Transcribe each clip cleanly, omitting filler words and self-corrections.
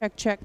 Check, check.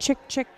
Check, check.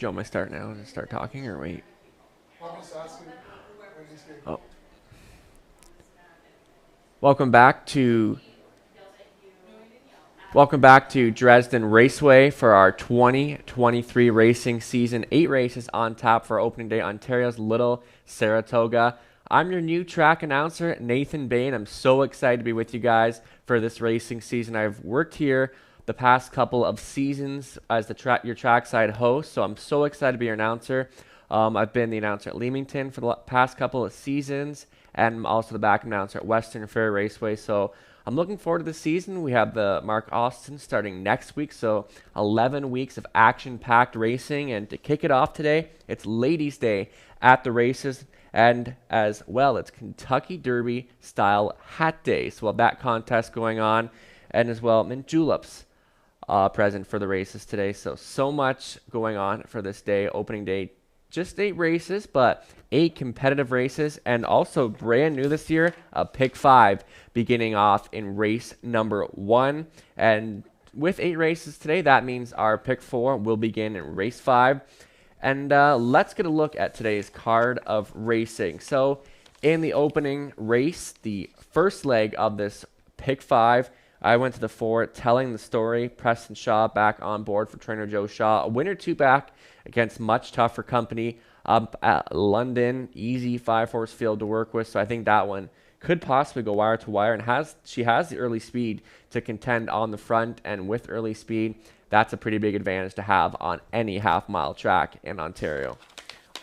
you want me to start now and start talking or wait? Oh. Welcome back to Dresden Raceway for our 2023 racing season. 8 races on tap for opening day, Ontario's Little Saratoga. I'm your new track announcer, Nathan Bain. I'm so excited to be with you guys for this racing season. I've worked here the past couple of seasons as your trackside host, so I'm so excited to be your announcer. I've been the announcer at Leamington for the past couple of seasons, and I'm also the back announcer at Western Fair Raceway. So I'm looking forward to the season. We have the Mark Austin starting next week, so 11 weeks of action-packed racing. And to kick it off today, it's Ladies' Day at the races, and as well, it's Kentucky Derby style hat day. So we'll have that contest going on, and as well, mint juleps present for the races today. So much going on for this day, opening day. Just 8 races, but 8 competitive races, and also brand new this year, a Pick 5 beginning off in race number 1. And with 8 races today, that means our Pick 4 will begin in race 5. And let's get a look at today's card of racing. So in the opening race, the first leg of this Pick 5, I went to the 4, Telling the Story. Preston Shaw back on board for trainer Joe Shaw. A winner 2 back against much tougher company up at London. Easy 5-horse field to work with, so I think that one could possibly go wire to wire, and she has the early speed to contend on the front, and with early speed, that's a pretty big advantage to have on any half-mile track in Ontario.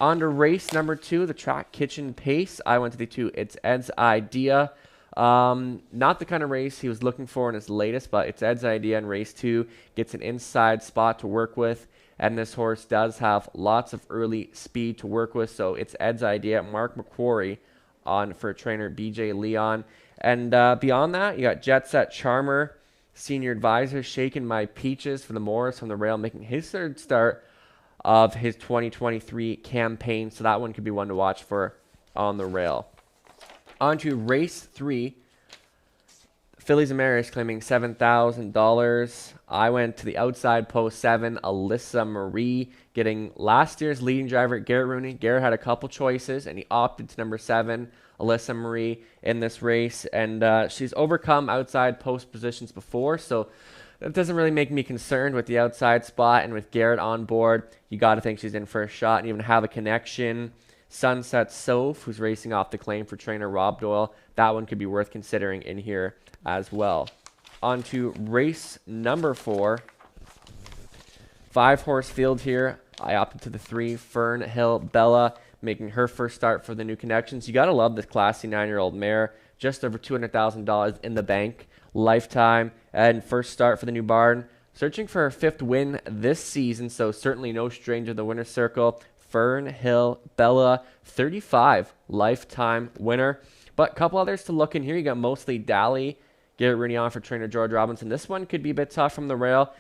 On to race number 2, the Track Kitchen Pace. I went to the 2, It's Ed's Idea. Not the kind of race he was looking for in his latest, but It's Ed's Idea in race 2. Gets an inside spot to work with, and this horse does have lots of early speed to work with, so It's Ed's Idea. Mark McQuarrie on for trainer BJ Leon. And beyond that, you got Jet Set Charmer, senior advisor, Shaking My Peaches for the Morris from the rail, making his 3rd start of his 2023 campaign, so that one could be one to watch for on the rail. On to race 3. Phillies and Maris claiming $7,000. I went to the outside post 7, Alyssa Marie, getting last year's leading driver, Garrett Rooney. Garrett had a couple choices, and he opted to number 7, Alyssa Marie, in this race. And she's overcome outside post positions before, so that doesn't really make me concerned with the outside spot. And with Garrett on board, you got to think she's in for a shot and even have a connection. Sunset Soph, who's racing off the claim for trainer Rob Doyle. That one could be worth considering in here as well. On to race number 4. 5-horse field here. I opted to the 3, Fern Hill Bella, making her first start for the new connections. You got to love this classy 9-year-old mare. Just over $200,000 in the bank. Lifetime and first start for the new barn. Searching for her 5th win this season, so certainly no stranger to the winner's circle. Fern Hill Bella, 35 lifetime winner. But a couple others to look in here. You got mostly Dally, Garrett Rooney on for trainer George Robinson. This one could be a bit tough from the rail.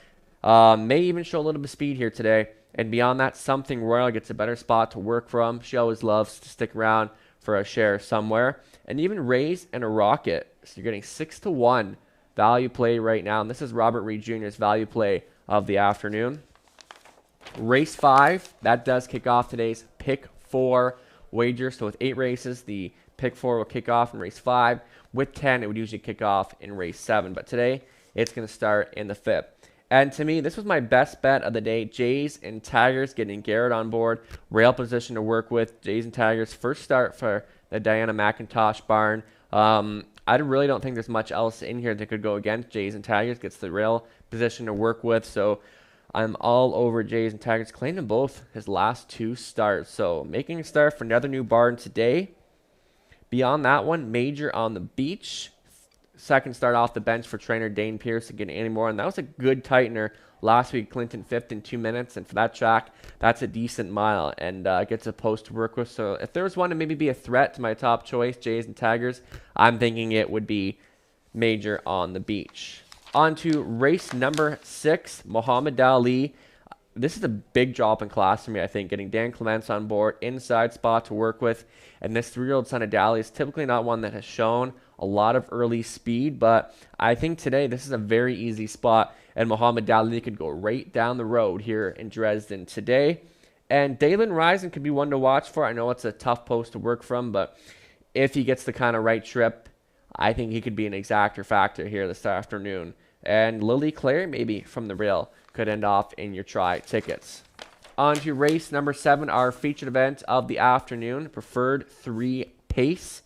May even show a little bit of speed here today. And beyond that, Something Royal gets a better spot to work from. She always loves to stick around for a share somewhere. And even Raise and a Rocket. So you're getting 6-1 value play right now. And this is Robert Reed Jr.'s value play of the afternoon. Race 5, that does kick off today's Pick 4 wager. So with 8 races, the Pick 4 will kick off in race 5. With 10, it would usually kick off in race 7. But today, it's going to start in the 5th. And to me, this was my best bet of the day. Jays and Tigers getting Garrett on board. Rail position to work with. Jays and Tigers, first start for the Diana McIntosh barn. I really don't think there's much else in here that could go against Jays and Tigers. Gets the rail position to work with. So I'm all over Jays and Tigers. Claiming both his last 2 starts. So making a start for another new barn today. Beyond that one, Major on the Beach. 2nd start off the bench for trainer Dane Pierce again anymore. And that was a good tightener. Last week, Clinton 5th in 2 minutes. And for that track, that's a decent mile. And gets a post to work with. So if there was one to maybe be a threat to my top choice, Jays and Tigers, I'm thinking it would be Major on the Beach. On to race number 6, Muhammad Ali. This is a big drop in class for me, I think, getting Dan Clements on board, inside spot to work with. And this 3-year-old son of Dally is typically not one that has shown a lot of early speed, but I think today this is a very easy spot, and Muhammad Dali could go right down the road here in Dresden today. And Dalen Rising could be one to watch for. I know it's a tough post to work from, but if he gets the kind of right trip, I think he could be an exactor factor here this afternoon. And Lily Claire, maybe from the rail, could end off in your try tickets. On to race number 7, our featured event of the afternoon, Preferred 3 Pace.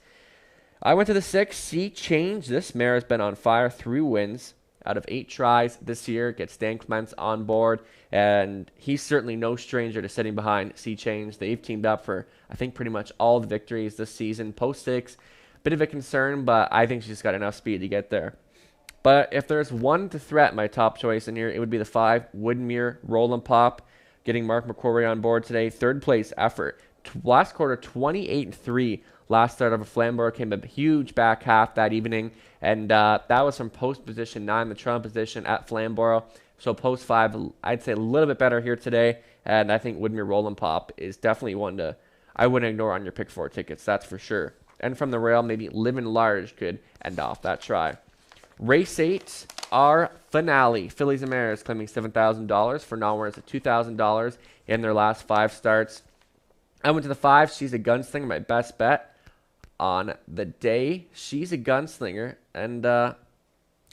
I went to the 6, Sea Change. This mare has been on fire, 3 wins out of 8 tries this year. Gets Dan Clements on board, and he's certainly no stranger to sitting behind Sea Change. They've teamed up for, I think, pretty much all the victories this season. Post 6, bit of a concern, but I think she's got enough speed to get there. But if there's one to threat my top choice in here, it would be the 5, Woodmere Roland Pop. Getting Mark McCrory on board today. 3rd place effort. Last quarter, 28-3. Last start of a Flamborough came a huge back half that evening, and that was from post position 9, the Trump position at Flamborough. So post 5, I'd say a little bit better here today, and I think Woodmere Roland Pop is definitely one to I wouldn't ignore on your pick 4 tickets, that's for sure. And from the rail, maybe Living Large could end off that try. Race 8, our finale. Fillies and Mares claiming $7,000 for non-winners at $2,000 in their last 5 starts. I went to the 5. She's a Gunslinger, my best bet on the day. She's a Gunslinger, and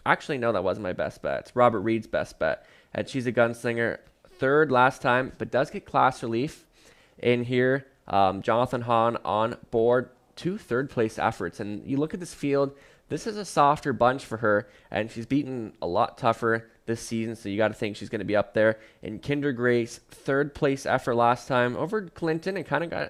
actually, no, that wasn't my best bet. It's Robert Reed's best bet. And She's a Gunslinger, 3rd last time, but does get class relief in here. Jonathan Hahn on board, 2 third-place efforts. And you look at this field, this is a softer bunch for her, and she's beaten a lot tougher this season, so you got to think she's going to be up there. And Kinder Grace, 3rd-place effort last time over Clinton, and kind of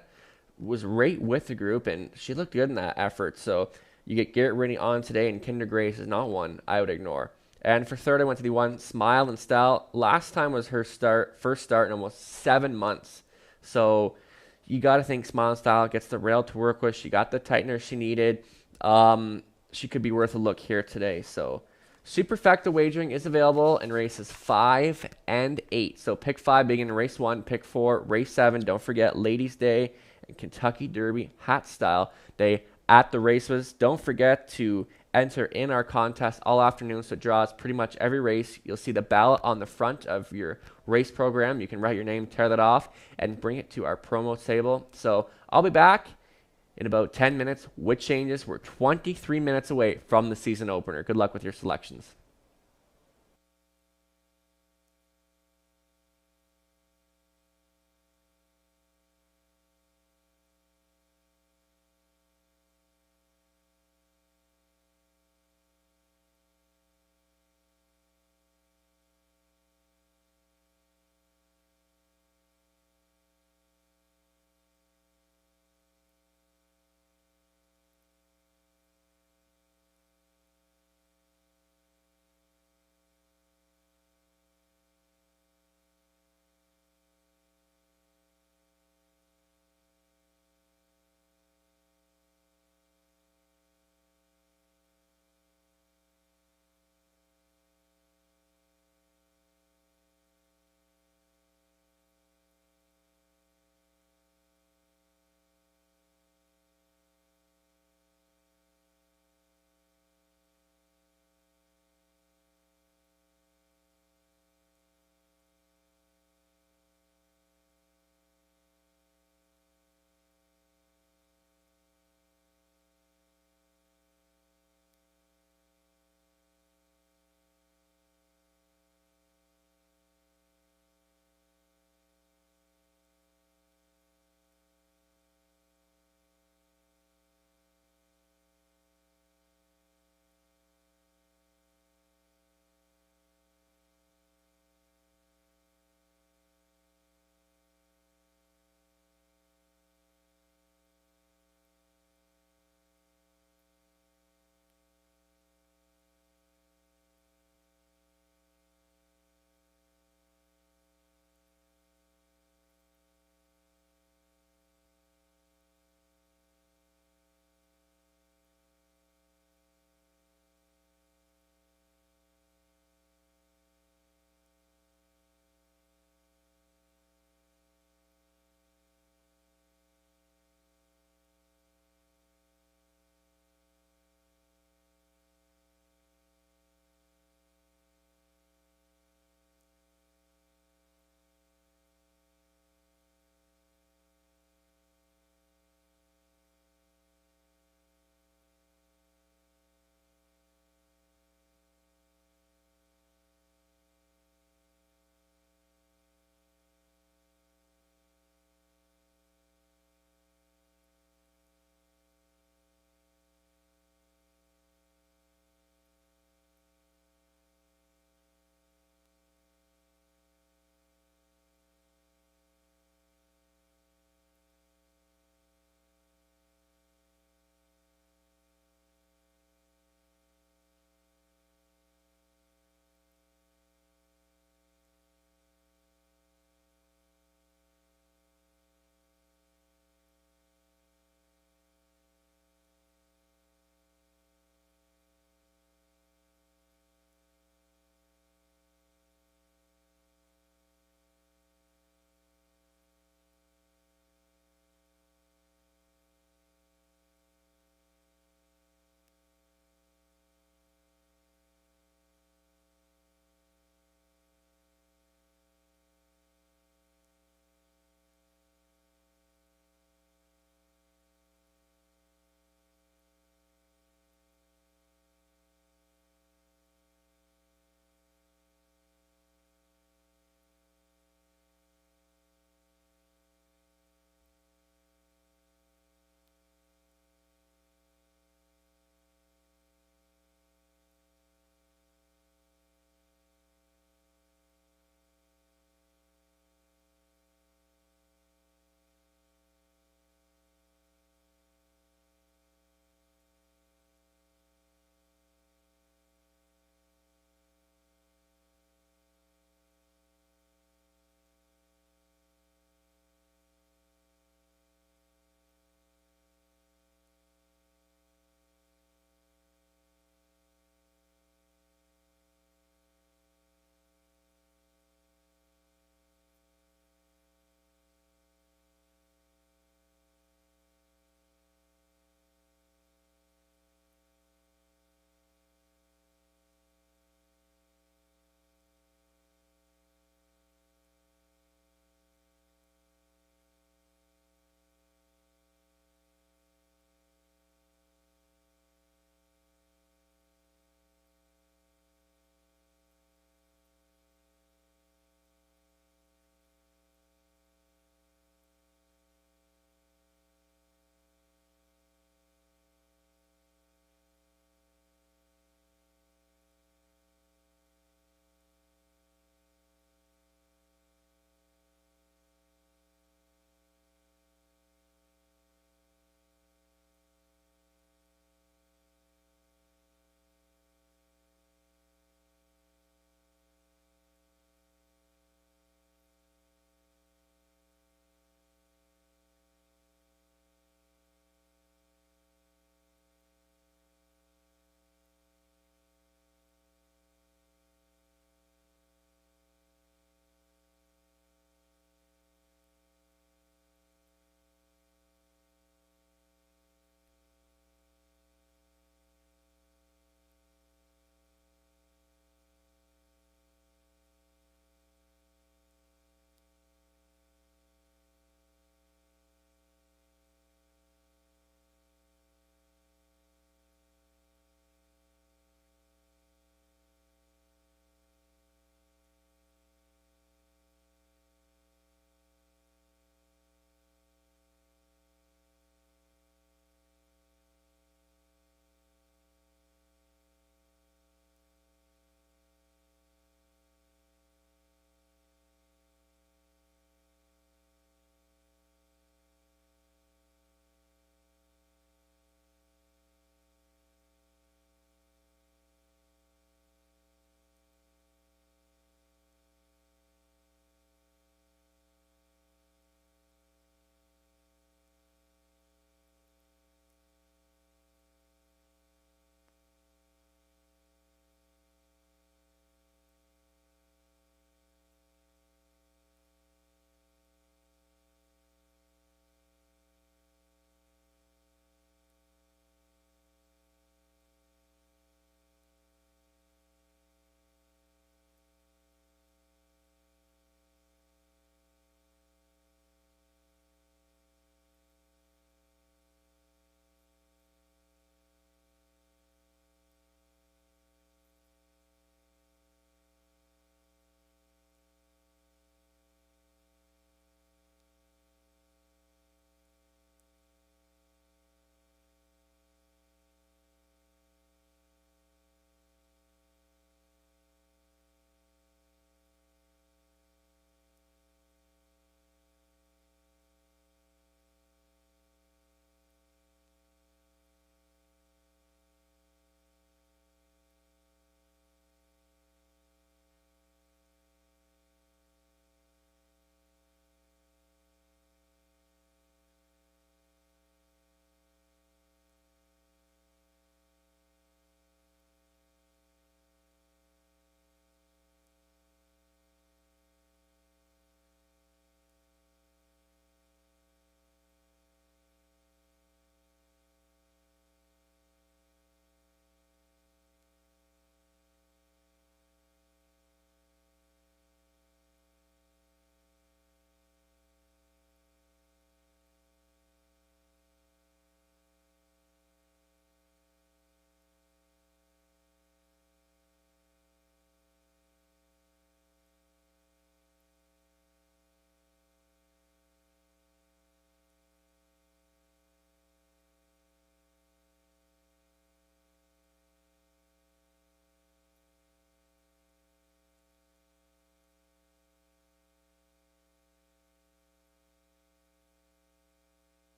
was right with the group, and she looked good in that effort. So you get Garrett Rennie on today, and Kinder Grace is not one I would ignore. And for 3rd, I went to the 1, Smile and Style. Last time was her first start in almost 7 months. So you got to think Smile and Style gets the rail to work with. She got the tightener she needed. She could be worth a look here today. So Superfecta wagering is available in races 5 and 8. So pick 5 beginning in race 1, pick 4, race 7. Don't forget Ladies' Day and Kentucky Derby Hat Style Day at the races. Don't forget to enter in our contest all afternoon, so it draws pretty much every race. You'll see the ballot on the front of your race program. You can write your name, tear that off, and bring it to our promo table. So I'll be back in about 10 minutes with changes. We're 23 minutes away from the season opener. Good luck with your selections.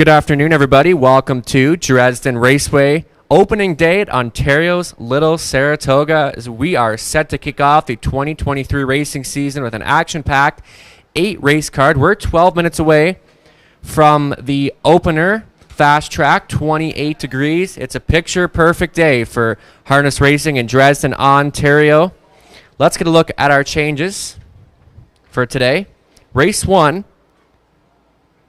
Good afternoon, everybody. Welcome to Dresden Raceway, opening day at Ontario's Little Saratoga, as we are set to kick off the 2023 racing season with an action-packed 8-race card. We're 12 minutes away from the opener, Fast Track, 28 degrees. It's a picture-perfect day for harness racing in Dresden, Ontario. Let's get a look at our changes for today. Race 1.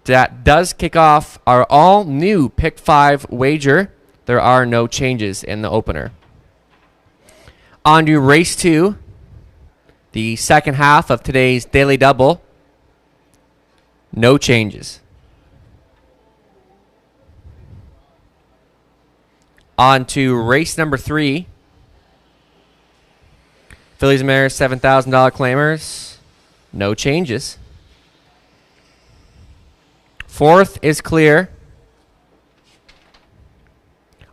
That does kick off our all-new Pick 5 wager. There are no changes in the opener. On to Race 2, the second half of today's Daily Double. No changes. On to Race number 3, Fillies and Mares $7,000 claimers. No changes. Fourth is clear.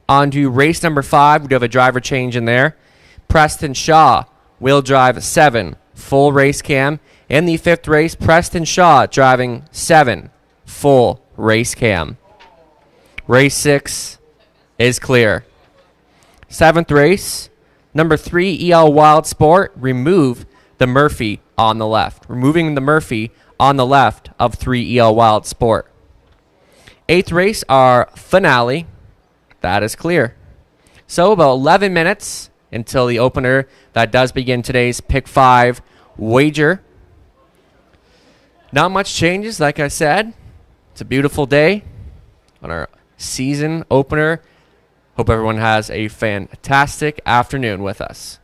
On to race number 5. We do have a driver change in there. Preston Shaw will drive 7, full race cam. In the 5th race, Preston Shaw driving 7, full race cam. Race 6 is clear. 7th race, number 3 EL Wild Sport, remove the Murphy on the left. Removing the Murphy on the left of 3 EL Wild Sport. 8th race, our finale. That is clear. So about 11 minutes until the opener. That does begin today's Pick 5 wager. Not much changes, like I said. It's a beautiful day on our season opener. Hope everyone has a fantastic afternoon with us.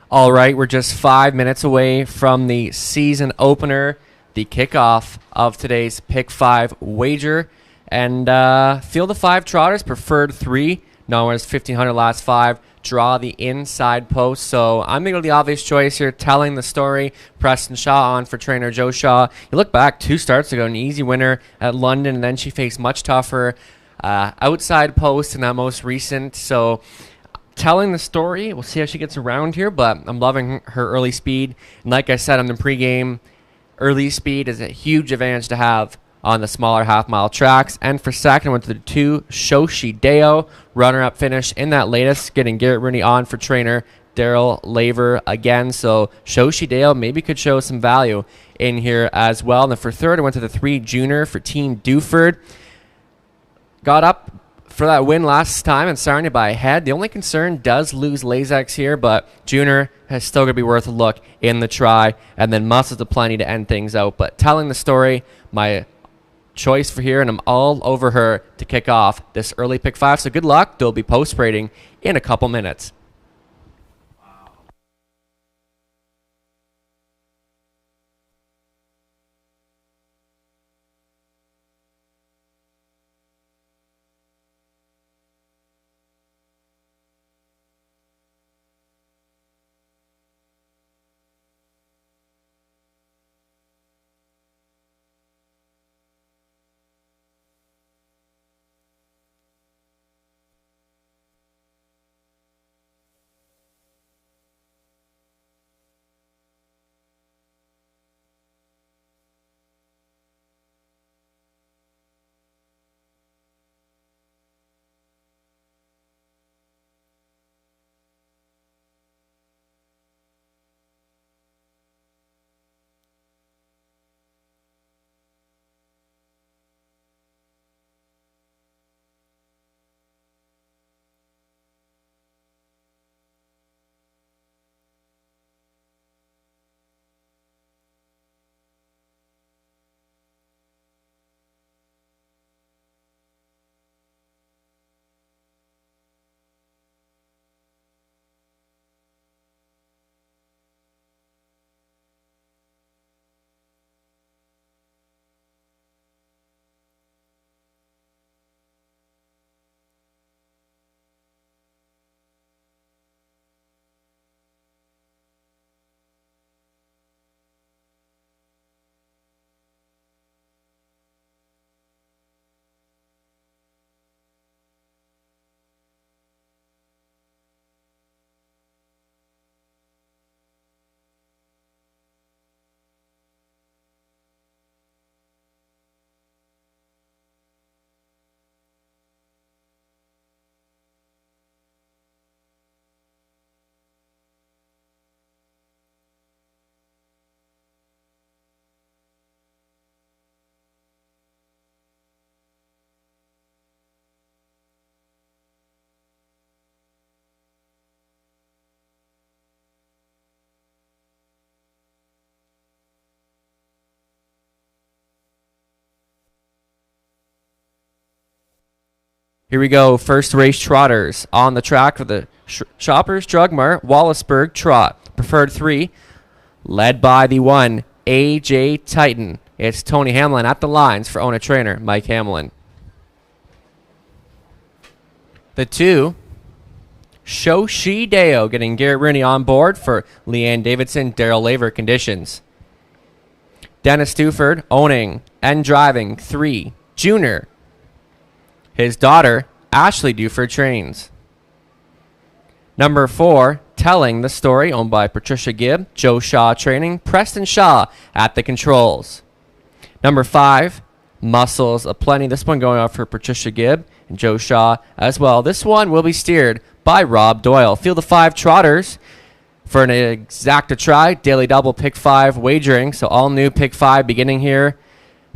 All right, we're just 5 minutes away from the season opener, the kickoff of today's Pick 5 wager. And field of 5 trotters, preferred 3, known as 1,500 last 5, draw the inside post. So I'm going to go the obvious choice here, telling the story. Preston Shaw on for trainer Joe Shaw. You look back 2 starts ago, an easy winner at London, and then she faced much tougher outside post in that most recent. So telling the story. We'll see how she gets around here, but I'm loving her early speed. And like I said on the pregame, early speed is a huge advantage to have on the smaller half-mile tracks. And for second, went to the 2, Shoshi Deo, runner-up finish in that latest, getting Garrett Rooney on for trainer Daryl Laver again. So Shoshi Deo maybe could show some value in here as well. And then for third, I went to the 3, Junior for Team Duford. Got up for that win last time and Sarnia by a head. The only concern does lose Lazex here, but Junior has still going to be worth a look in the try, and then Muscles of Plenty to end things out. But telling the story, my choice for here, and I'm all over her to kick off this early pick 5. So good luck. They'll be post-rating in a couple minutes. Here we go. First race trotters on the track for the Shoppers Drug Mart Wallaceburg Trot. Preferred 3, led by the 1, AJ Titan. It's Tony Hamlin at the lines for owner trainer Mike Hamlin. The 2, Shoshi Deo, getting Garrett Rooney on board for Leanne Davidson, Daryl Laver conditions. Dennis Duford owning and driving 3, Junior. His daughter, Ashley Duford, trains. Number 4, Telling the Story, owned by Patricia Gibb, Joe Shaw training, Preston Shaw at the controls. Number 5, Muscles of Plenty. This one going off for Patricia Gibb and Joe Shaw as well. This one will be steered by Rob Doyle. Field of 5 trotters for an exacta try. Daily double pick 5 wagering. So all new pick 5 beginning here.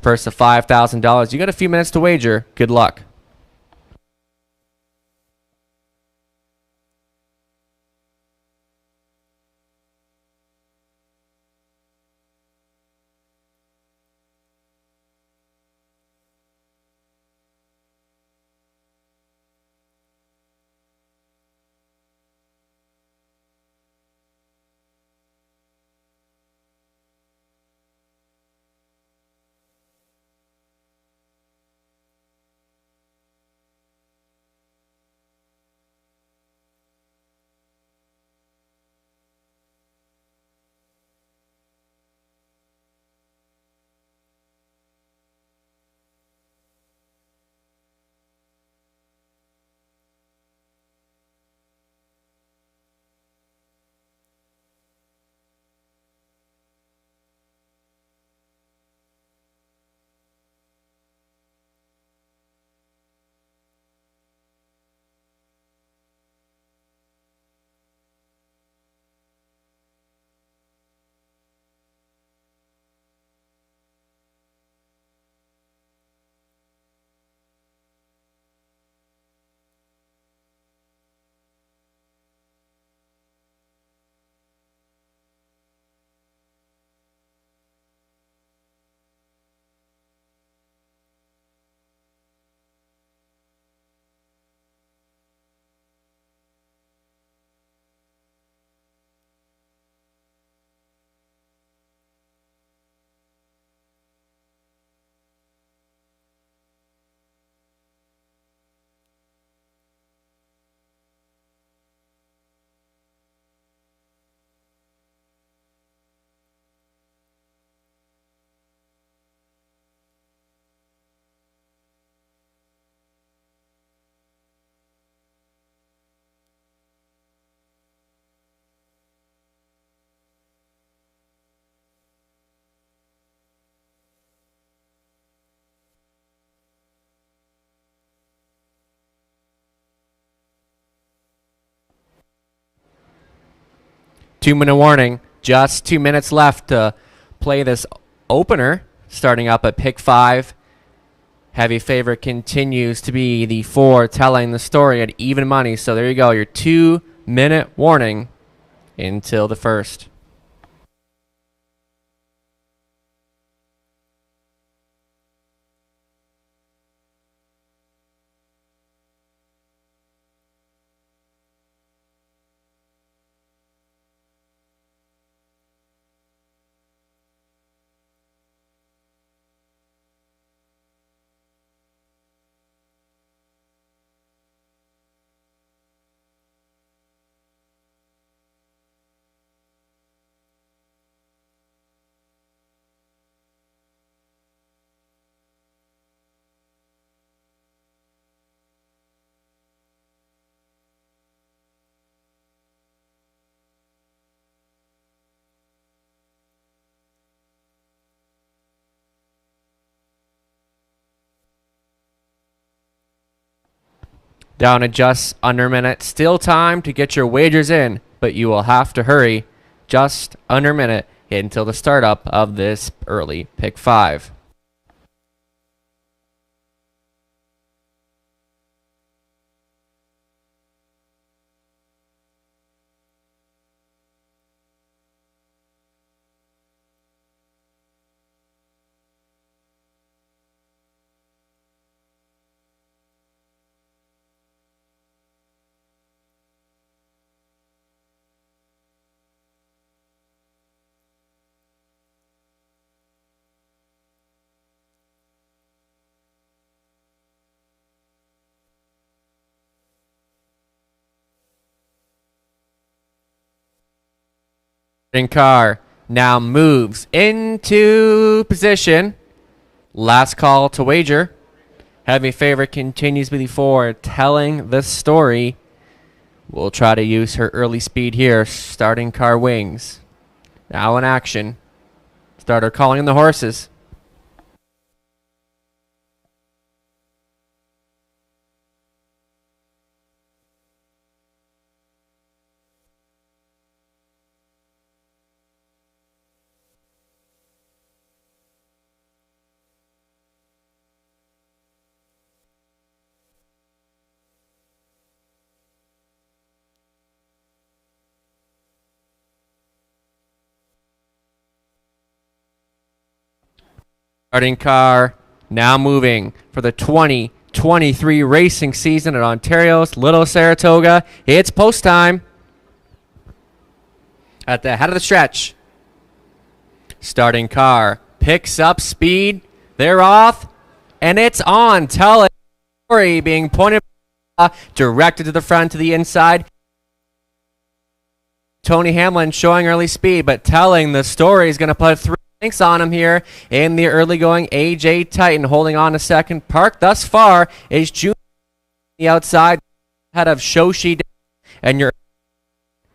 Purse of $5,000. You got a few minutes to wager. Good luck. 2-minute warning. Just 2 minutes left to play this opener. Starting up at pick 5. Heavy favorite continues to be the 4, Telling the Story at even money. So there you go, your 2-minute warning until the first. Down to just under a minute. Still time to get your wagers in, but you will have to hurry. Just under a minute until the startup of this early pick 5. Car now moves into position. Last call to wager. Heavy favorite continues with the 4, Telling the Story. We'll try to use her early speed here. Starting car wings. Now in action. Starter calling in the horses. Starting car now moving for the 2023 racing season at Ontario's Little Saratoga. It's post time. At the head of the stretch. Starting car picks up speed. They're off. And it's on. Telling the Story being pointed directed to the front to the inside. Tony Hamlin showing early speed, but Telling the Story is going to put 3 lengths on him here in the early going. AJ Titan holding on to second. Park thus far is June on the outside ahead of Shoshi, and your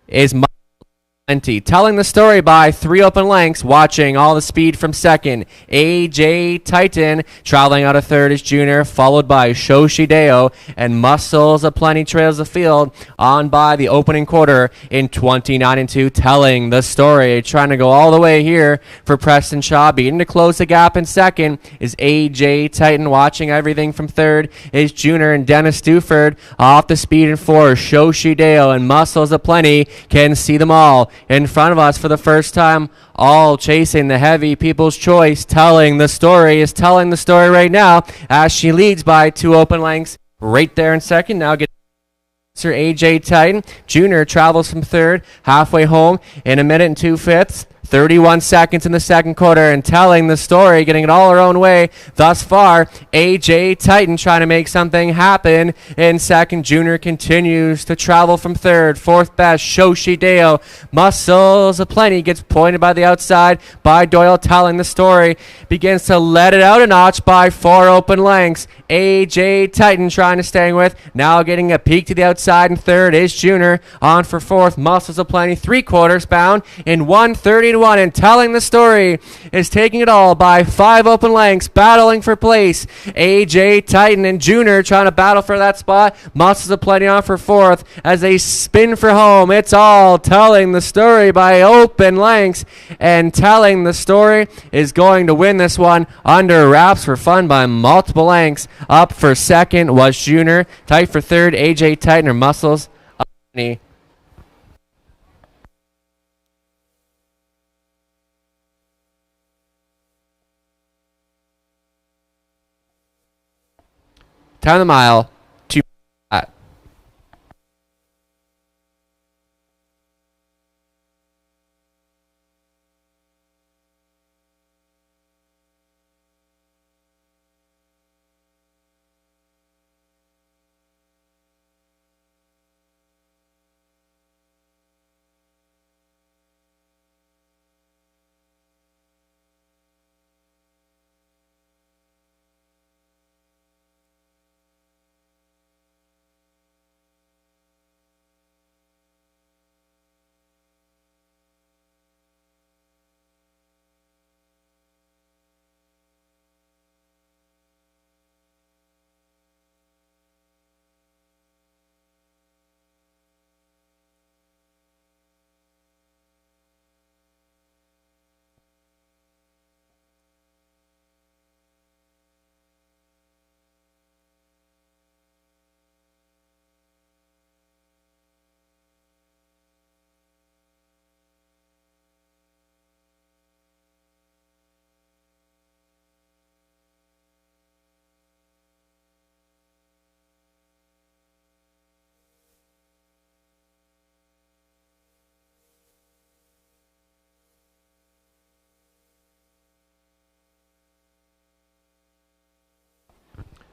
is plenty. Telling the Story by 3 open lengths. Watching all the speed from second. AJ Titan traveling out of third is Junior, followed by Shoshi Deo, and Muscles of Plenty trails the field on by the opening quarter in 29-2. Telling the Story trying to go all the way here for Preston Shaw. Beating to close the gap in second is AJ Titan. Watching everything from third is Junior, and Dennis Duford off the speed in 4. Shoshi Deo and Muscles of Plenty can see them all in front of us for the first time, all chasing the heavy People's Choice. Telling the Story is telling the story right now as she leads by 2 open lengths right there in second. Now get Sir AJ Titan. Junior travels from third, halfway home in 1 minute and 2/5. 31 seconds in the second quarter, and Telling the Story getting it all her own way thus far. AJ Titan trying to make something happen in second. Junior continues to travel from third. Fourth best, Shoshi Deo. Muscles of Plenty gets pointed by the outside by Doyle. Telling the Story begins to let it out a notch by 4 open lengths. AJ Titan trying to stay with. Now getting a peek to the outside in third is Junior. On for fourth, Muscles of Plenty. 3/4 bound in 1:30 in one, and Telling the Story is taking it all by 5 open lengths, battling for place. AJ Titan and Junior trying to battle for that spot. Muscles of Plenty on for 4th as they spin for home. It's all Telling the Story by open lengths, and Telling the Story is going to win this one under wraps for fun by multiple lengths. Up for second was Junior. Tight for third, AJ Titan or Muscles of Plenty. Time of the mile, 2 flat.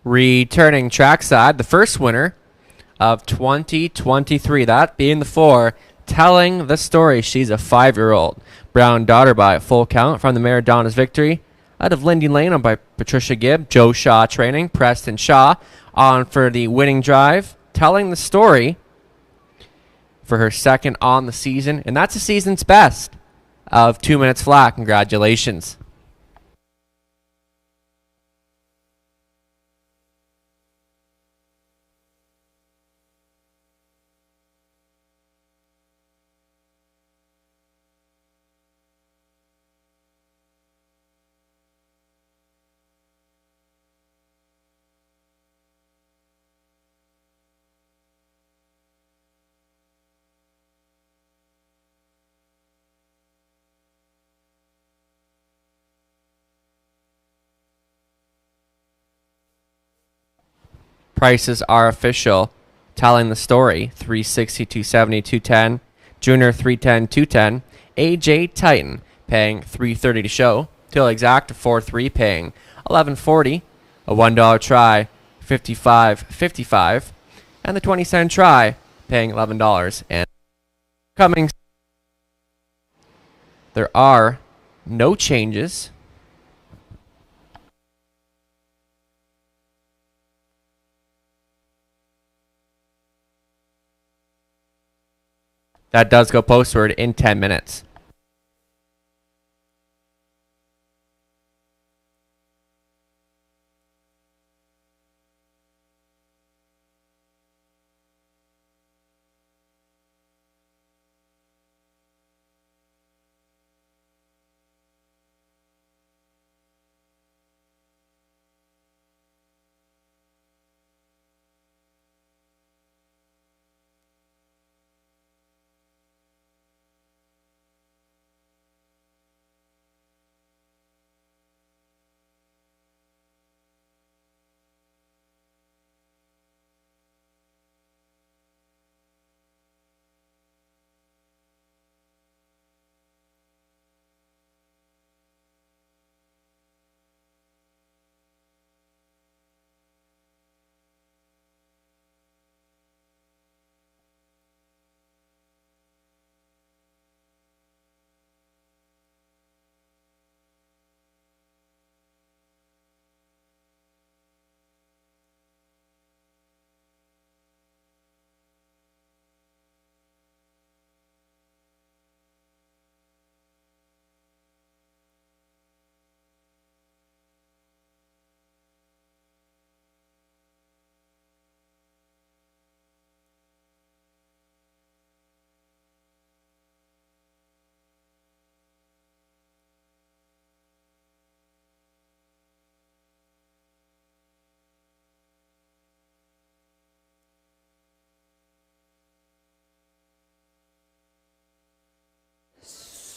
Returning trackside, the first winner of 2023, that being the 4, Telling the Story. She's a 5-year-old brown daughter by full count from the Maradona's Victory. Out of Lindy Lane on by Patricia Gibb. Joe Shaw training. Preston Shaw on for the winning drive. Telling the Story for her second on the season, and that's a season's best of 2 minutes flat. Congratulations. Prices are official. Telling the Story, 360, 270, 210. Junior, 310, 210. AJ Titan, paying 330 to show. Till exact, 4-3, paying 1140. A $1 try, 55.55. And the 20-cent try, paying $11. And coming, there are no changes. That does go postward in 10 minutes.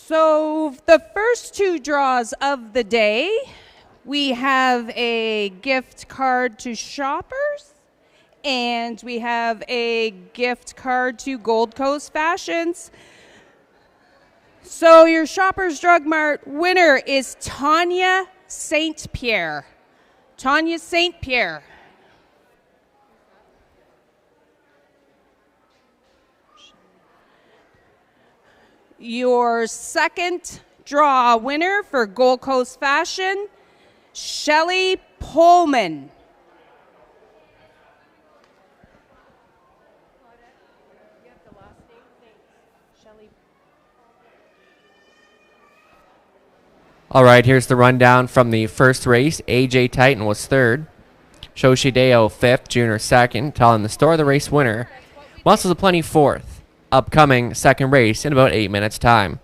So the first two draws of the day, we have a gift card to Shoppers, and we have a gift card to Gold Coast Fashions. So your Shoppers Drug Mart winner is Tanya St. Pierre. Tanya St. Pierre. Your second draw winner for Gold Coast Fashion, Shelly Pullman. All right, here's the rundown from the first race. AJ Titan was third. Shoshi Deo fifth. Junior second. Telling the store the race winner. Muscles of Plenty fourth. Upcoming second race in about 8 minutes' time.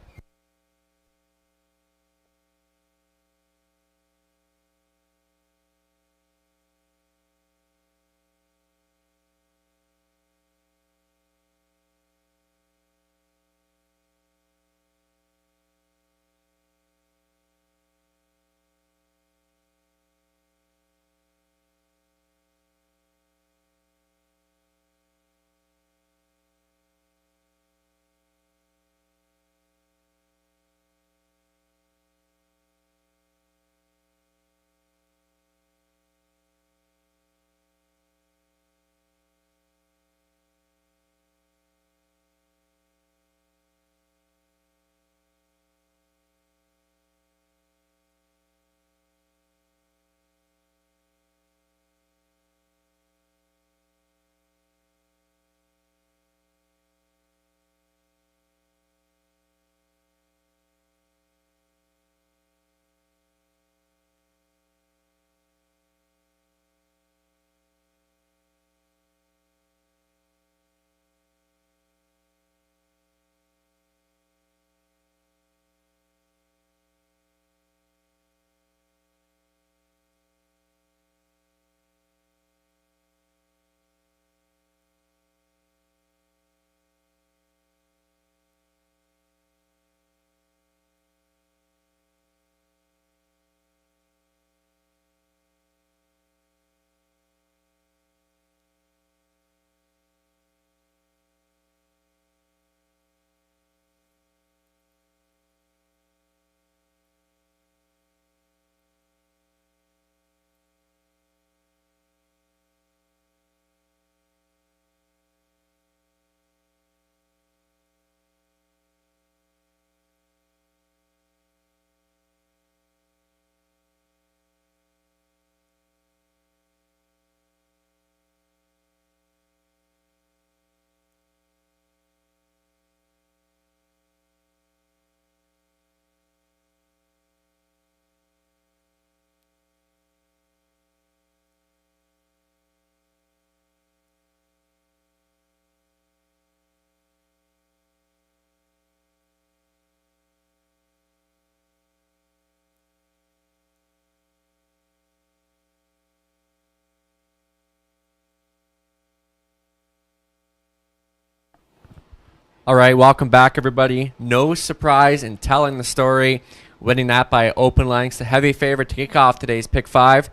All right, welcome back, everybody. No surprise in telling the story, winning that by open lengths. The heavy favorite to kick off today's Pick 5.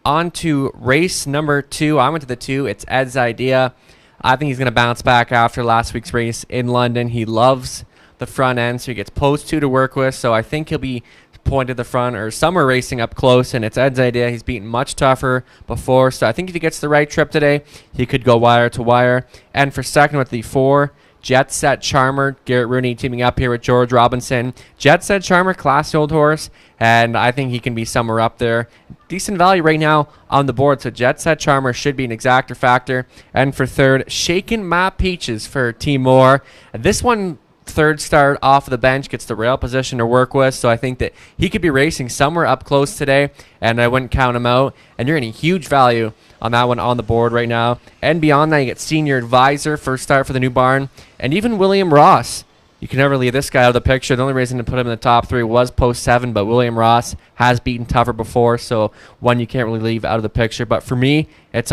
On to race number 2. I went to the 2. It's Ed's idea. I think he's going to bounce back after last week's race in London. He loves the front end, so he gets post 2 to work with. So I think he'll be pointed the front or somewhere racing up close, and it's Ed's idea. He's beaten much tougher before, so I think if he gets the right trip today, he could go wire to wire. And for second with the 4, Jet Set Charmer, Garrett Rooney teaming up here with George Robinson. Jet Set Charmer, classy old horse, and I think he can be somewhere up there. Decent value right now on the board, so Jet Set Charmer should be an exactor factor. And for third, Shaken Map Peaches for Timor. This one, third start off of the bench, gets the rail position to work with, so I think that he could be racing somewhere up close today, and I wouldn't count him out. And you're getting huge value on that one on the board right now. And beyond that, you get Senior Advisor, first start for the new barn, and even William Ross. You can never leave this guy out of the picture. The only reason to put him in the top 3 was post 7, but William Ross has beaten tougher before, so one you can't really leave out of the picture. But for me, it's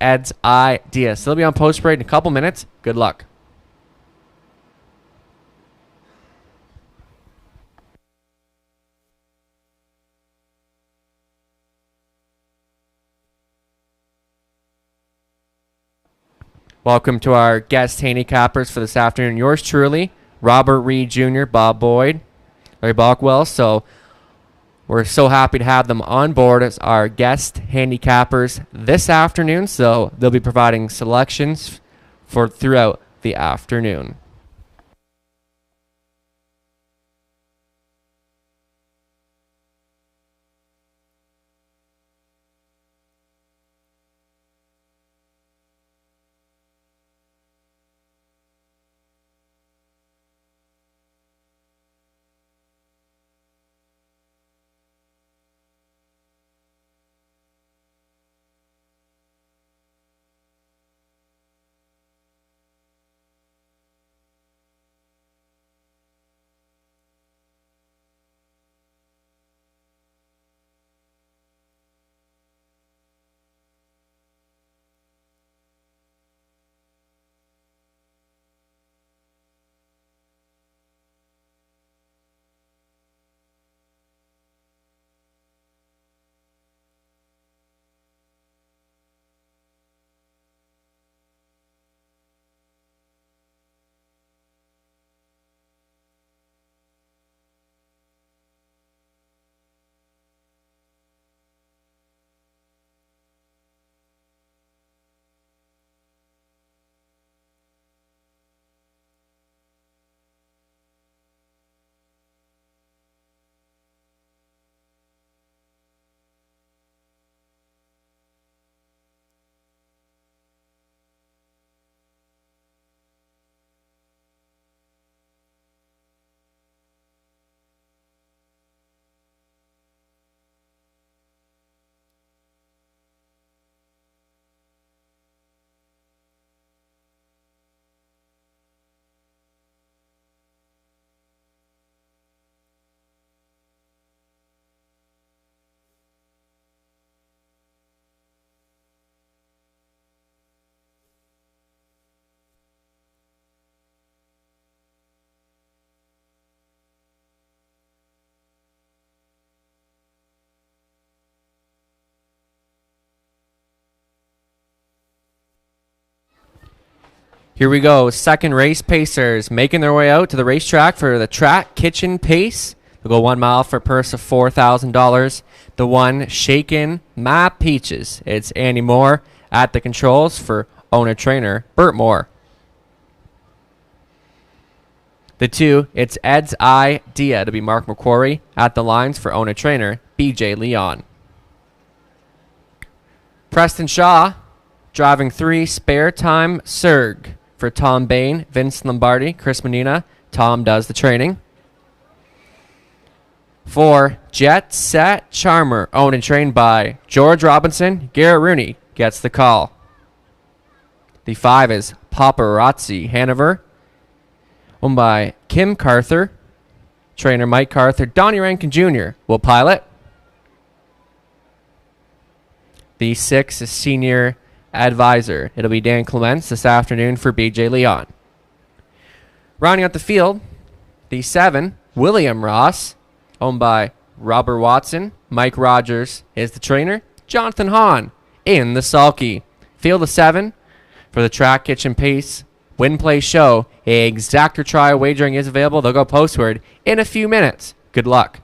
Ed's idea. So he'll be on post parade in a couple minutes. Good luck. Welcome to our guest handicappers for this afternoon. Yours truly, Robert Reed Jr., Bob Boyd, Larry Balkwell. So we're so happy to have them on board as our guest handicappers this afternoon. So they'll be providing selections for throughout the afternoon. Here we go. Second race pacers making their way out to the racetrack for the track kitchen pace. They'll go 1 mile for a purse of $4,000. The one shaken my peaches. It's Andy Moore at the controls for owner-trainer Burt Moore. The two, it's Ed's Idea to be Mark McQuarrie at the lines for owner-trainer BJ Leon. Preston Shaw driving 3 Spare Time Surg for Tom Bain, Vince Lombardi, Chris Menina. Tom does the training. 4 Jet Set Charmer, owned and trained by George Robinson. Garrett Rooney gets the call. The 5 is Paparazzi Hanover, owned by Kim Carther, trainer Mike Carther. Donnie Rankin Jr. will pilot. The 6 is Senior Advisor. It'll be Dan Clements this afternoon for BJ Leon. Rounding out the field, the 7, William Ross, owned by Robert Watson. Mike Rogers is the trainer. Jonathan Hahn in the sulky. Field of 7 for the track kitchen pace win play show. A exactor trial wagering is available. They'll go postward in a few minutes. Good luck.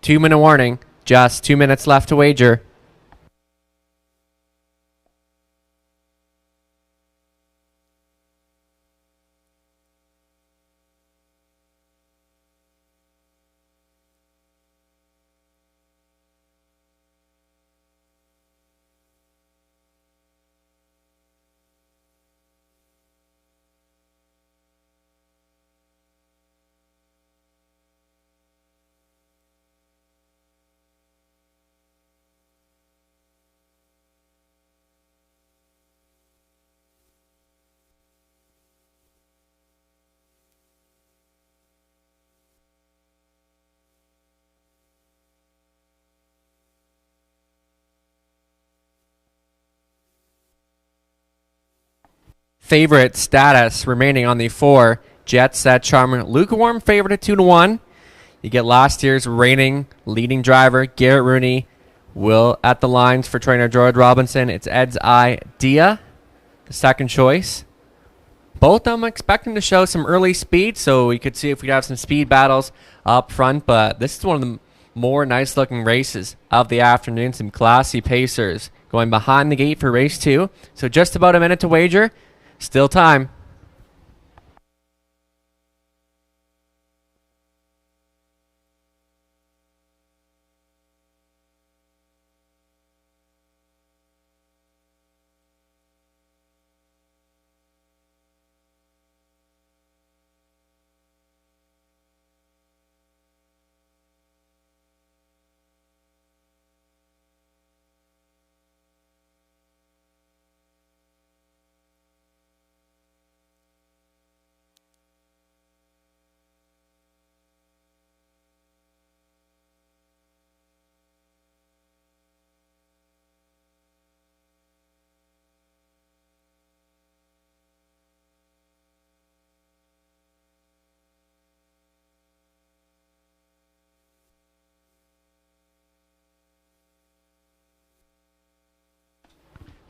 2-minute warning. Just 2 minutes left to wager. Favorite status remaining on the 4. Jet Set Charmer. Lukewarm favorite at 2-1. You get last year's reigning leading driver, Garrett Rooney. Will at the lines for trainer George Robinson. It's Ed's Idea, the second choice. Both of them expecting to show some early speed, so we could see if we could have some speed battles up front. But this is one of the more nice-looking races of the afternoon. Some classy pacers going behind the gate for race 2. So just about a minute to wager. Still time.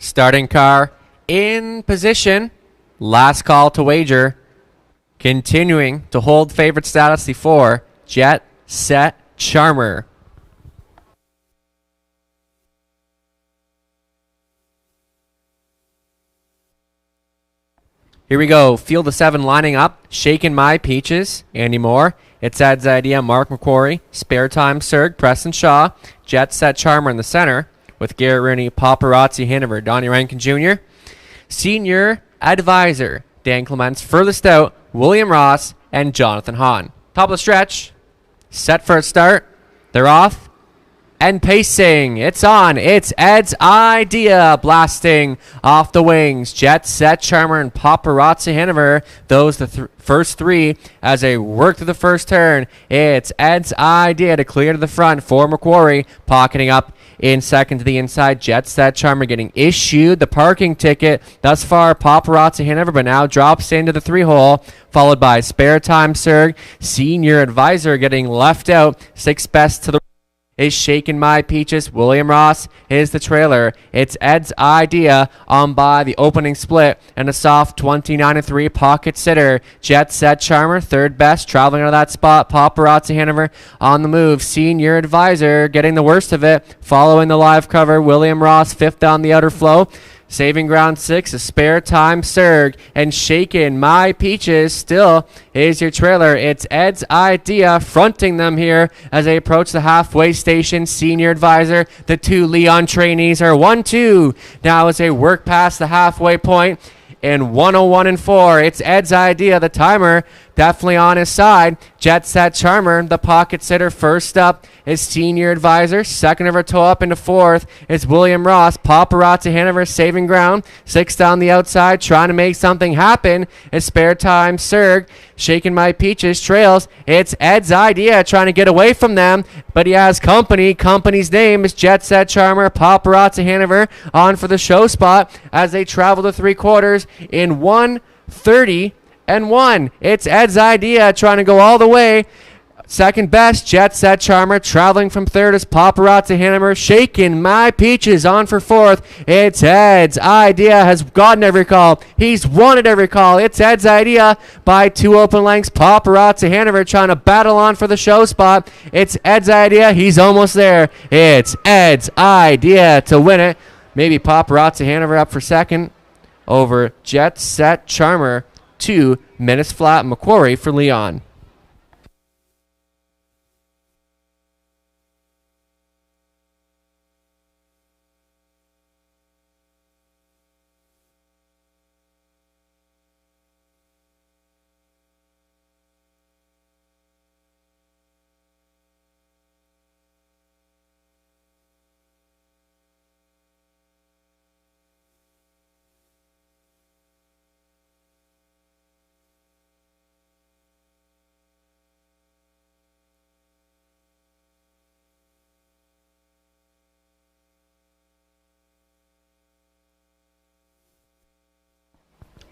Starting car in position. Last call to wager. Continuing to hold favorite status, the 4. Jet Set Charmer. Here we go. Field of 7 lining up. Shaking My Peaches. Andy Moore. It's Ed's Idea. Mark McQuarrie. Spare Time Serg. Preston Shaw. Jet Set Charmer in the center, with Garrett Rooney, Paparazzi Hanover, Donnie Rankin Jr. Senior Advisor, Dan Clements. Furthest out, William Ross and Jonathan Hahn. Top of the stretch. Set for a start. They're off. And pacing. It's on. It's Ed's Idea. Blasting off the wings. Jet Set Charmer and Paparazzi Hanover. Those the first 3 as they work through the first turn. It's Ed's Idea to clear to the front for McQuarrie. Pocketing up in second to the inside. Jet Set Charmer getting issued the parking ticket. Thus far, Paparazzi Hanover, but now drops into the 3-hole. Followed by Spare Time Serg. Senior Advisor getting left out. 6th best to the is Shaking My Peaches. William Ross is the trailer. It's Ed's Idea on by the opening split, and a soft 29-3 pocket sitter. Jet Set Charmer, 3rd best, traveling out of that spot. Paparazzi Hanover on the move. Senior Advisor getting the worst of it, following the live cover. William Ross 5th on the outer flow. Saving ground 6, a Spare Time Serg, and Shaking My Peaches still is your trailer. It's Ed's Idea fronting them here as they approach the halfway station. Senior Advisor, the 2 Leon trainees are 1-2. Now as they work past the halfway point in 101-4, it's Ed's Idea, the timer definitely on his side. Jet Set Charmer, the pocket sitter, first up is Senior Advisor. Second of her toe up into 4th is William Ross. Paparazzi Hanover saving ground. 6th on the outside, trying to make something happen is Spare Time Serg. Shaking My Peaches trails. It's Ed's Idea trying to get away from them, but he has company. Company's name is Jet Set Charmer. Paparazzi Hanover on for the show spot as they travel to 3/4 in 1:30 and 1. It's Ed's Idea trying to go all the way. Second best, Jet Set Charmer. Traveling from third is Paparazzi Hanover. Shaking My Peaches on for fourth. It's Ed's Idea has gotten every call. He's won at every call. It's Ed's Idea by 2 open lengths. Paparazzi Hanover trying to battle on for the show spot. It's Ed's Idea. He's almost there. It's Ed's Idea to win it. Maybe Paparazzi Hanover up for second over Jet Set Charmer. 2 minutes flat. Macquarie for Leon.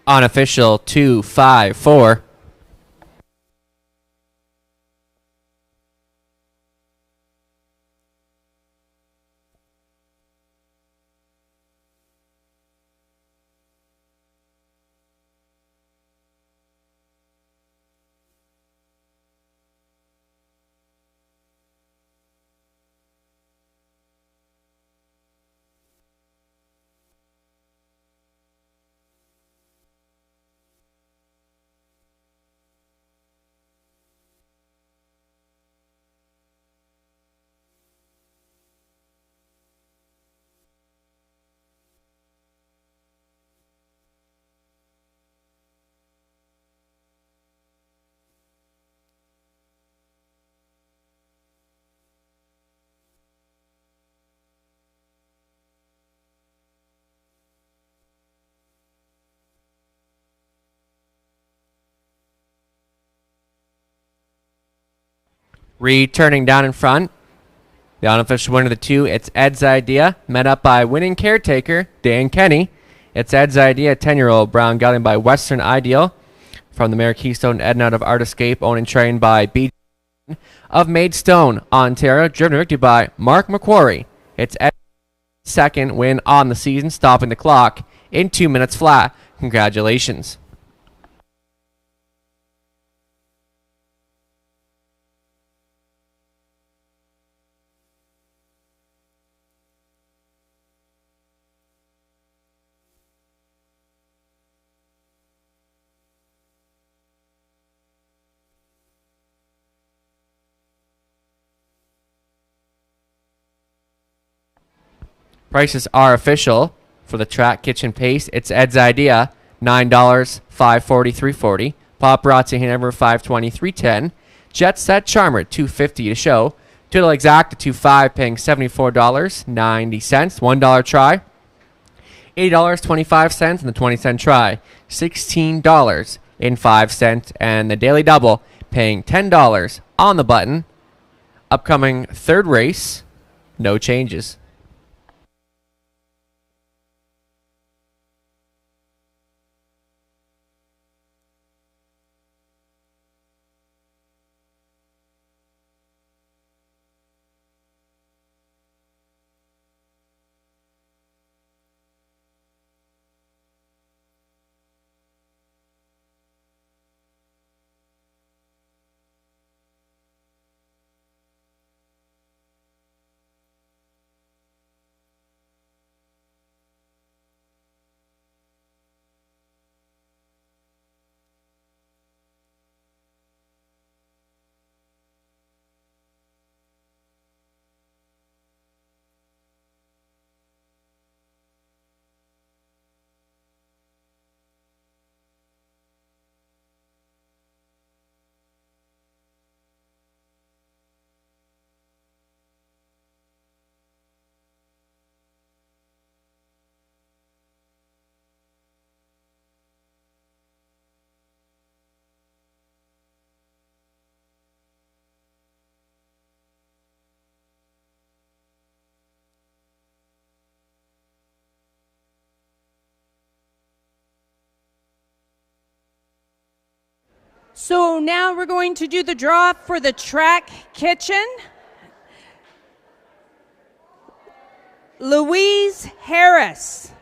Unofficial 2-5-4. Returning down in front. The unofficial winner of the 2, it's Ed's Idea, met up by winning caretaker, Dan Kenny. It's Ed's Idea, 10-year-old brown gelding by Western Ideal. From the mare Keystone Edna out of Art Escape, owned and trained by B. of Maidstone, Ontario, driven to victory by Mark Macquarie. It's Ed's second win on the season, stopping the clock in 2 minutes flat. Congratulations. Prices are official for the Track Kitchen Pace. It's Ed's Idea, $9, $5.40, $3.40. Paparazzi Hanover, $5.20, $3.10. Jet Set Charmer, $2.50 to show. Total Exacta, 2.5, paying $74.90. $1 try. $80.25 and the 20-cent try. $16.05 and the daily double, paying $10 on the button. Upcoming third race, no changes. So now we're going to do the draw for the track kitchen. Louise Harris.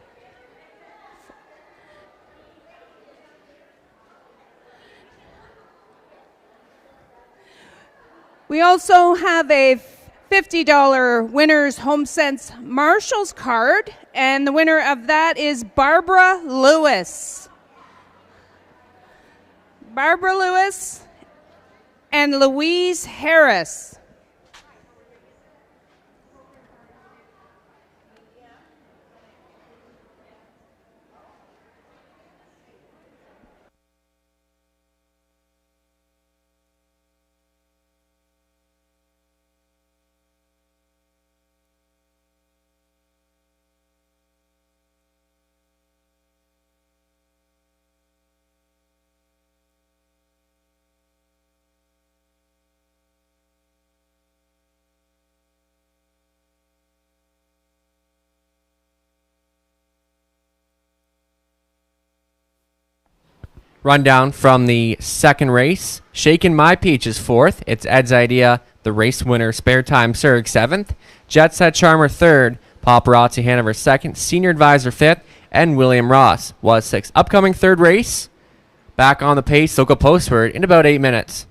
We also have a $50 Winners HomeSense Marshalls card, and the winner of that is Barbara Lewis. Barbara Lewis and Louise Harris. Rundown from the second race. Shakin' My Peach is fourth. It's Ed's Idea, the race winner. Spare Time Surg seventh. Jet Set Charmer third. Paparazzi Hanover second. Senior Advisor fifth. And William Ross was sixth. Upcoming third race. Back on the pace. Local postword in about 8 minutes.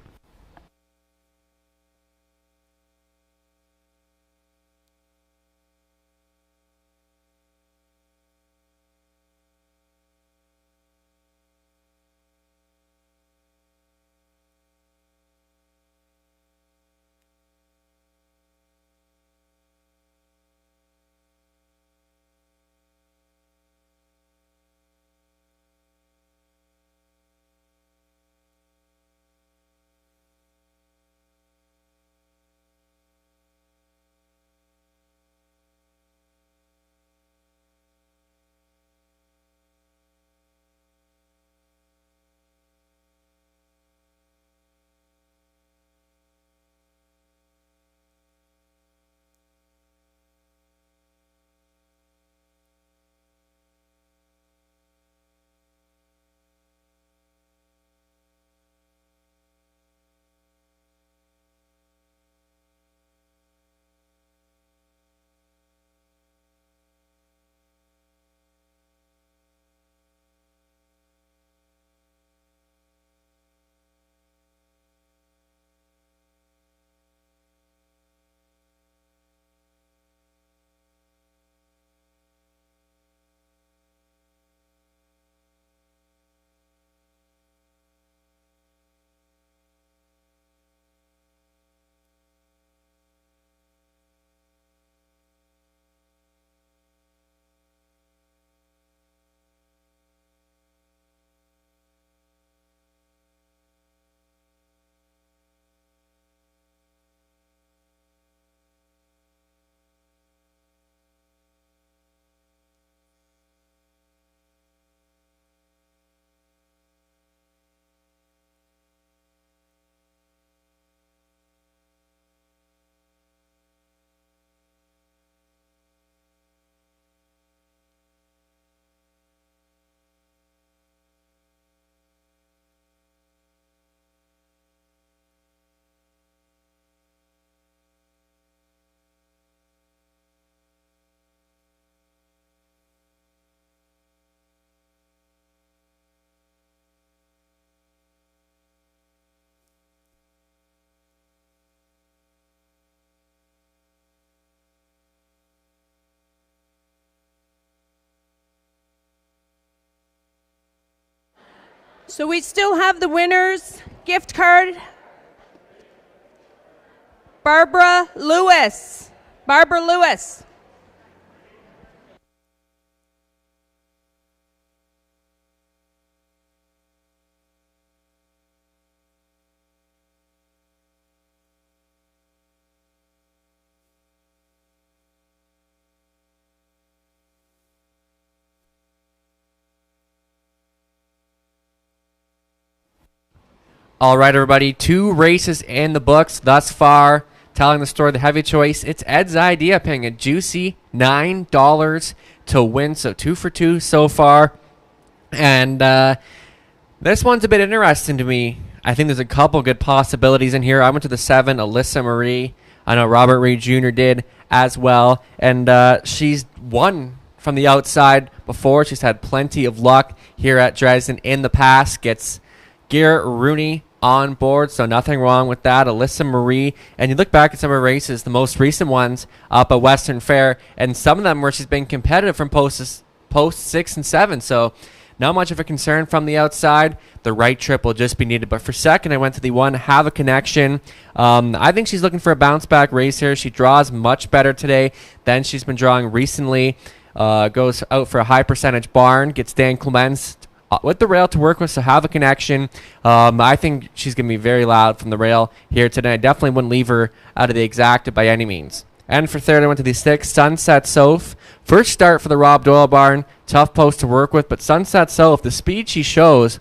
So we still have the winners gift card. Barbara Lewis. Barbara Lewis. All right, everybody. 2 races in the books thus far. Telling the story, the heavy choice. It's Ed's Idea, paying a juicy $9 to win. So 2 for 2 so far. And this one's a bit interesting to me. I think there's a couple good possibilities in here. I went to the 7, Alyssa Marie. I know Robert Reed Jr. did as well. And she's won from the outside before. She's had plenty of luck here at Dresden in the past. Gets Garrett Rooney on board, so nothing wrong with that. Alyssa Marie. And you look back at some of her races, the most recent ones up at Western Fair, and some of them where she's been competitive from post 6 and 7. So not much of a concern from the outside. The right trip will just be needed. But for second, I went to the 1, Have a Connection. I think she's looking for a bounce-back race here. She draws much better today than she's been drawing recently. Goes out for a high-percentage barn. Gets Dan Clements with the rail to work with, so Have a Connection. I think she's going to be very loud from the rail here today. I definitely wouldn't leave her out of the exacta by any means. And for third, I went to the 6, Sunset Soph. First start for the Rob Doyle barn. Tough post to work with, but Sunset Soph, the speed she shows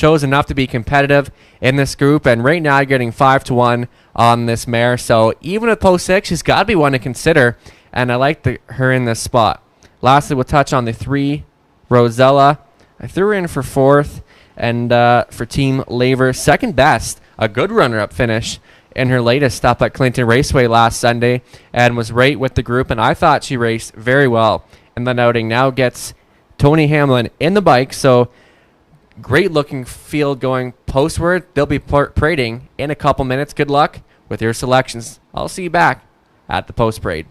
enough to be competitive in this group. And right now, you're getting 5-1 on this mare. So even with post 6, she's got to be one to consider. And I like her in this spot. Lastly, we'll touch on the 3, Rosella. I threw her in for 4th. And for Team Laver, second best. A good runner-up finish in her latest stop at Clinton Raceway last Sunday, and was right with the group, and I thought she raced very well in the outing. Now gets Tony Hamlin in the bike, so great looking field going postward. They'll be parading in a couple minutes. Good luck with your selections. I'll see you back at the post parade.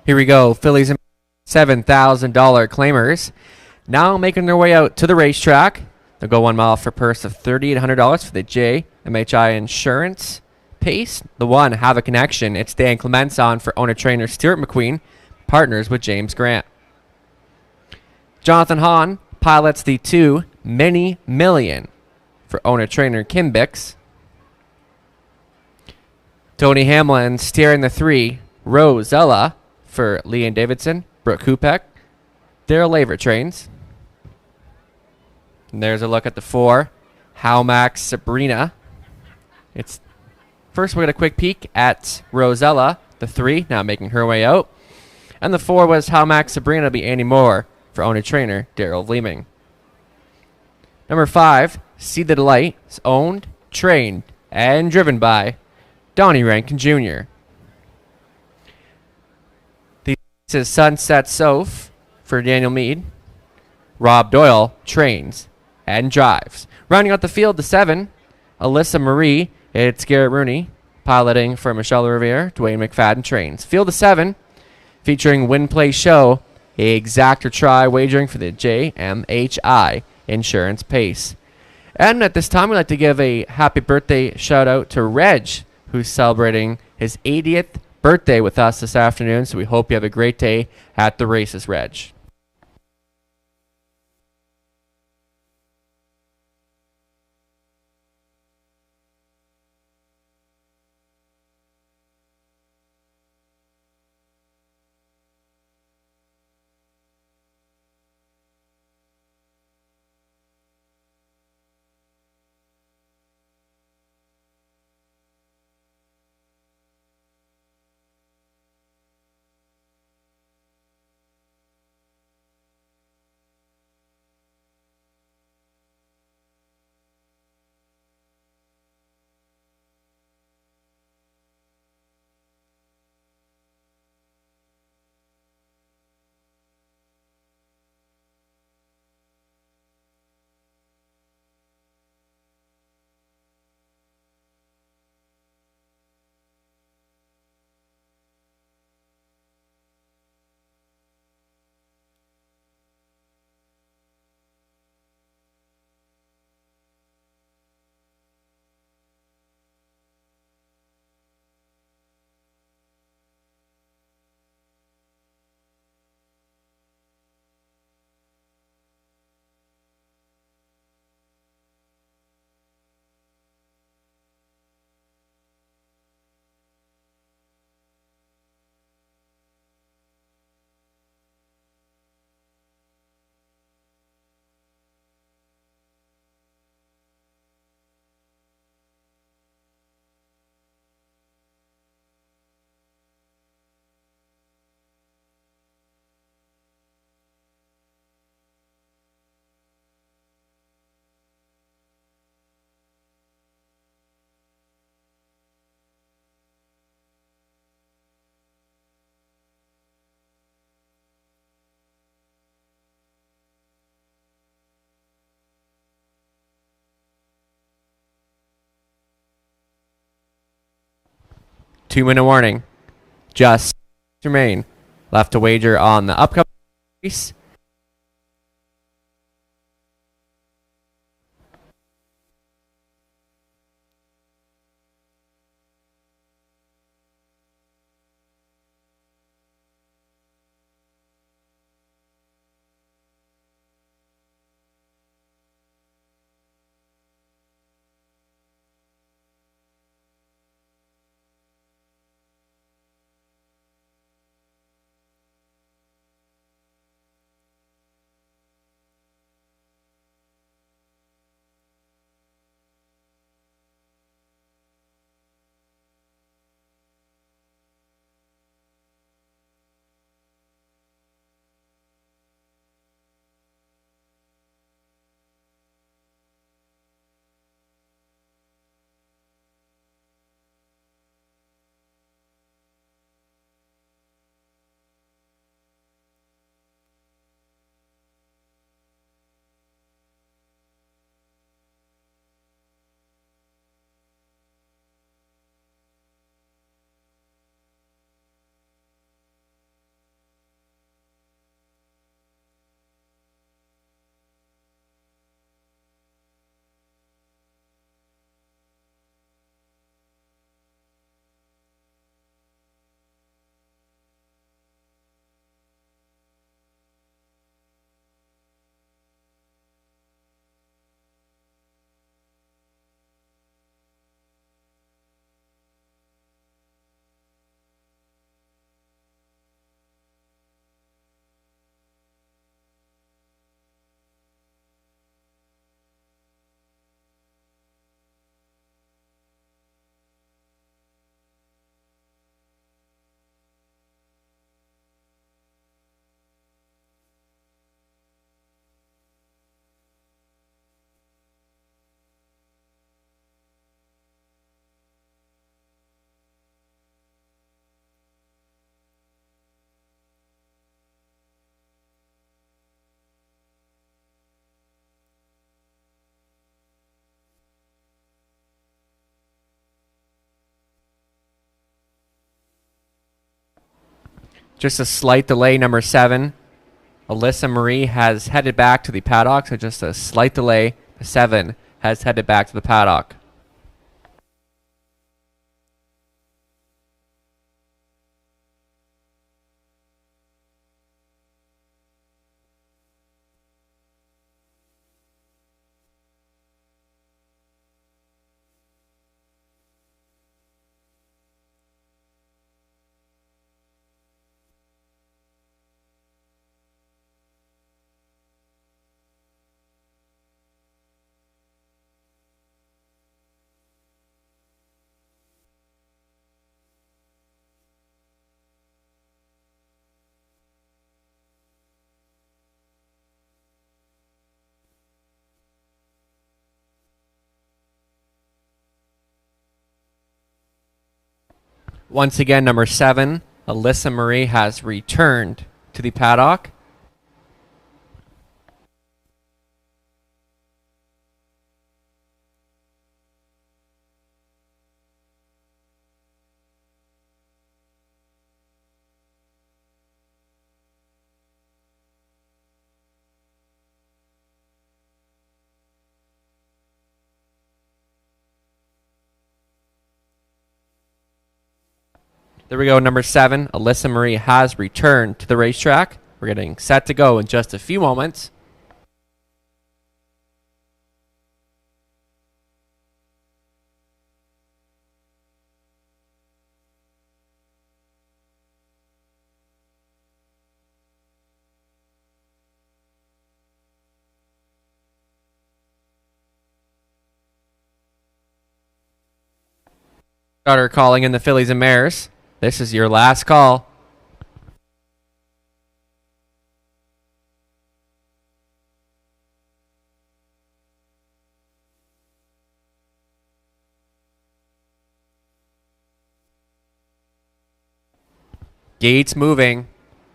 Here we go. Phillies and $7,000 claimers now making their way out to the racetrack. They'll go 1 mile for a purse of $3,800 for the JMHI Insurance Pace. The 1, Have a Connection. It's Dan Clements on for owner-trainer Stuart McQueen, partners with James Grant. Jonathan Hahn pilots the 2, Mini Million for owner-trainer Kim Bix. Tony Hamlin steering the 3, Rosella for Leon Davidson, Brooke Kupek, Daryl Laver trains. And there's a look at the 4, Howmax Sabrina. It's first we'll get a quick peek at Rosella, the 3, now making her way out. And the 4 was Howmax Sabrina, will be Andy Moore for owner-trainer Daryl Vleeming. Number 5, See the Delight, is owned, trained, and driven by Donnie Rankin Jr. This is Sunset Soph for Daniel Meade. Rob Doyle trains and drives. Rounding out the field, the 7, Alyssa Marie. It's Garrett Rooney piloting for Michelle Revere. Dwayne McFadden trains. Field of 7, featuring Win Play Show, a exactor try wagering for the JMHI Insurance Pace. And at this time, we'd like to give a happy birthday shout out to Reg, who's celebrating his 80th birthday with us this afternoon. So we hope you have a great day at the races, Reg. 2-minute warning. Just remain. Left to wager on the upcoming race. Just a slight delay, number 7. Alyssa Marie has headed back to the paddock, so just a slight delay. 7 has headed back to the paddock. Once again, number 7, Alyssa Marie has returned to the paddock. There we go, number 7. Alyssa Marie has returned to the racetrack. We're getting set to go in just a few moments. Starter calling in the fillies and mares. This is your last call. Gates moving.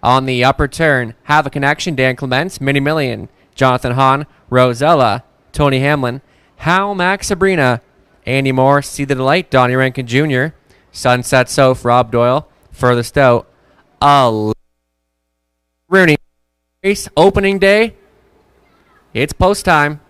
On the upper turn, Have a Connection, Dan Clements, Mini Million, Jonathan Hahn, Rosella, Tony Hamlin, Hal Max Sabrina, Andy Moore, See the Delight, Donnie Rankin Jr., Sunset Soph, Rob Doyle. Furthest out, Rooney. Race opening day. It's post time.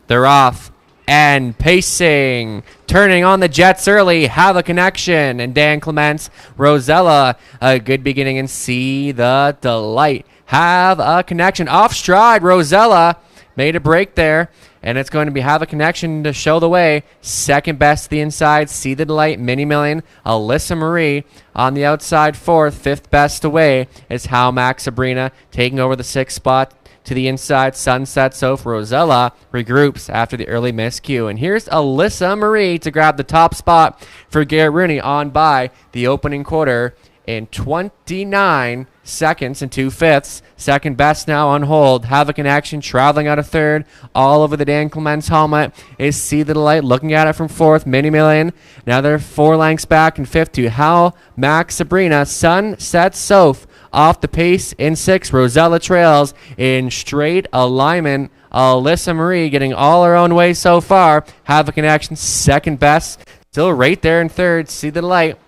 They're off and pacing. Turning on the jets early. Have a connection. And Dan Clements, Rosella, a good beginning, and See the Delight. Have a connection. Off stride, Rosella made a break there. And it's going to be Have a Connection to show the way. Second best to the inside, See the Delight, Mini Million. Alyssa Marie on the outside, fourth. Fifth best away is How Max Sabrina taking over the sixth spot. To the inside, Sunset Soph. Rosella regroups after the early miscue. And here's Alyssa Marie to grab the top spot for Garrett Rooney on by the opening quarter in 29 seconds and 2/5. Second best now on hold. Have a Connection traveling out of third. All over the Dan Clements helmet is See the Delight looking at it from fourth. Mini Million. Now they're 4 lengths back in fifth to How Max Sabrina. Sunset Soph off the pace in sixth. Rosella trails in straight alignment. Alyssa Marie getting all her own way so far. Have a Connection second best. Still right there in third. See the Delight.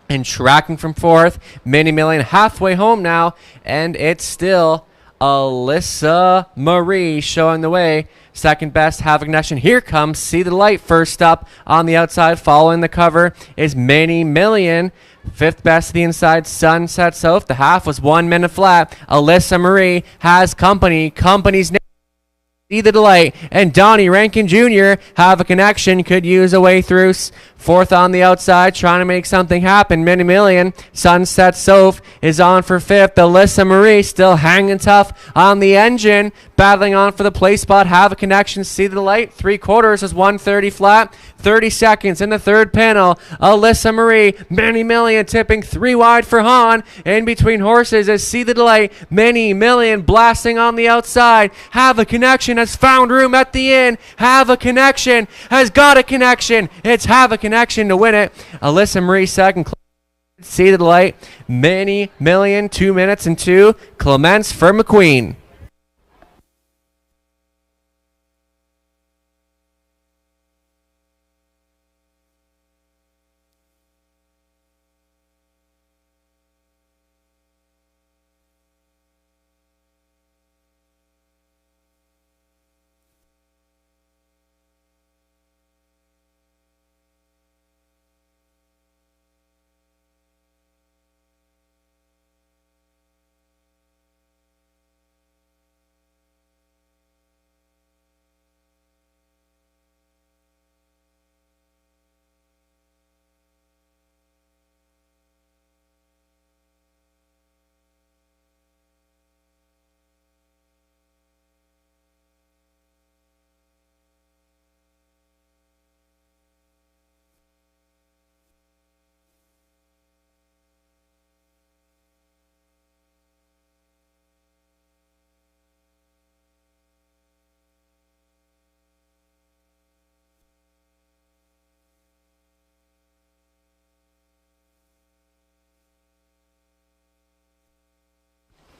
And tracking from fourth, Mini Million halfway home now, and it's still Alyssa Marie showing the way. Second best, Have a Connection. Here comes See the Delight first up on the outside. Following the cover is Mini Million. Fifth best to the inside, Sunset Soph. The half was 1 minute flat. Alyssa Marie has company. Company's name. See the Delight, and Donnie Rankin Jr. Have a Connection, could use a way through. Fourth on the outside, trying to make something happen. Mini Million. Sunset Soph is on for fifth. Alyssa Marie still hanging tough on the engine, battling on for the place spot. Have a Connection. See the Delight. 3/4 is 1:30 flat. 30 seconds in the third panel. Alyssa Marie, Mini Million tipping 3 wide for Hahn. In between horses is See the Delight. Mini Million blasting on the outside. Have a Connection has found room at the end. Have a Connection has got a connection. It's Have a Connection to win it. Alyssa Marie second. See the Delight. Mini Million 2 minutes and 2. Clements for McQueen.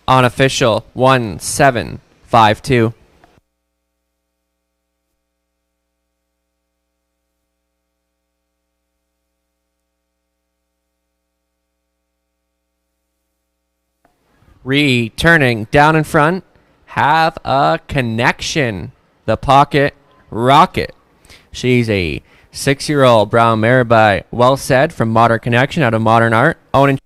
Unofficial 1752. Returning down in front, Have a Connection. The Pocket Rocket. She's a 6-year-old brown mare by Well Said from Modern Connection out of Modern Art. Owning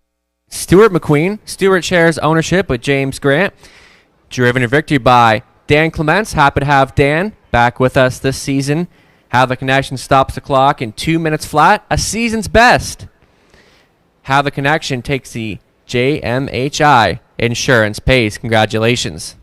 Stuart McQueen. Stuart shares ownership with James Grant. Driven to victory by Dan Clements. Happy to have Dan back with us this season. Have a Connection stops the clock in 2 minutes flat. A season's best. Have a Connection takes the JMHI Insurance Pays. Congratulations.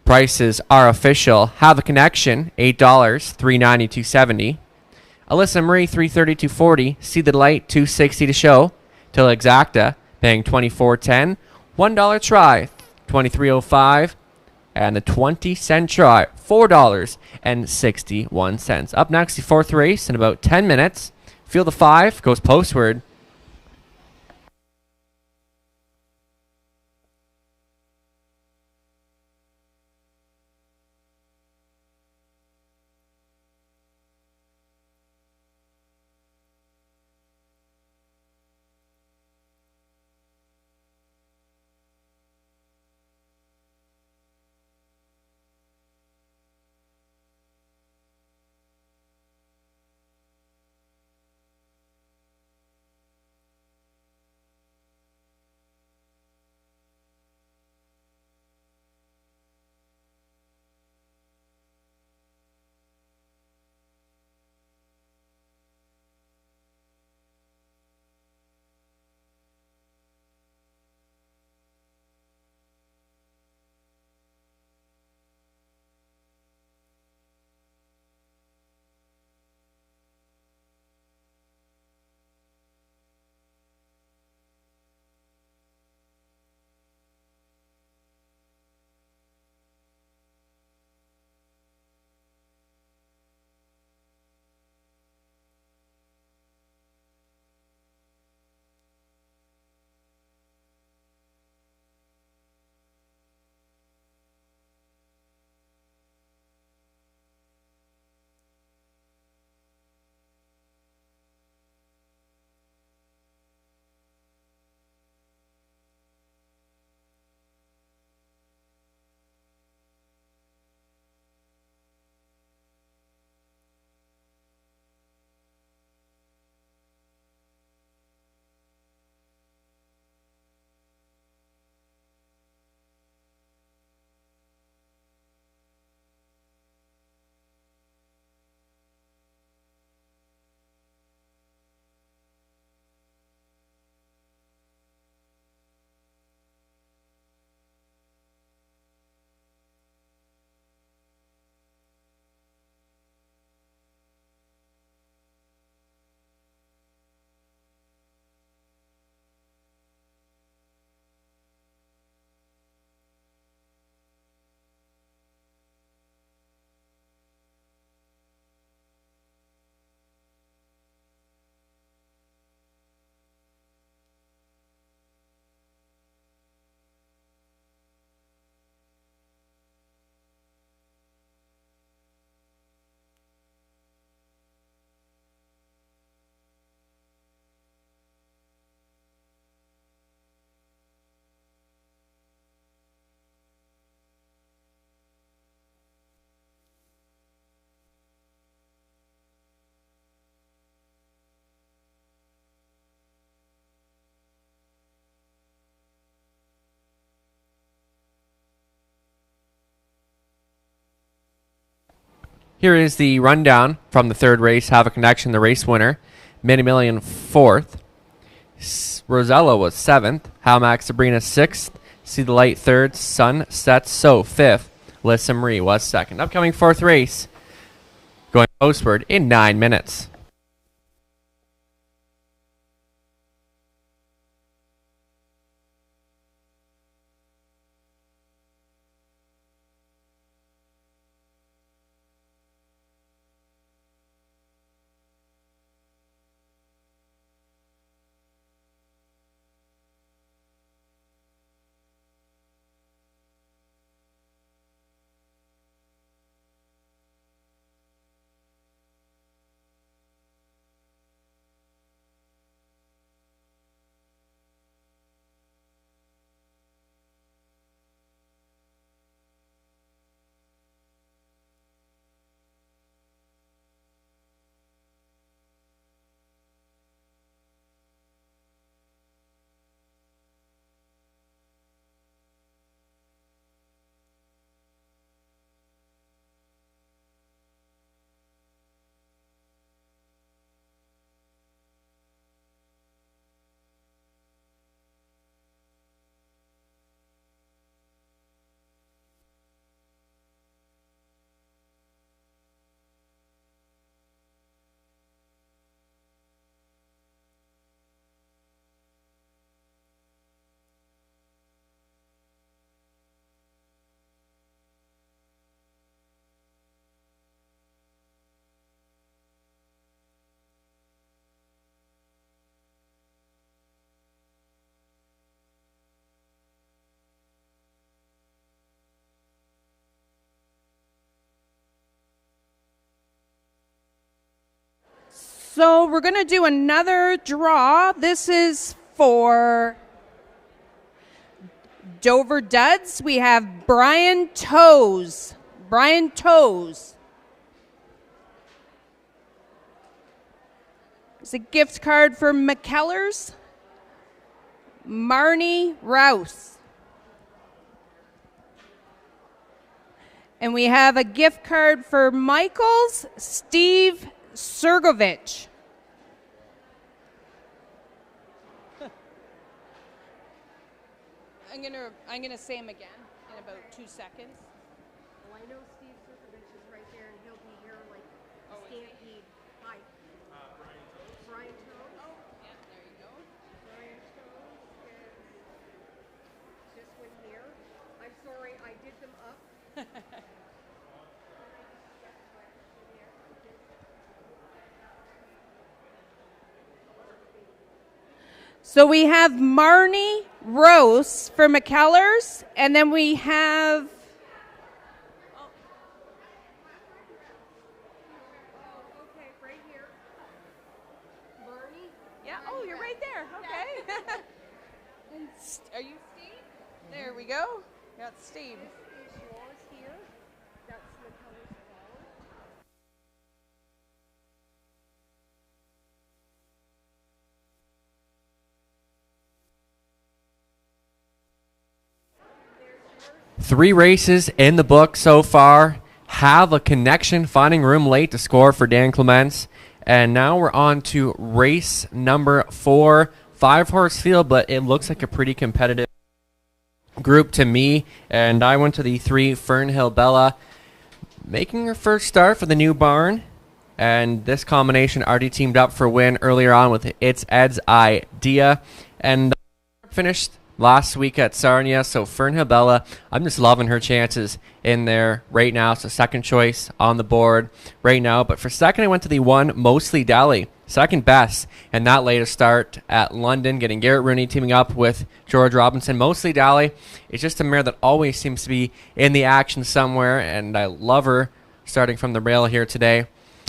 Prices are official. Have a Connection, $8, $390, $270. Alyssa Marie, $330, $240. See the Delight, $260 to show. Till Exacta, paying $24.10. $1 try, $23.05. And the 20-cent try, $4.61. Up next, the fourth race in about 10 minutes. Field of 5 goes postward. Here is the rundown from the third race. Have a Connection, the race winner. Mini Million, 4th. Rosella was 7th. Halmax Sabrina, 6th. See the Light, 3rd. Sunset So, 5th. Lissa Marie was 2nd. Upcoming 4th race, going postward in 9 minutes. So we're going to do another draw. This is for Dover Duds. We have Brian Toes. Brian Toes. It's a gift card for McKellar's. Marnie Rouse. And we have a gift card for Michael's, Steve Sergovich. I'm gonna say him again in about 2 seconds. Well, I know Steve Sergovich is right there, and he'll be here like Stampede. Hi. Brian Toes. Oh, yeah, there you go. Brian Toes is this one here. I'm sorry, I did them up. So we have Marnie Rose for McKellar's, and then we have. Oh, okay, right here. Marnie. Yeah. Oh, you're right there. Okay. And are you Steve? There we go. Got Steve. Is yours here. That's McKellar's phone. Three races in the book so far. Have a connection, finding room late to score for Dan Clements. And now we're on to race number 4. 5-horse field, but it looks like a pretty competitive group to me. And I went to the 3 Fernhill Bella, making her first start for the new barn. And this combination already teamed up for a win earlier on with It's Ed's Idea. And finished last week at Sarnia, so Fernhill Bella, I'm just loving her chances in there right now. So second choice on the board right now. But for second, I went to the 1 Mostly Deli, second best in that latest start at London, getting Garrett Rooney teaming up with George Robinson. Mostly Deli is just a mare that always seems to be in the action somewhere, and I love her starting from the rail here today.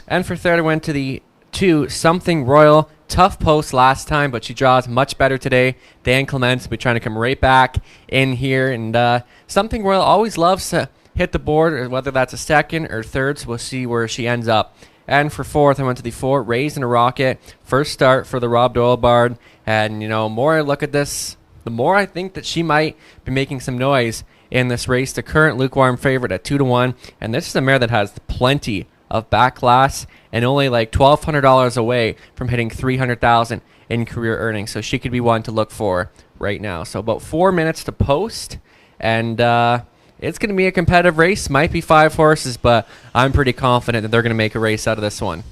And for third, I went to the 2 Something Royal. Tough post last time, but she draws much better today. Dan Clements will be trying to come right back in here. And Something Royal always loves to hit the board, whether that's a second or third, so we'll see where she ends up. And for fourth, I went to the 4 Raised in a Rocket. First start for the Rob Doyle Bard. And, more I look at this, the more I think that she might be making some noise in this race. The current lukewarm favorite at 2-1. And this is a mare that has plenty of backlash and only like $1,200 away from hitting $300,000 in career earnings. So she could be one to look for right now. So about 4 minutes to post, and it's going to be a competitive race. Might be 5 horses, but I'm pretty confident that they're going to make a race out of this one.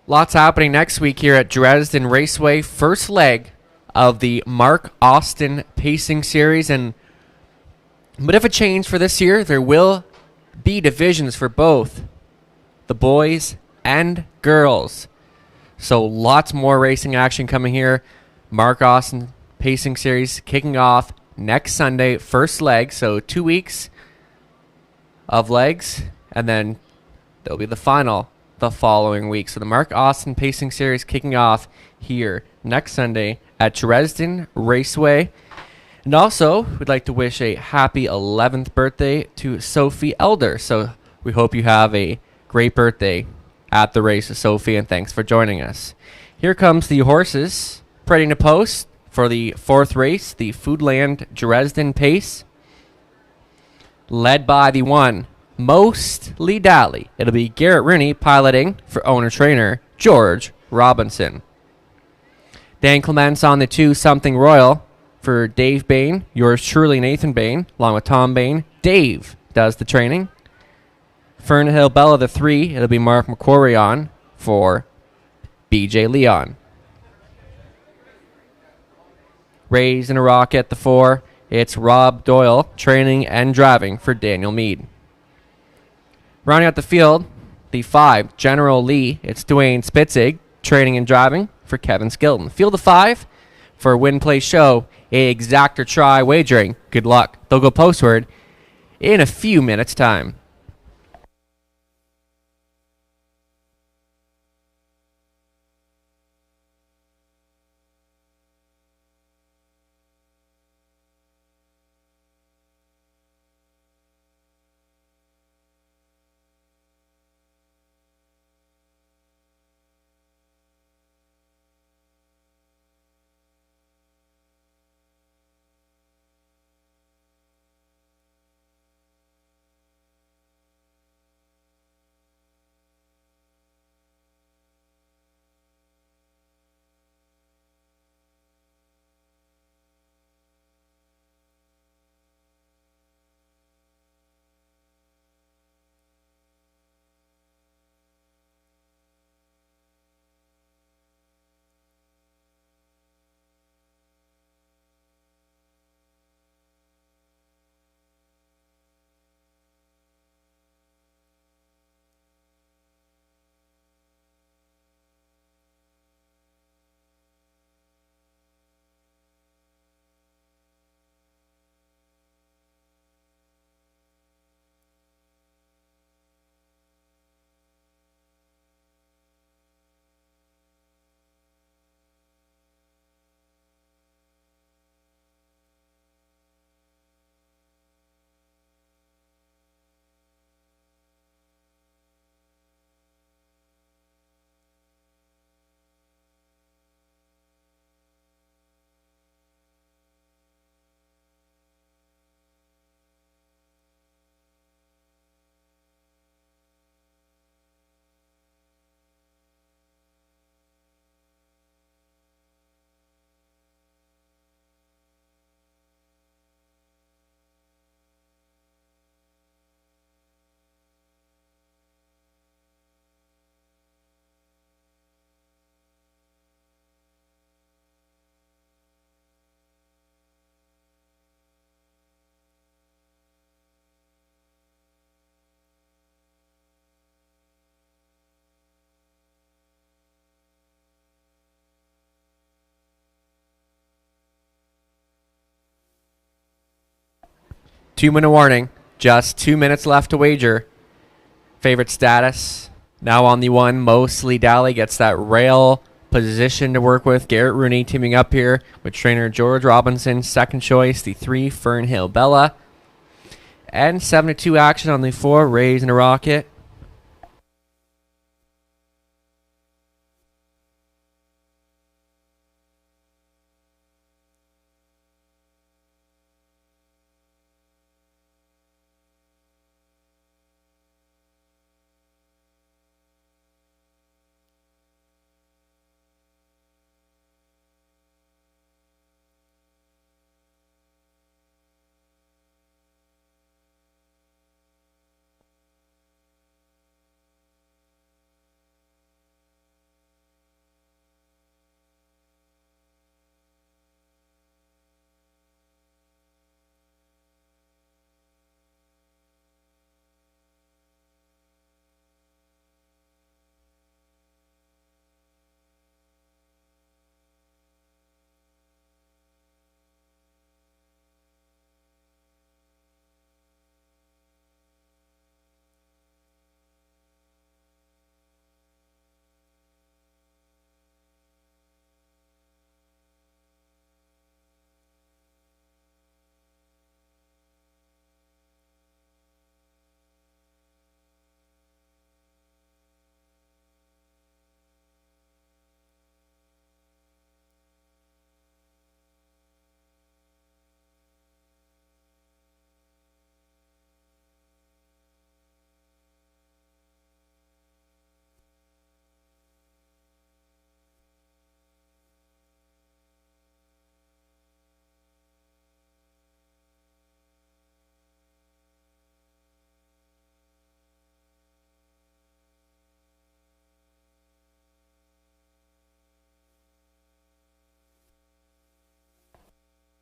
Lots happening next week here at Dresden Raceway. First leg of the Mark Austin Pacing Series. And a bit of a change for this year. There will be divisions for both the boys and girls. So lots more racing action coming here. Mark Austin Pacing Series kicking off next Sunday. First leg. So 2 weeks of legs. And then there'll be the final the following week. So the Mark Austin Pacing Series kicking off here next Sunday at Dresden Raceway. And also, we'd like to wish a happy 11th birthday to Sophie Elder. So we hope you have a Great birthday at the races, Sophie, and thanks for joining us. Here comes the horses parading to post for the 4th race, the Foodland Dresden Pace, led by the one, Mostly Dally. It'll be Garrett Rooney piloting for owner-trainer George Robinson. Dan Clements on the 2, Something Royal for Dave Bain, yours truly, Nathan Bain, along with Tom Bain. Dave does the training. Fernhill Bella the 3, it'll be Mark McQuarrie on for BJ Leon. Raised in a Rocket the 4, it's Rob Doyle training and driving for Daniel Meade. Rounding out the field, the 5, General Lee, it's Dwayne Spitzig training and driving for Kevin Skilton. Field of 5 for Win Play Show, a exact or try wagering. Good luck. They'll go postward in a few minutes' time. Two-minute warning. Just 2 minutes left to wager. Favorite status. Now on the 1, Mostly Dally gets that rail position to work with. Garrett Rooney teaming up here with trainer George Robinson. Second choice, the 3, Fernhill Bella. And 7-2 action on the 4, Raised in a Rocket.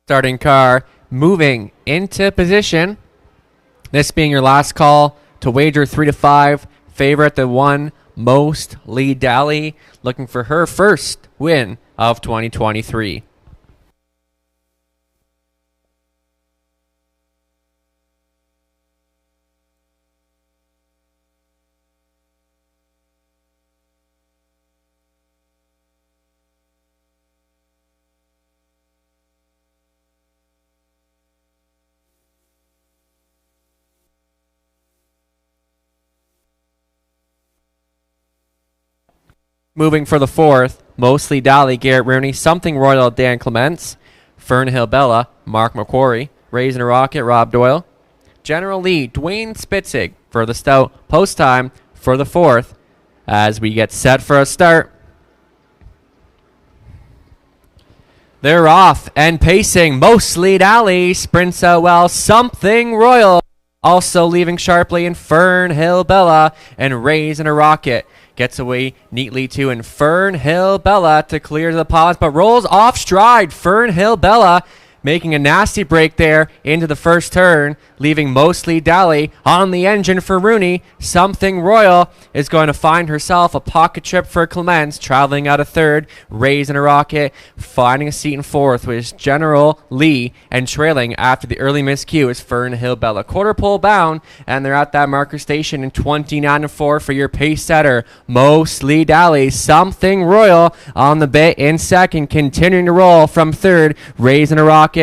Starting car moving into position. This being your last call to wager 3 to 5. Favorite the one Most Lee Daly, looking for her first win of 2023. Moving for the fourth, Mostly Dally, Garrett Rooney, Something Royal, Dan Clements, Fernhill Bella, Mark McQuarrie, Raising a Rocket, Rob Doyle, General Lee, Dwayne Spitzig for the stout. Post time for the fourth as we get set for a start. They're off and pacing. Mostly Dally sprints out well. Something Royal also leaving sharply in Fernhill Bella, and Raising a Rocket gets away neatly too, and Fernhill Bella to clear the pause, but rolls off stride. Fernhill Bella making a nasty break there into the first turn, leaving Mostly Dally on the engine for Rooney. Something Royal is going to find herself a pocket trip for Clements, traveling out of third. Raising a Rocket finding a seat in fourth with General Lee, and trailing after the early miscue is Fernhill Bella. Quarter pole bound, and they're at that marker station in 29-4 for your pace setter. Mostly Dally. Something Royal on the bit in second, continuing to roll from third. Raising a Rocket.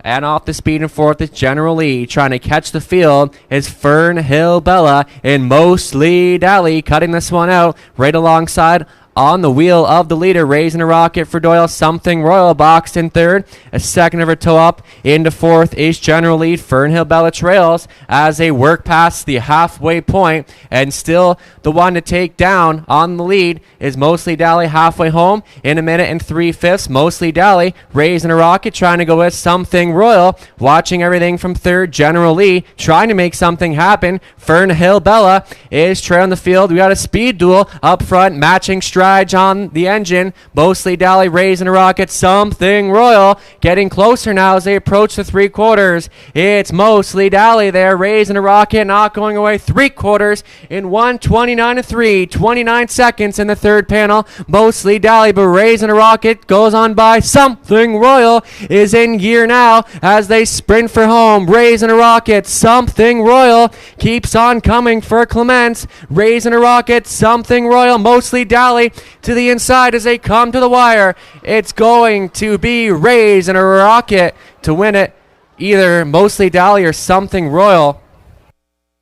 And off the speed in fourth is General Lee. Trying to catch the field is Fernhill Bella, and Mostly Dally cutting this one out right alongside on the wheel of the leader. Raising a Rocket for Doyle. Something Royal boxed in third. A second of her toe up into fourth is General Lee. Fernhill Bella trails as they work past the halfway point, and still the one to take down on the lead is Mostly Dally halfway home in 1 minute and 3/5. Mostly Dally Raising a Rocket trying to go with Something Royal, watching everything from third. General Lee trying to make something happen. Fernhill Bella is trailing the field. We got a speed duel up front, matching strides on the engine. Mostly Dally Raising a Rocket. Something Royal getting closer now as they approach the 3/4. It's Mostly Dally there, Raising a Rocket, not going away. 3/4 in 1:29.3, 29 seconds in the third panel. Mostly Dally, but Raising a Rocket goes on by. Something Royal is in gear now as they sprint for home. Raising a Rocket. Something Royal keeps on coming for Clements. Raising a Rocket. Something Royal. Mostly Dally to the inside as they come to the wire. It's going to be Raising a Rocket to win it. Either Mostly Dally or Something Royal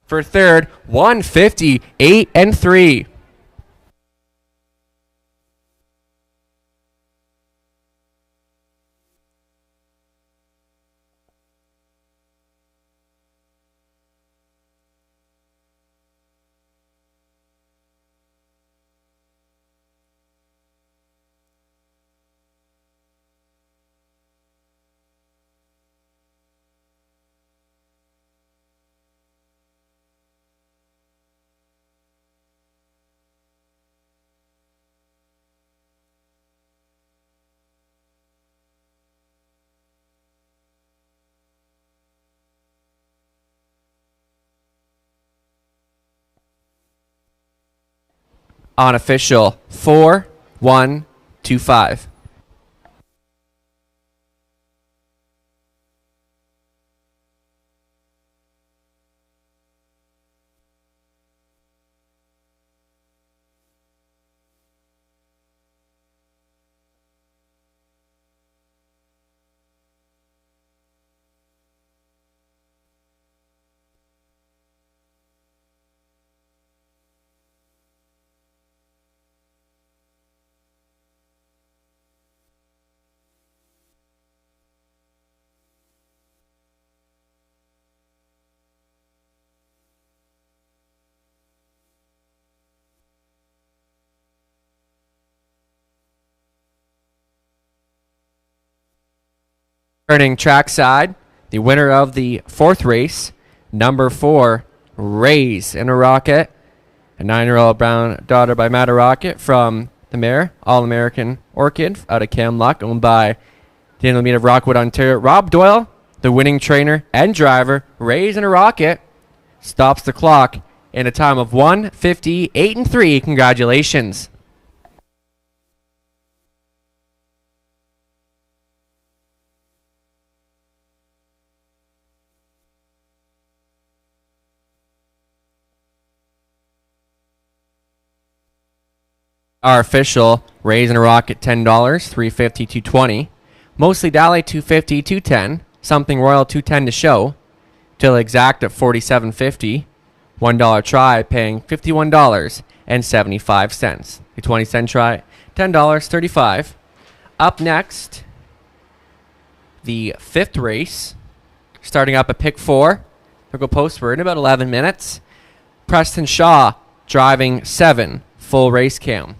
for third. 158-3. On official 4-1-2-5. Turning trackside, the winner of the fourth race, number 4, Raising a Rocket, a 9-year-old brown daughter by Matt Rocket from the mare, All-American Orchid out of Camluck, owned by The end of the meet of Rockwood, Ontario. Rob Doyle, the winning trainer and driver, raising a rocket, stops the clock in a time of 1:58.3. Congratulations. Our official, raising a rocket $10, $350, $220. Mostly Dally $250, $210. Something Royal $210 to show. Till exact at $47.50. $1 try paying $51.75. The 20-cent try, $10.35. Up next, the 5th race. Starting up at pick 4. We'll go postward in about 11 minutes. Preston Shaw driving 7. Full race cam.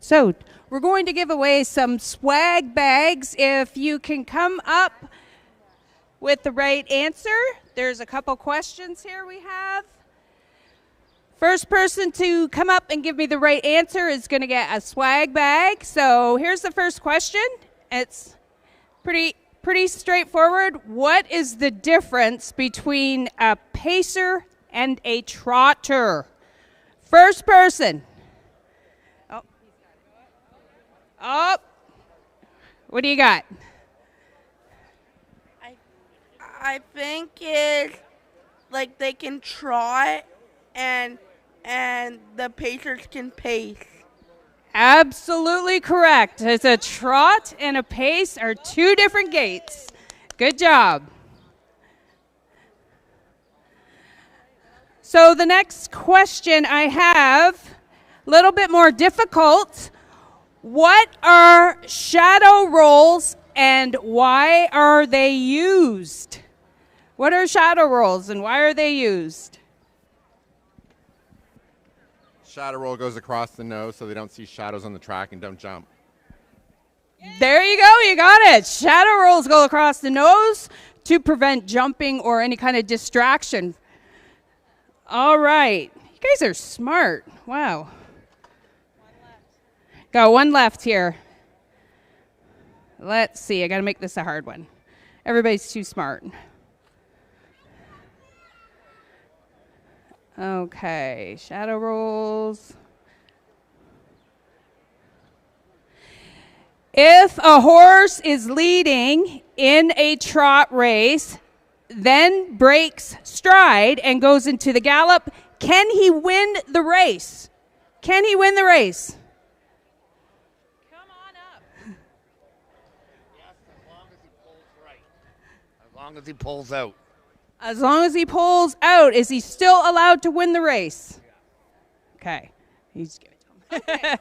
So we're going to give away some swag bags. If you can come up with the right answer, there's a couple questions here we have. First person to come up and give me the right answer is going to get a swag bag. So here's the first question. It's pretty straightforward. What is the difference between a pacer and a trotter? First person. Oh, what do you got? I think it's like they can trot and the pacers can pace. Absolutely correct. It's a trot and a pace are two different gaits. Good job. So the next question I have, a little bit more difficult. What are shadow rolls and why are they used? What are shadow rolls and why are they used? Shadow roll goes across the nose so they don't see shadows on the track and don't jump. There you go, you got it. Shadow rolls go across the nose to prevent jumping or any kind of distraction. All right. You guys are smart. Wow. Got one left here. Let's see. I got to make this a hard one. Everybody's too smart. Okay. Shadow rolls. If a horse is leading in a trot race, then breaks stride and goes into the gallop, can he win the race? Can he win the race? As long as he pulls out. As long as he pulls out, is he still allowed to win the race? Okay. He's give it to him.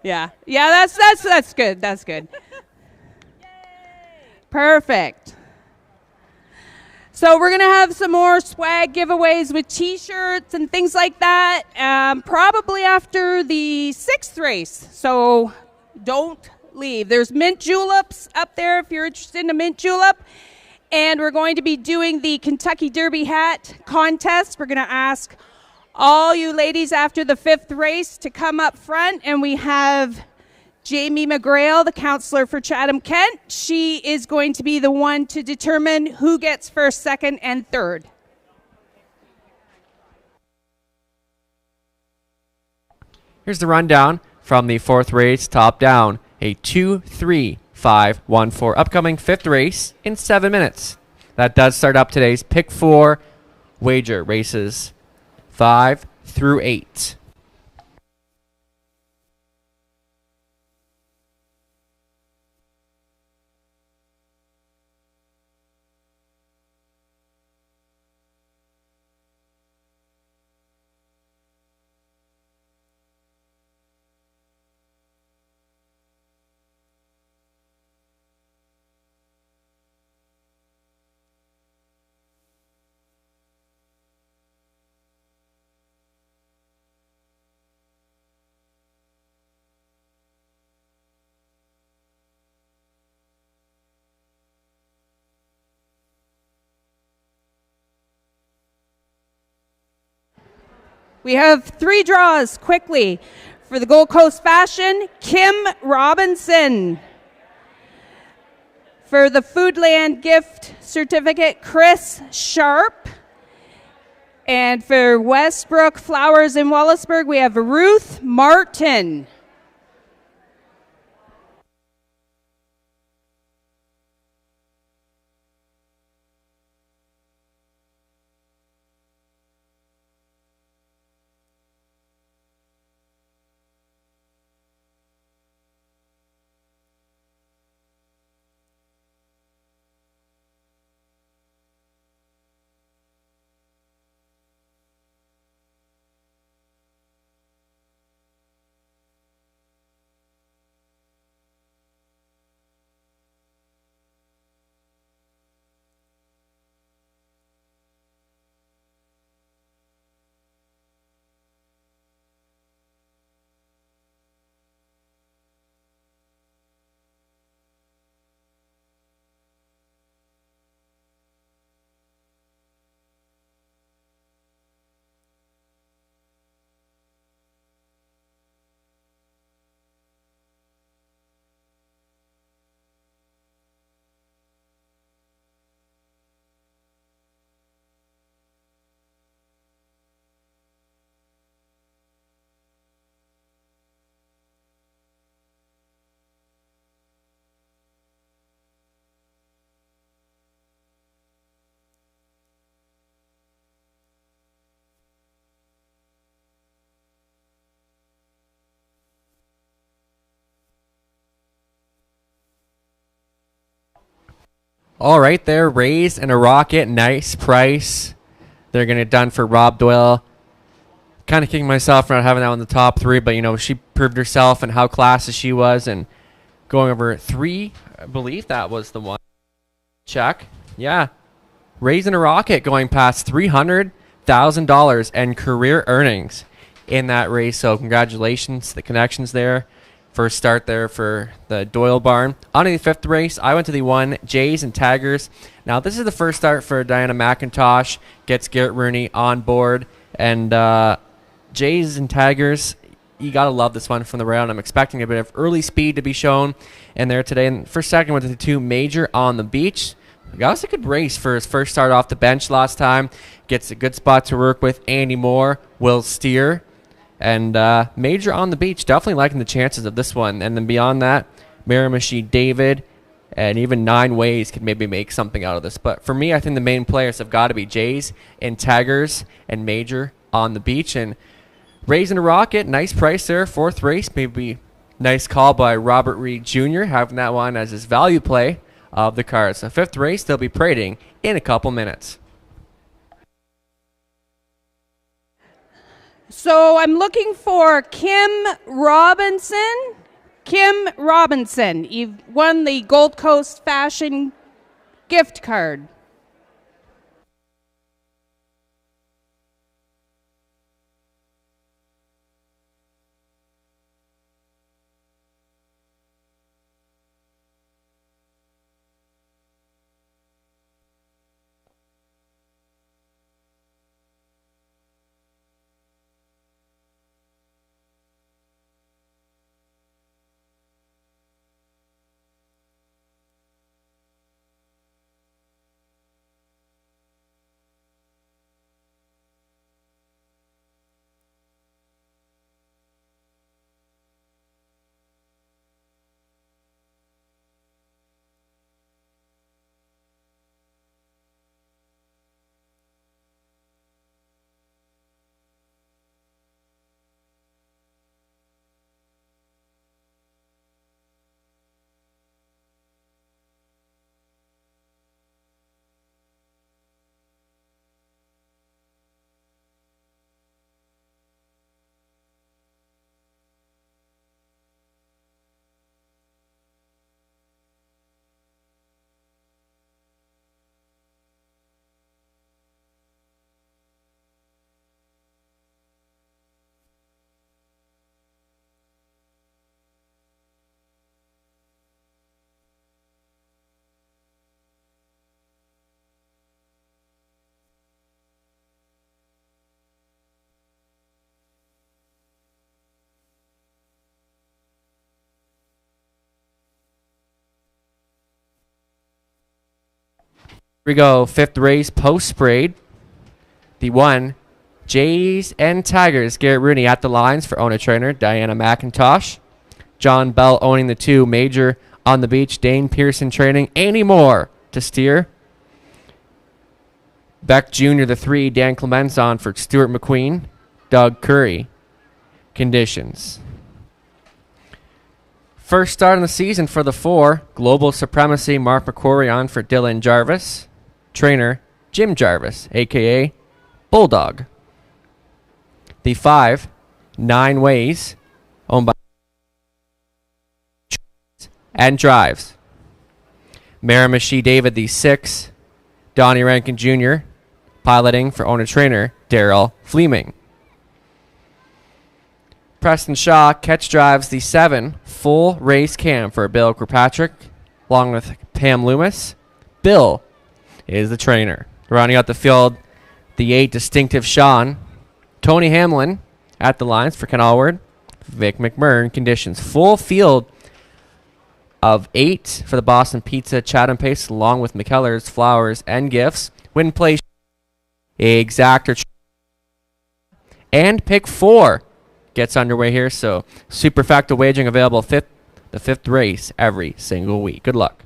Yeah. Yeah, that's good. That's good. Perfect. So we're going to have some more swag giveaways with T-shirts and things like that, probably after the 6th race. So don't leave. There's mint juleps up there if you're interested in a mint julep. And we're going to be doing the Kentucky Derby hat contest. We're going to ask all you ladies after the 5th race to come up front. And we have Jamie McGrail, the counselor for Chatham-Kent. She is going to be the one to determine who gets first, second, and third. Here's the rundown from the 4th race, top down. A 2-3-5-1-4 upcoming 5th race in 7 minutes. That does start up today's Pick 4 wager races 5 through 8. We have 3 draws quickly. For the Gold Coast Fashion, Kim Robinson. For the Foodland gift certificate, Chris Sharp. And for Westbrook Flowers in Wallaceburg, we have Ruth Martin. All right there, Raise and a Rocket, nice price. They're going to get done for Rob Doyle. Kind of kicking myself for not having that on the top 3, but, you know, she proved herself and how classy she was, and going over 3, I believe that was the one. Check. Yeah. Raise and a Rocket going past $300,000 and career earnings in that race, so congratulations to the connections there. First start there for the Doyle barn. On to the 5th race, I went to the 1, Jays and Taggers. Now, this is the first start for Diana McIntosh. Gets Garrett Rooney on board. And Jays and Taggers, you got to love this one from the round. I'm expecting a bit of early speed to be shown in there today. And for second, went to the 2, Major on the Beach. That was a good race for his first start off the bench last time. Gets a good spot to work with Andy Moore, Will Steer. And Major on the Beach, definitely liking the chances of this one. And then beyond that, Miramichi David and even 9 Ways could maybe make something out of this. But for me, I think the main players have got to be Jays and Taggers and Major on the Beach. And Raising a Rocket, nice price there. 4th race, maybe nice call by Robert Reed Jr., having that one as his value play of the card. So 5th race, they'll be parading in a couple minutes. So I'm looking for Kim Robinson. Kim Robinson, you've won the Gold Coast Fashion gift card. we go. 5th race, post parade. The 1, Jays and Tigers. Garrett Rooney at the lines for owner trainer Diana McIntosh. John Bell owning the 2, Major on the beach. Dane Pearson training. Andy Moore to steer. Beck Jr. the 3, Dan Clements on for Stuart McQueen. Doug Curry. Conditions. First start in the season for the 4, Global Supremacy. Mark McQuarrie on for Dylan Jarvis. Trainer Jim Jarvis, a.k.a. Bulldog. The 5, 9 Ways, owned by and drives. Miramichi David, the 6, Donnie Rankin Jr., piloting for owner-trainer Daryl Fleming. Preston Shaw catch drives the 7, full race cam for Bill Kirkpatrick, along with Pam Loomis. Bill is the trainer. Rounding out the field, the 8, Distinctive Sean. Tony Hamlin at the lines for Ken Allward. Vic McMurray. Conditions. Full field of 8 for the Boston Pizza Chatham Pace, along with McKellar's Flowers and Gifts. Win play exactor and pick 4 gets underway here. So Superfecta wagering available the 5th race every single week. Good luck.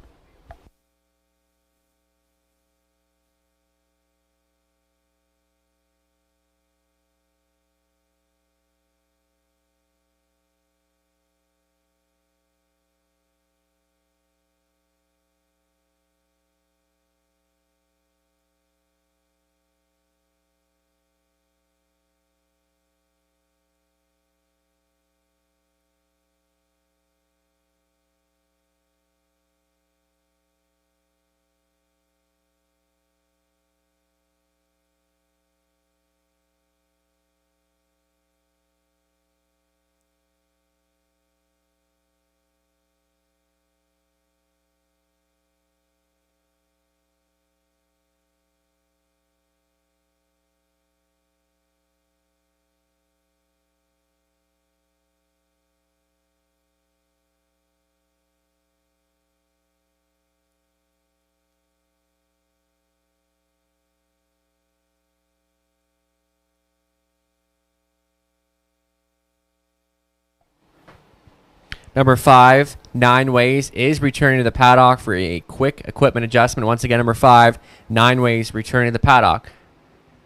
Number 5, 9 Ways, is returning to the paddock for a quick equipment adjustment. Once again, number 5, 9 Ways, returning to the paddock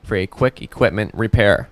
for a quick equipment repair.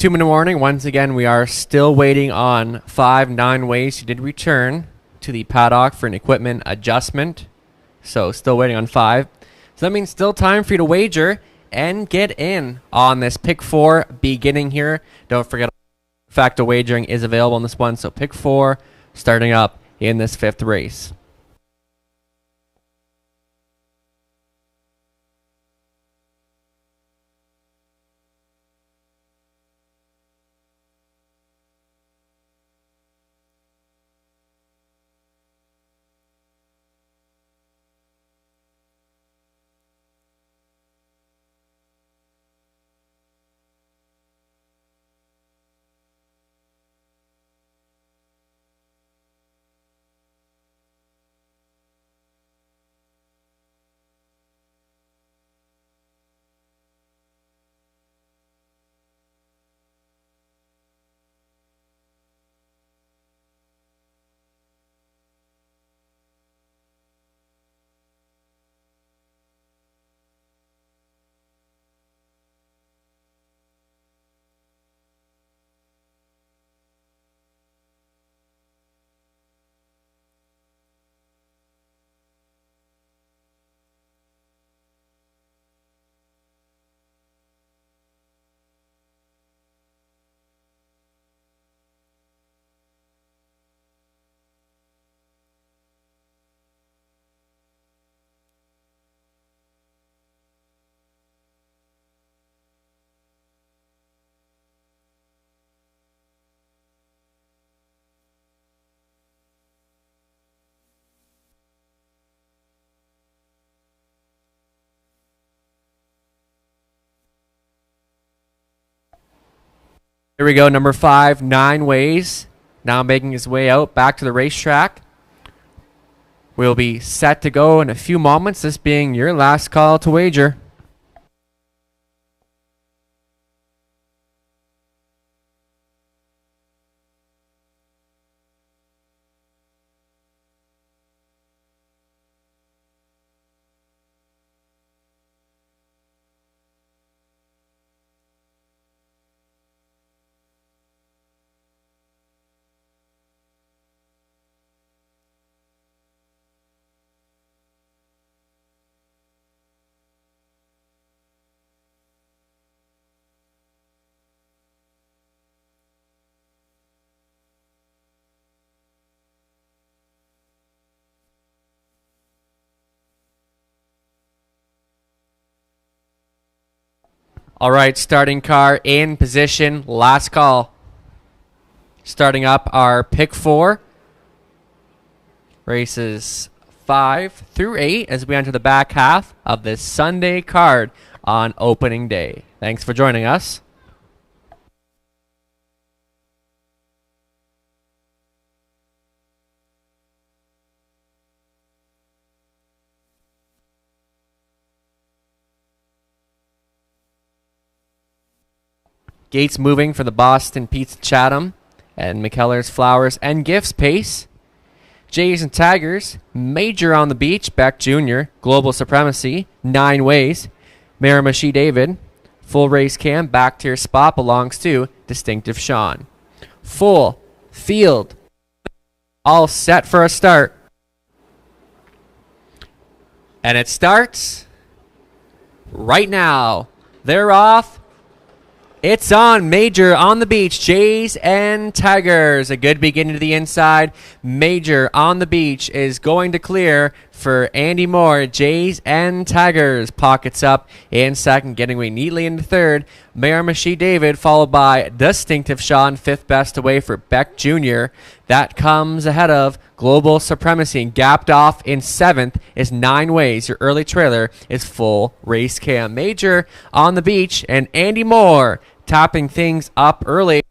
2-minute warning. Once again, we are still waiting on 5 9-ways who did return to the paddock for an equipment adjustment. So still waiting on 5. So that means still time for you to wager and get in on this pick 4 beginning here. Don't forget, factor wagering is available on this one. So pick 4 starting up in this 5th race. Here we go, number 5, 9-ways. Now making his way out back to the racetrack. We'll be set to go in a few moments, this being your last call to wager. All right, starting car in position, last call. Starting up our pick 4. Races 5 through 8 as we enter the back half of this Sunday card on opening day. Thanks for joining us. Gates moving for the Boston Pizza Chatham and McKellar's Flowers and Gifts pace. Jays and Tigers, Major on the Beach, Beck Jr., Global Supremacy, 9-ways. Miramachi David, full race cam, back tier spot belongs to Distinctive Sean. Full field, all set for a start. And it starts right now. They're off. It's on. Major on the beach. Jays and Tigers. A good beginning to the inside. Major on the beach is going to clear for Andy Moore. Jays and Tigers. Pockets up in second, getting away neatly into third. Miramachi David, followed by Distinctive Sean, 5th best away for Beck Jr. That comes ahead of Global Supremacy, and gapped off in 7th is 9-ways. Your early trailer is full race cam. Major on the beach, and Andy Moore topping things up early as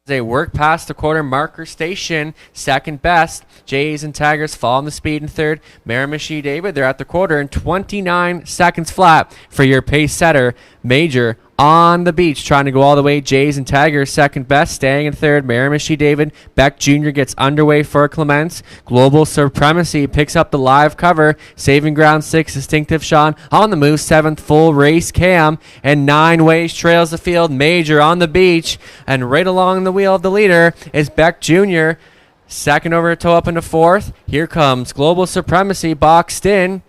they work past the quarter marker station. Second best. Jays and Tigers fall on the speed in third. Miramachi David, they're at the quarter in 29 seconds flat for your pace setter. Major on the beach, trying to go all the way. Jays and Tigers second best, staying in third. Miramichi David. Beck Jr. gets underway for Clements. Global Supremacy picks up the live cover. Saving Ground 6, Distinctive Sean on the move. 7th, Full Race Cam. And 9 Ways trails the field. Major on the beach. And right along the wheel of the leader is Beck Jr. Second over toe up into 4th. Here comes Global Supremacy boxed in.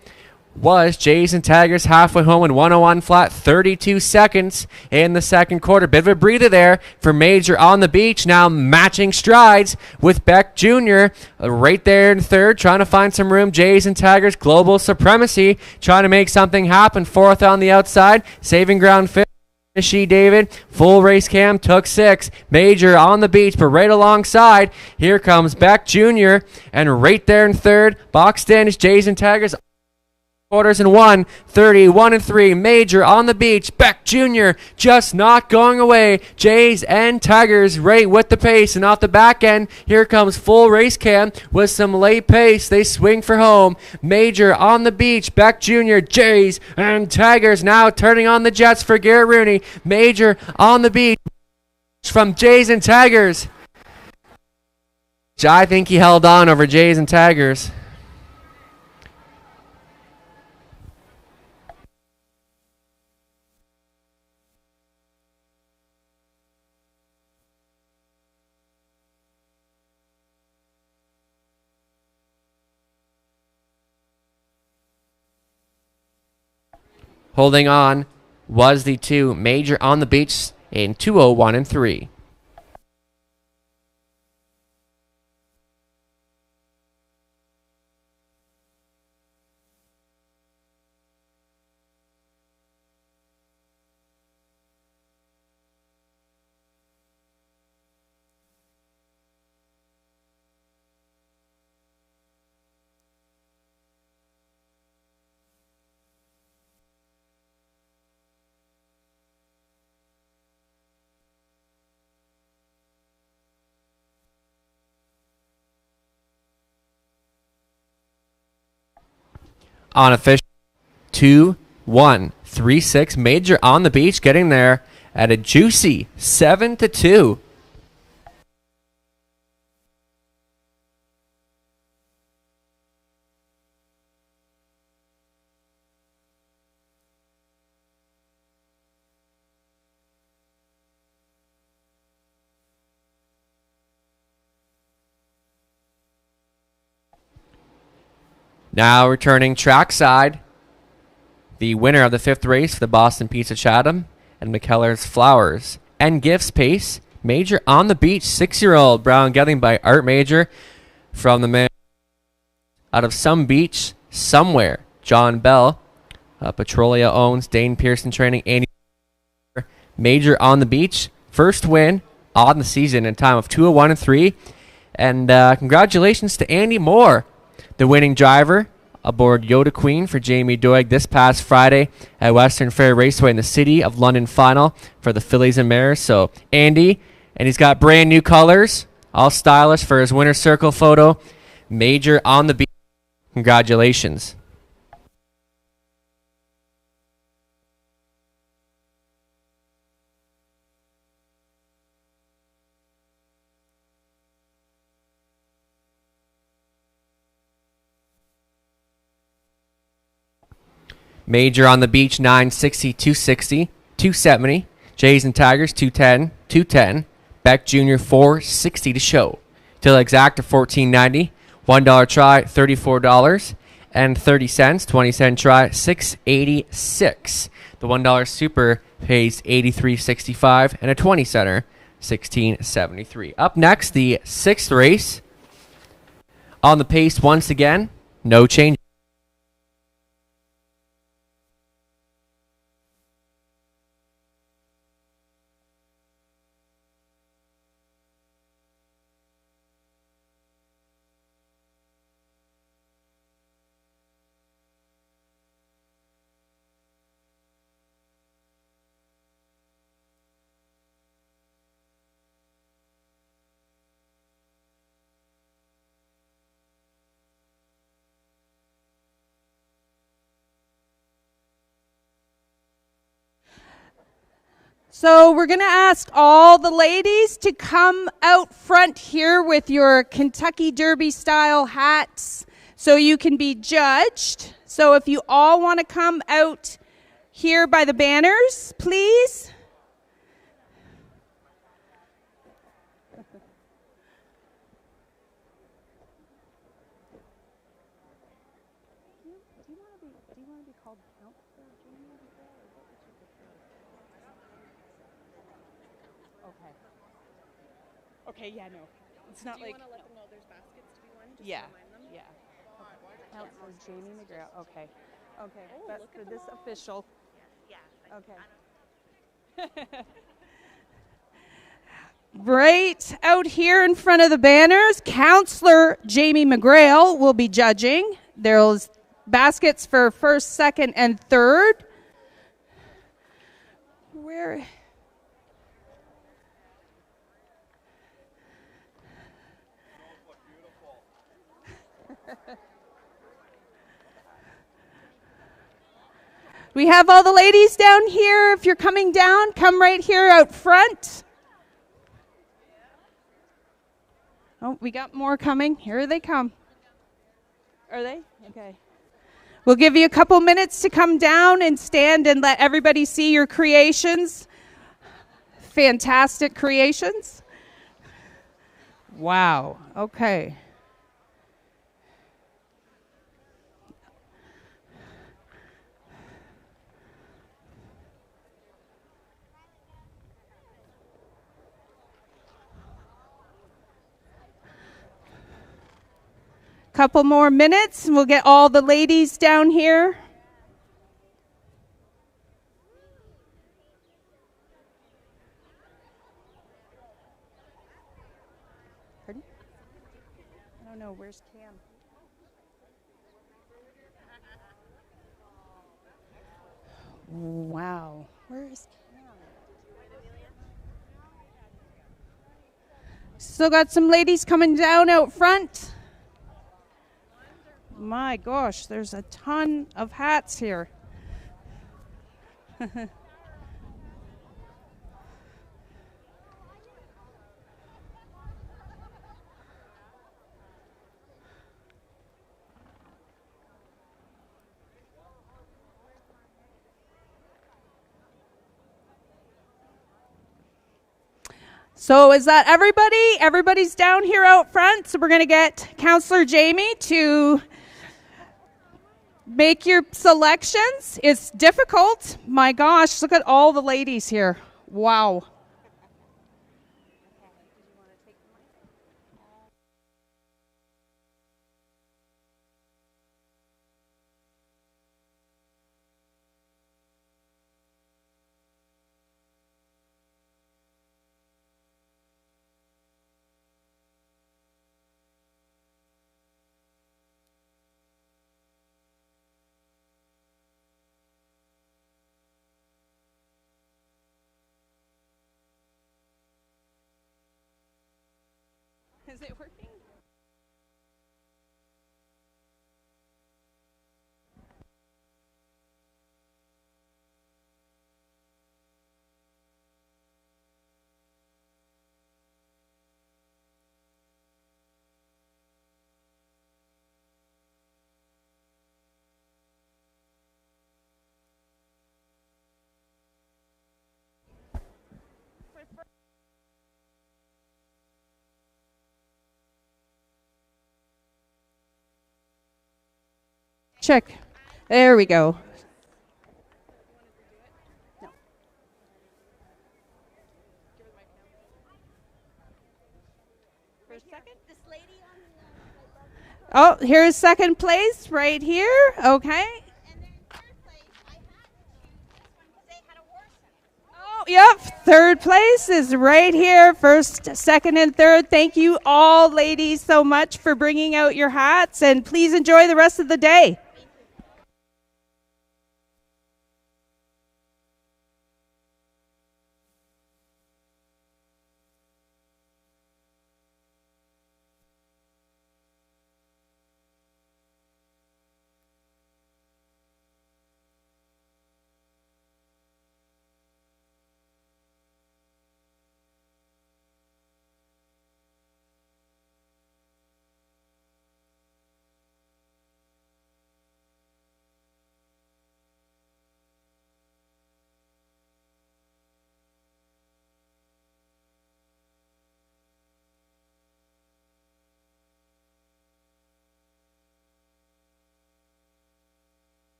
Was Jays and Tigers halfway home in 101 flat, 32 seconds in the second quarter. Bit of a breather there for Major on the beach, now matching strides with Beck Jr. Right there in third, trying to find some room. Jays and Tigers, Global Supremacy, trying to make something happen. 4th on the outside, Saving Ground 5th. David, Full Race Cam took 6. Major on the beach, but right alongside, here comes Beck Jr. And right there in third, boxed in is Jays and Tigers. Quarters and 1, 31 and 3. Major on the beach. Beck Jr. just not going away. Jays and Tigers right with the pace. And off the back end, here comes Full Race Cam with some late pace. They swing for home. Major on the beach. Beck Jr., Jays and Tigers now turning on the Jets for Garrett Rooney. Major on the beach from Jays and Tigers. I think he held on over Jays and Tigers. Holding on was the 2 Major on the beach in 2:01 and 3. On official 2-1-3-6. Major on the beach, getting there at a juicy 7-2. Now returning trackside, the winner of the 5th race for the Boston Pizza Chatham and McKellar's Flowers and Gifts Pace. Major on the beach, 6-year-old Brown getting by Art Major from the man out of some beach somewhere. John Bell, Petrolia owns, Dane Pearson training, Andy Major on the beach. First win on the season in time of 2:01 and 3. And congratulations to Andy Moore, the winning driver aboard Yoda Queen for Jamie Doig this past Friday at Western Fair Raceway in the City of London final for the Fillies and Mares. So Andy, and he's got brand new colors, all stylish for his winner's circle photo. Major on the beach. Congratulations. Major on the beach, 960, 260, 270. Jays and Tigers, 210, 210. Beck Jr., 460 to show. Till exact, $14.90. $1 try, $34.30. 20-cent try, $6.86. The $1 super pays $83.65, and a 20-center, $16.73. Up next, the 6th race. On the pace once again, no change. So we're going to ask all the ladies to come out front here with your Kentucky Derby style hats so you can be judged. So if you all want to come out here by the banners, please. Okay, yeah, no. It's not like. Want to let them know there's baskets to be won? Just Yeah, to remind them? yeah. Counselor Jamie McGrail. Okay. Okay. Oh, That's look for at this them all. official. Yeah. Okay. Right out here in front of the banners, Counselor Jamie McGrail will be judging. There's baskets for first, second, and third. Where? We have all the ladies down here. If you're coming down, come right here out front. Oh, we got more coming. Here they come. Are they? Okay. We'll give you a couple minutes to come down and stand and let everybody see your creations. Fantastic creations. Wow. Okay. Couple more minutes and we'll get all the ladies down here. Pardon? I don't know. Where's Cam? Wow. Where is Cam? Still got some ladies coming down out front. My gosh, there's a ton of hats here. So is that everybody? Everybody's down here out front. So we're going to get Counselor Jamie to make your selections. It's difficult. My gosh, look at all the ladies here. Wow. Is it working? Check. There we go. Oh, here's second place right here. Okay. Oh, yep. Third place is right here. First, second, and third. Thank you all, ladies, so much for bringing out your hats, and please enjoy the rest of the day.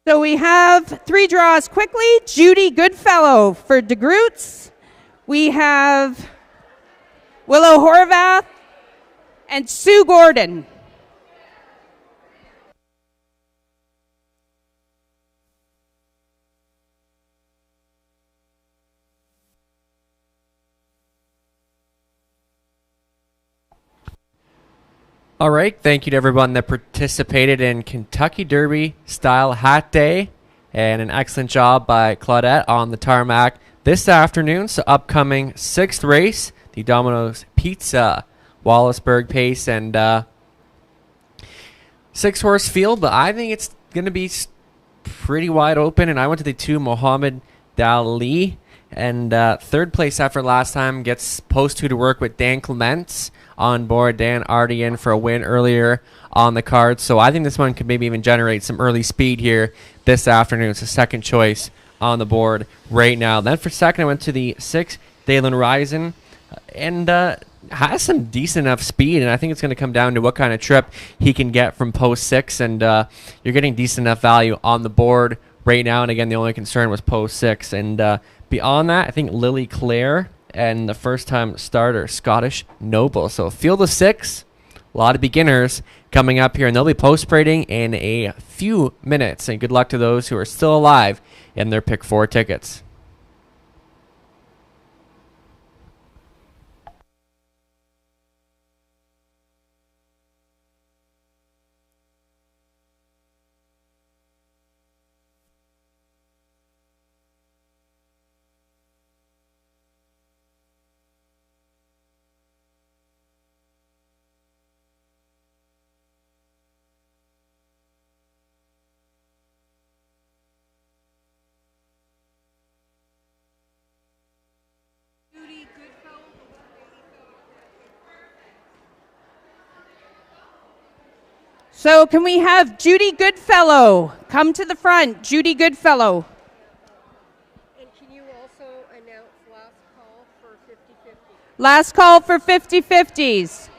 So we have 3 draws quickly. Judy Goodfellow for DeGroots. We have Willow Horvath and Sue Gordon. All right, thank you to everyone that participated in Kentucky Derby style hat day, and an excellent job by Claudette on the tarmac this afternoon. So upcoming 6th race, the Domino's Pizza Wallaceburg Pace, and 6-horse field, but I think it's going to be pretty wide open, and I went to the 2 Mohammed Dali, and 3rd place after last time gets post 2 to work with Dan Clements on board. Dan already in for a win earlier on the card, so I think this one could maybe even generate some early speed here this afternoon. It's a second choice on the board right now. Then for second, I went to the 6 Dalen Risen, and has some decent enough speed, and I think it's going to come down to what kind of trip he can get from post 6, and you're getting decent enough value on the board right now. And again, the only concern was post 6, and beyond that, I think Lily Claire and the first-time starter, Scottish Noble. So field of 6, a lot of beginners coming up here, and they'll be post-parading in a few minutes. And good luck to those who are still alive in their Pick 4 tickets. So can we have Judy Goodfellow come to the front? Judy Goodfellow. And can you also announce last call for 50-50? Last call for 50-50s.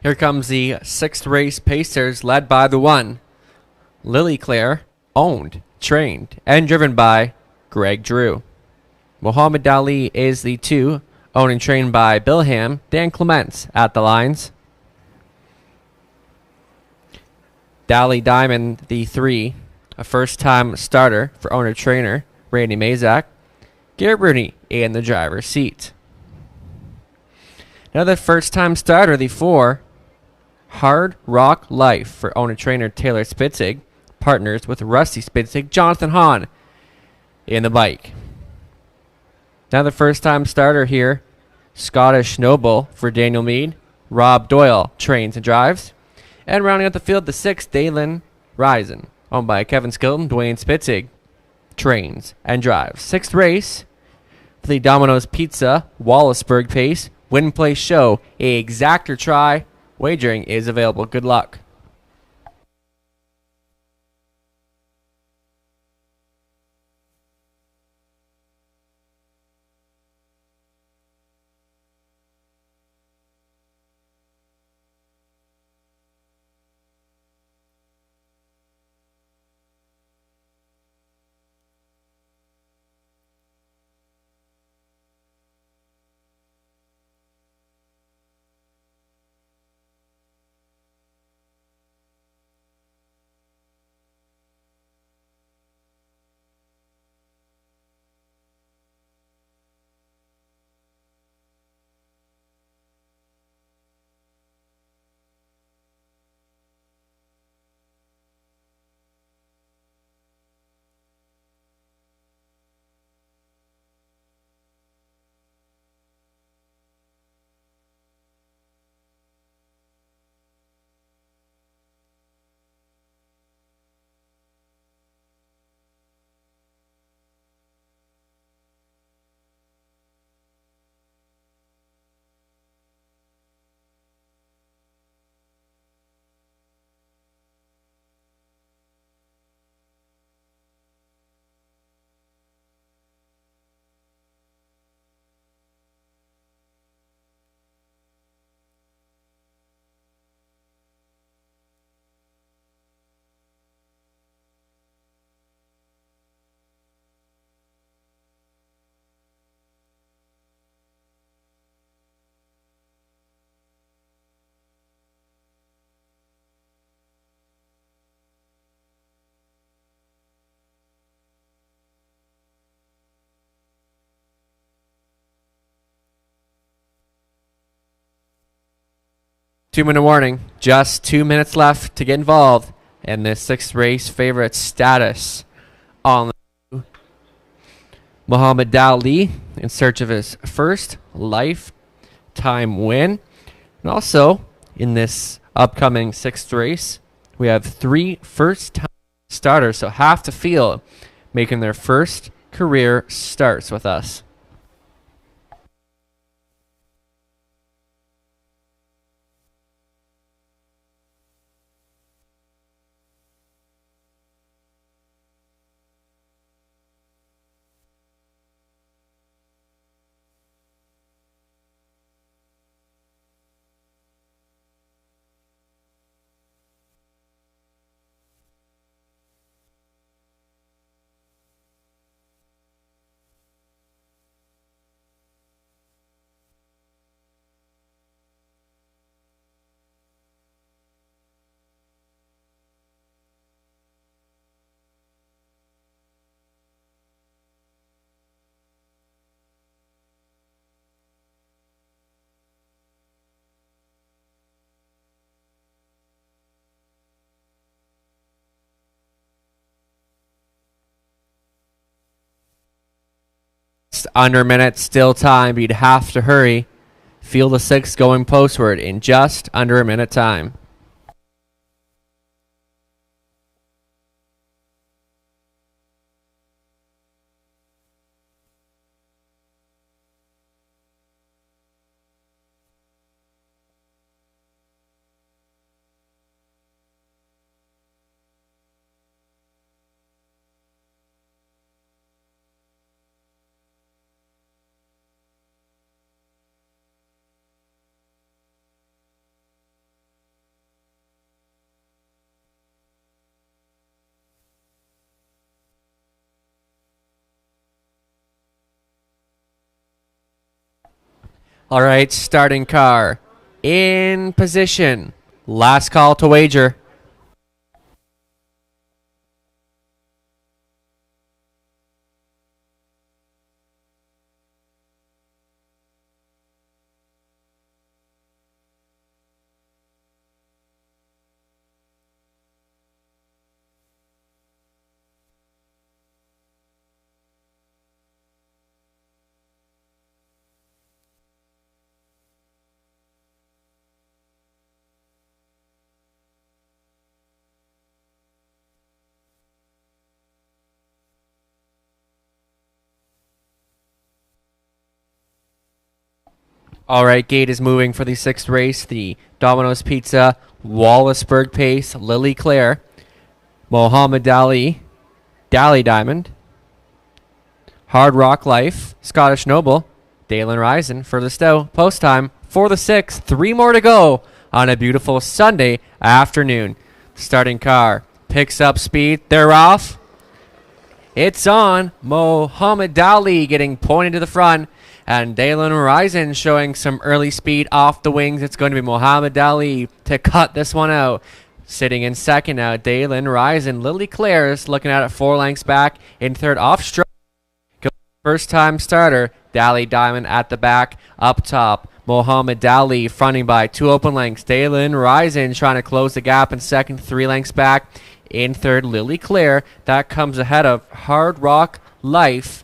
Here comes the 6th race Pacers, led by the 1 Lily Claire, owned, trained, and driven by Greg Drew. Mohammed Dali is the 2, owned and trained by Bill Ham. Dan Clements at the lines. Dali Diamond, the 3, a first-time starter for owner-trainer Randy Mazak. Garrett Rooney in the driver's seat. Another first-time starter, the 4, Hard Rock Life for owner-trainer Taylor Spitzig. Partners with Rusty Spitzig, Jonathan Hahn in the bike. Another first-time starter here, Scottish Noble for Daniel Meade. Rob Doyle trains and drives. And rounding out the field, the 6th Dalen Risen, owned by Kevin Skilton. Dwayne Spitzig trains and drives. 6th race, the Domino's Pizza Wallaceburg Pace Win Play Show, a exactor try. Wagering is available. Good luck. Two-minute warning. Just 2 minutes left to get involved in this sixth race. Favorite status on the Muhammad Ali in search of his first lifetime win. And also, in this upcoming sixth race, we have 3 first-time starters, so half the field making their first career starts with us. Under a minute, still time, but you'd have to hurry. Field of 6 going postward in just under a minute time. All right, starting car in position. Last call to wager. All right, gate is moving for the 6th race. The Domino's Pizza, Wallaceburg Pace, Lily Claire, Mohammed Ali, Dally Diamond, Hard Rock Life, Scottish Noble, Dalen Risen for the Stowe. Post time for the 6th. 3 more to go on a beautiful Sunday afternoon. Starting car picks up speed. They're off. It's on. Mohammed Ali getting pointed to the front. And Dalen Risen showing some early speed off the wings. It's going to be Mohammed Ali to cut this one out. Sitting in second now, Dalen Risen. Lily Claire is looking at it 4 lengths back. In third, off stroke. First time starter, Dally Diamond at the back. Up top, Mohammed Ali fronting by 2 open lengths. Dalen Risen trying to close the gap in second, 3 lengths back. In third, Lily Claire. That comes ahead of Hard Rock Life.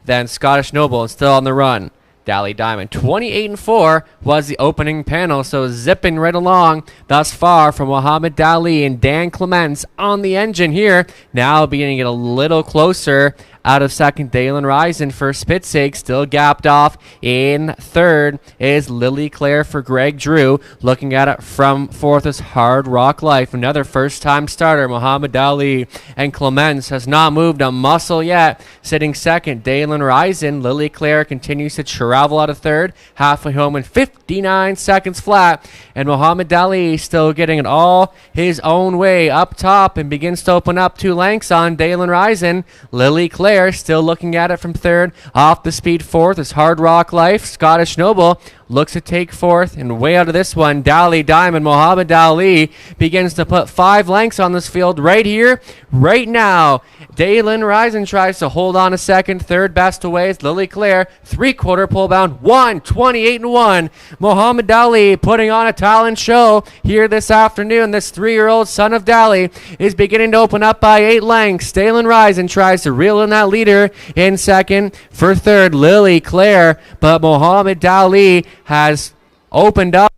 Then Scottish Noble is still on the run. Dally Diamond, 28-4 was the opening panel, so zipping right along thus far from Mohammed Ali and Dan Clements on the engine here. Now beginning to get a little closer. Out of second, Dalen Risen for Spitzig, still gapped off. In third is Lily Claire for Greg Drew. Looking at it from fourth is Hard Rock Life, another first-time starter, Muhammad Ali. And Clements has not moved a muscle yet. Sitting second, Dalen Risen. Lily Claire continues to travel out of third, halfway home in 59 seconds flat. And Muhammad Ali still getting it all his own way up top and begins to open up 2 lengths on Dalen Risen. Lily Claire still looking at it from third. Off the speed fourth is Hard Rock Life. Scottish Noble looks to take fourth, and way out of this one, Dally Diamond, Mohammed Ali begins to put 5 lengths on this field right here, right now. Dalen Risen tries to hold on a second. Third best away is Lily Claire. 3/4 pull bound, 1:28-1. Mohammed Ali putting on a talent show here this afternoon. This 3-year-old son of Dali is beginning to open up by 8 lengths. Dalen Risen tries to reel in that leader in second. For third, Lily Claire, but Mohammed Ali has opened up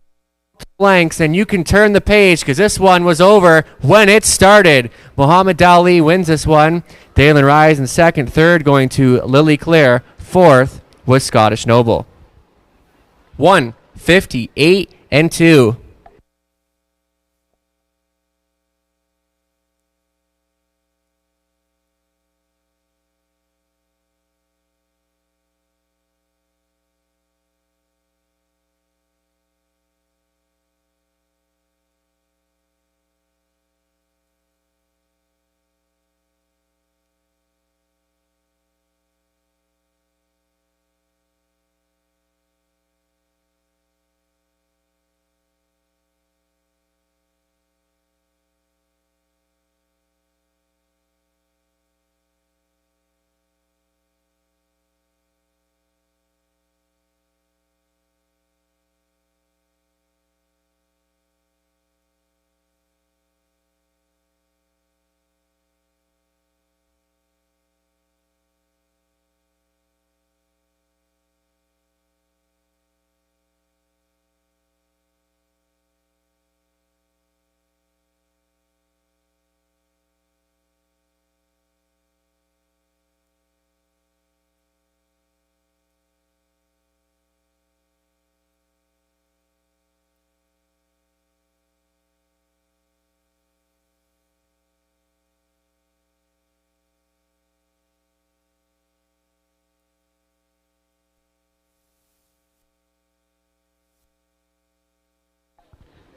lengths, and you can turn the page because this one was over when it started. Muhammad Ali wins this one. Dalen Risen second, third going to Lily Claire, fourth was Scottish Noble. 1:58-2.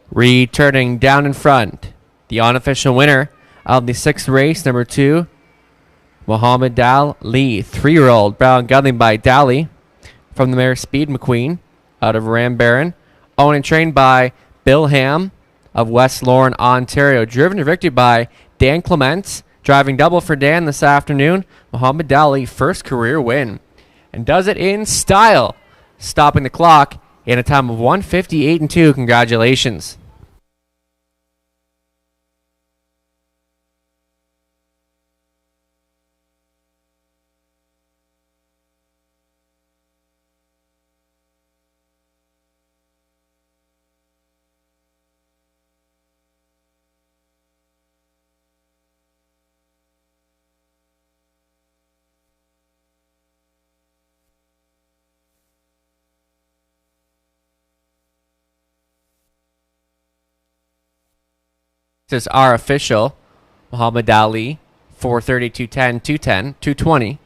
Returning down in front, the unofficial winner of the 6th race, number 2, Muhammad Ali, 3-year-old brown gelding by Dally from the mare Speed McQueen out of Rambaran, owned and trained by Bill Ham of West Lorne, Ontario. Driven to victory by Dan Clements, driving double for Dan this afternoon. Muhammad Ali, first career win, and does it in style, stopping the clock in a time of 1:58-2. Congratulations. This is our official. Muhammad Ali, 430, 210, 210, 220.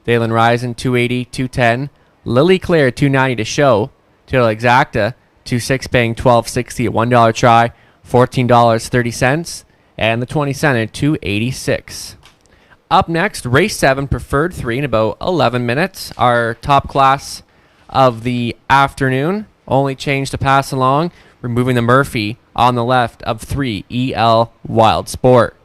Dalen Risen, 280, 210. Lily Claire, 290 to show. Taylor Exacta, 26 paying $12.60 at $1 try, $14.30. And the 20 center, 286. Up next, race 7, preferred 3 in about 11 minutes. Our top class of the afternoon. Only change to pass along, removing the Murphy on the left of 3 EL Wild Sport.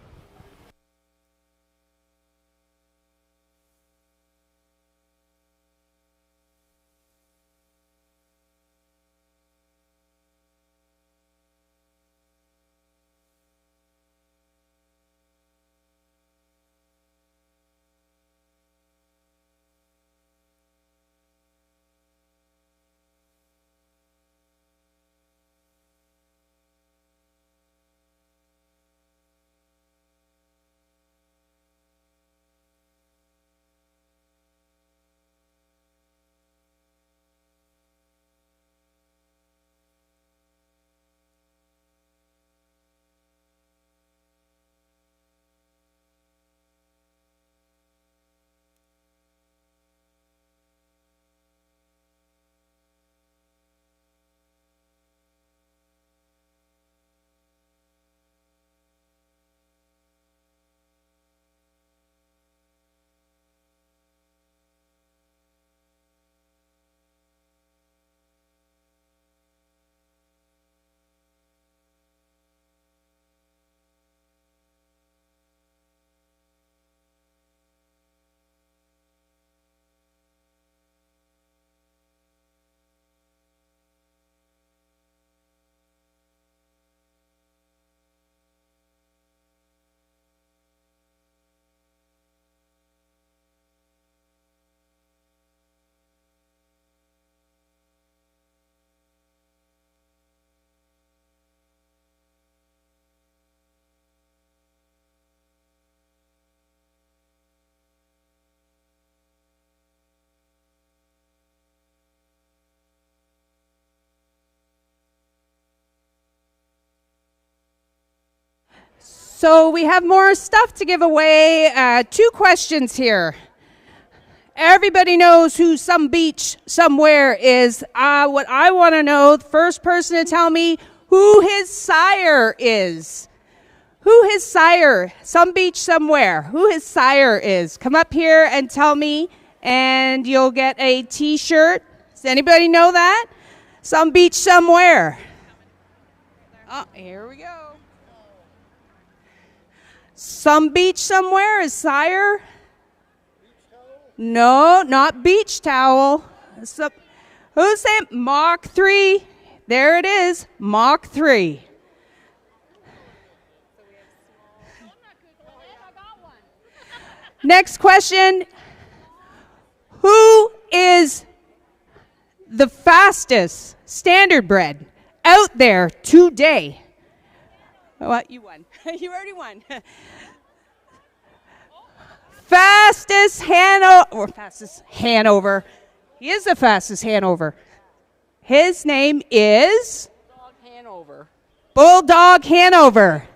So we have more stuff to give away. 2 questions here. Everybody knows who Some Beach Somewhere is. What I want to know, the first person to tell me who his sire is. Who his sire, Some Beach Somewhere, who his sire is. Come up here and tell me, and you'll get a t-shirt. Does anybody know that? Some Beach Somewhere. Oh, here we go. Some Beach Somewhere is sire. No, not beach towel. So, who's saying Mach 3? There it is, Mach 3. Next question. Who is the fastest standardbred out there today? What? You won. You already won. Fastest Hanover. He is the fastest Hanover. His name is Bulldog Hanover.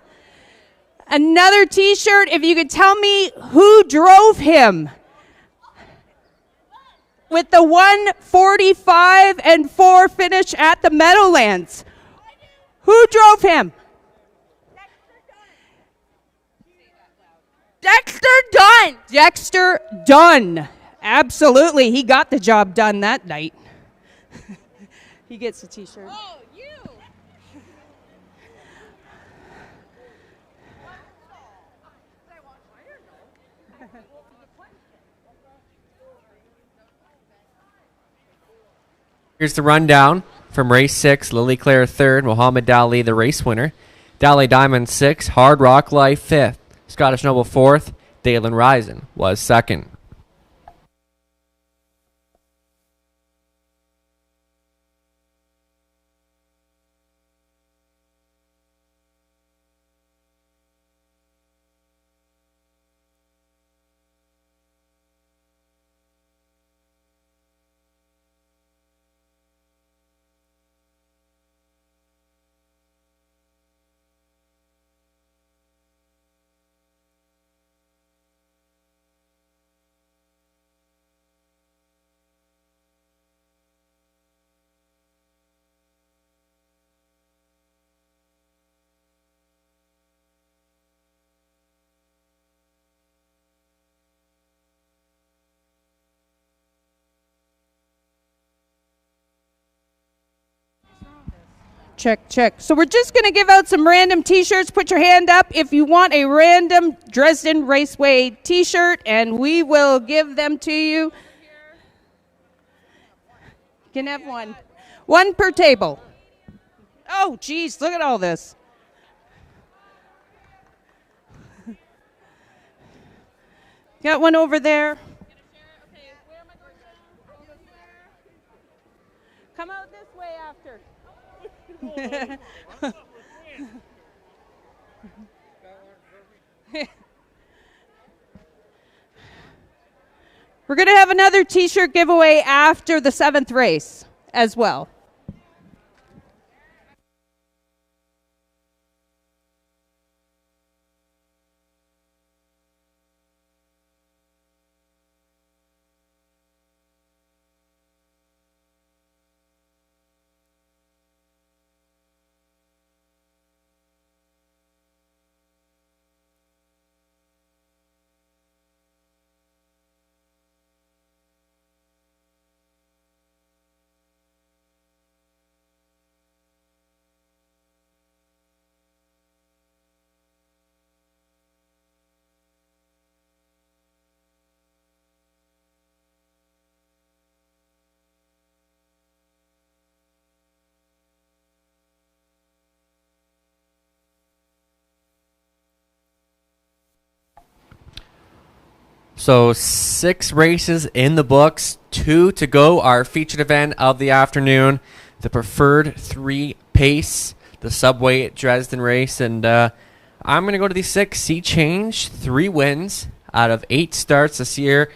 Another t-shirt, if you could tell me who drove him. With the 1:45 and 4 finish at the Meadowlands. Who drove him? Dexter Dunn. Dexter Dunn. Absolutely. He got the job done that night. He gets a t-shirt. Oh, you! Here's the rundown from race 6. Lily Claire 3rd, Muhammad Ali the race winner. Dally Diamond 6th, Hard Rock Life 5th. Scottish Noble 4th, Dalen Risen was 2nd. Check, check. So we're just going to give out some random T-shirts. Put your hand up if you want a random Dresden Raceway T-shirt, and we will give them to you. You can have one. One per table. Oh, geez, look at all this. Got one over there. Come out this way after. We're going to have another T-shirt giveaway after the 7th race as well. So 6 races in the books, 2 to go. Our featured event of the afternoon, the Preferred 3 Pace, the Subway Dresden race. And I'm going to go to the 6 Sea Change, 3 wins out of 8 starts this year.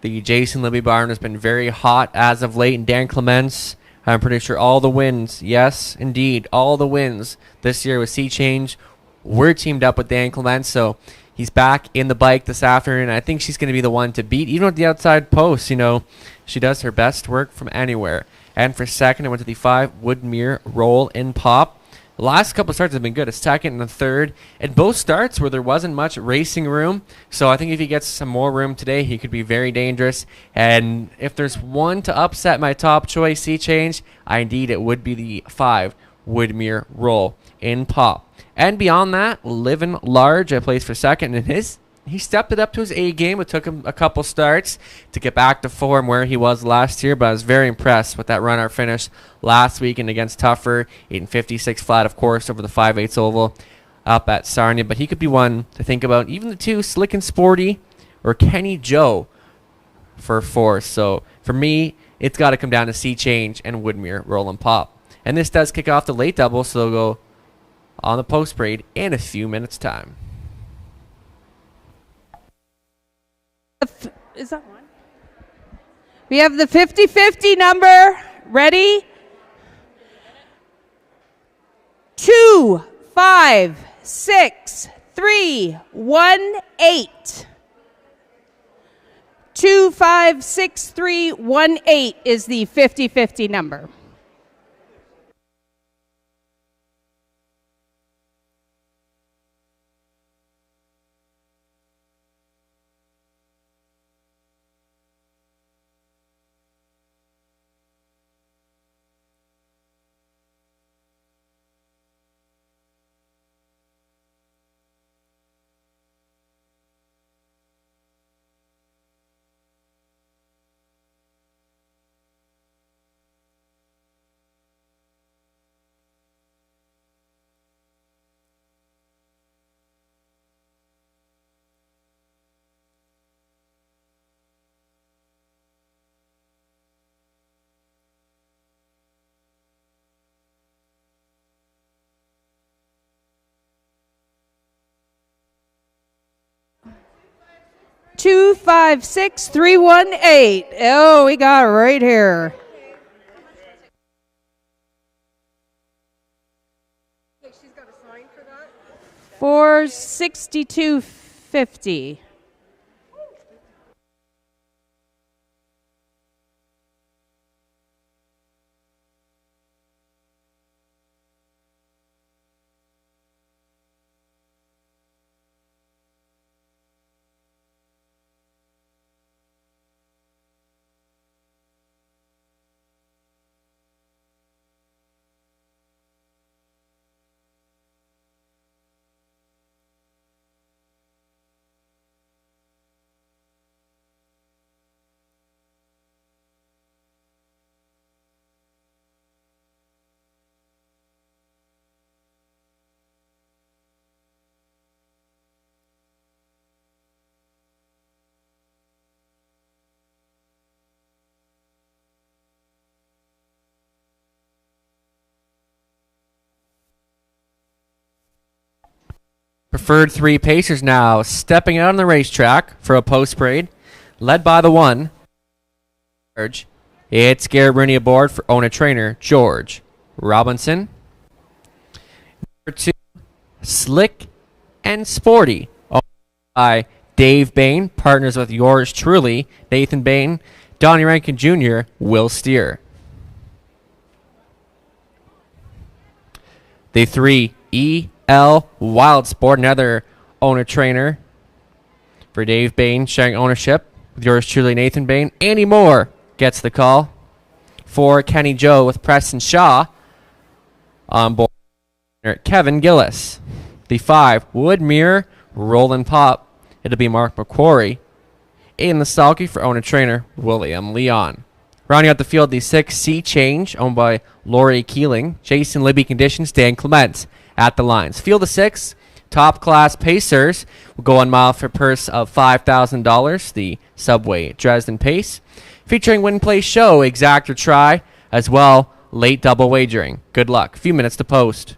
The Jason Libby barn has been very hot as of late. And Dan Clements, I'm pretty sure all the wins, yes, indeed, all the wins this year with Sea Change. We're teamed up with Dan Clements, so he's back in the bike this afternoon. I think she's going to be the one to beat, even with the outside post. You know, she does her best work from anywhere. And for second, I went to the 5 Woodmere Roll in Pop. The last couple of starts have been good. A second and a third. And both starts where there wasn't much racing room. So I think if he gets some more room today, he could be very dangerous. And if there's one to upset my top choice, Sea Change, indeed it would be the 5 Woodmere Roll in Pop. And beyond that, Living Large, I placed for second, and he stepped it up to his A game. It took him a couple starts to get back to form where he was last year, but I was very impressed with that runner finish last weekend against Tougher, 8.56 flat, of course, over the 5/8 oval up at Sarnia. But he could be one to think about. Even the 2, Slick and Sporty or Kenny Joe for 4th. So for me, it's got to come down to Sea Change and Woodmere Roll and Pop. And this does kick off the late double, so they'll go on the post parade in a few minutes' time. Is that one? We have the 50-50 number ready. 2, 5, 6, 3, 1, 8. 2, 5, 6, 3, 1, 8 is the 50-50 number. Two, 5, 6, 3, 1, 8. Oh, we got it right here. She's got a sign for that. 462.50. Preferred 3 Pacers now stepping out on the racetrack for a post parade, led by the 1. It's Garrett Rooney aboard for owner trainer George Robinson. Number 2, Slick and Sporty, owned by Dave Bain, partners with yours truly, Nathan Bain, Donnie Rankin Jr., Will Steer. The 3, E.L. Wild Sport, another owner trainer for Dave Bain, sharing ownership with yours truly, Nathan Bain. Andy Moore gets the call for Kenny Joe with Preston Shaw on board. Kevin Gillis. The 5, Woodmere Roland Pop. It'll be Mark McQuarrie. In the sulky for owner trainer William Leon. Rounding out the field, the 6, Sea Change, owned by Laurie Keeling, Jason Libby Conditions, Dan Clement at the lines. Field of 6, top class Pacers will go on mile for a purse of $5,000. The Subway Dresden Pace, featuring win, play, show, exact or try, as well late double wagering. Good luck. A few minutes to post.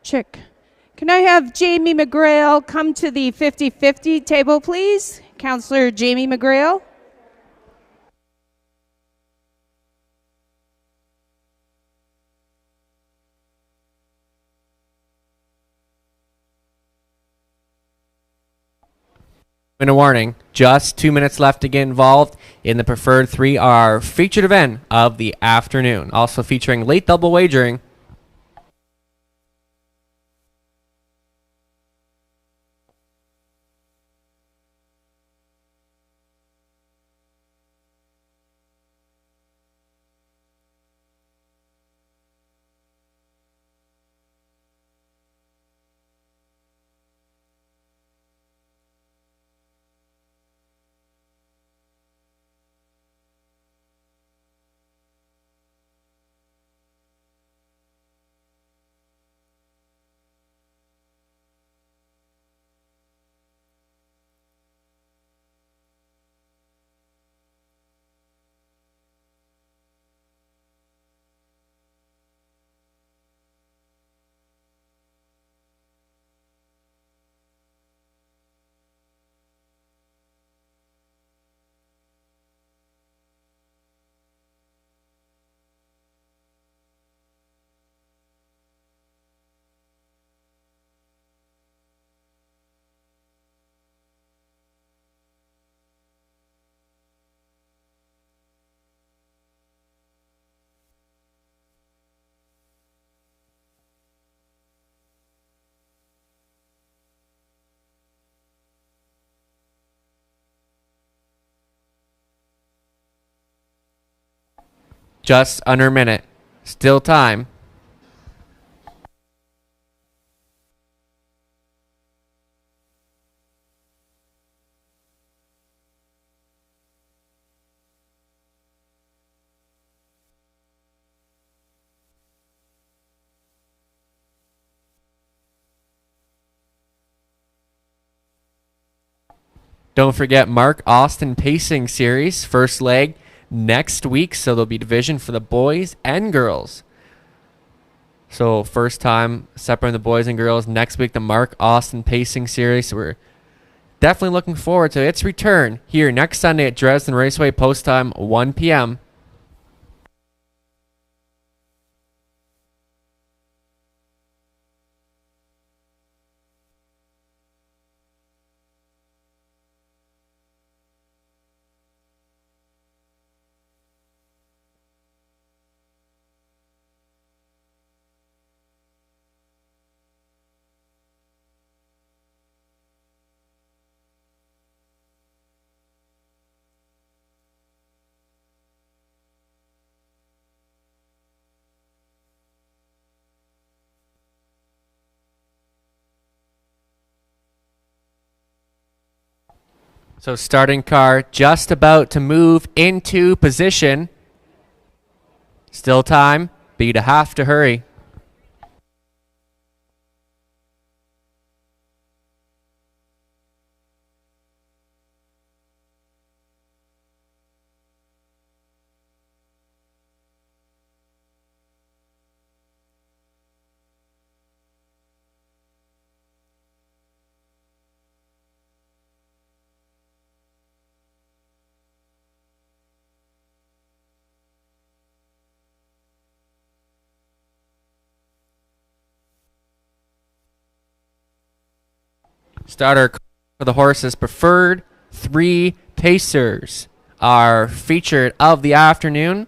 Chick. Can I have Jamie McGrail come to the 50-50 table, please? Counselor Jamie McGrail. In a warning, just 2 minutes left to get involved in the preferred 3, our featured event of the afternoon. Also featuring late double wagering. Just under a minute. Still time. Don't forget Mark Austin Pacing Series, first leg next week. So there'll be division for the boys and girls. So first time separating the boys and girls. Next week, the Mark Austin Pacing Series. So we're definitely looking forward to its return here next Sunday at Dresden Raceway, post time 1 p.m. So starting car just about to move into position. Still time, but you'd have to hurry. Starter for the horses preferred. 3 pacers are featured of the afternoon.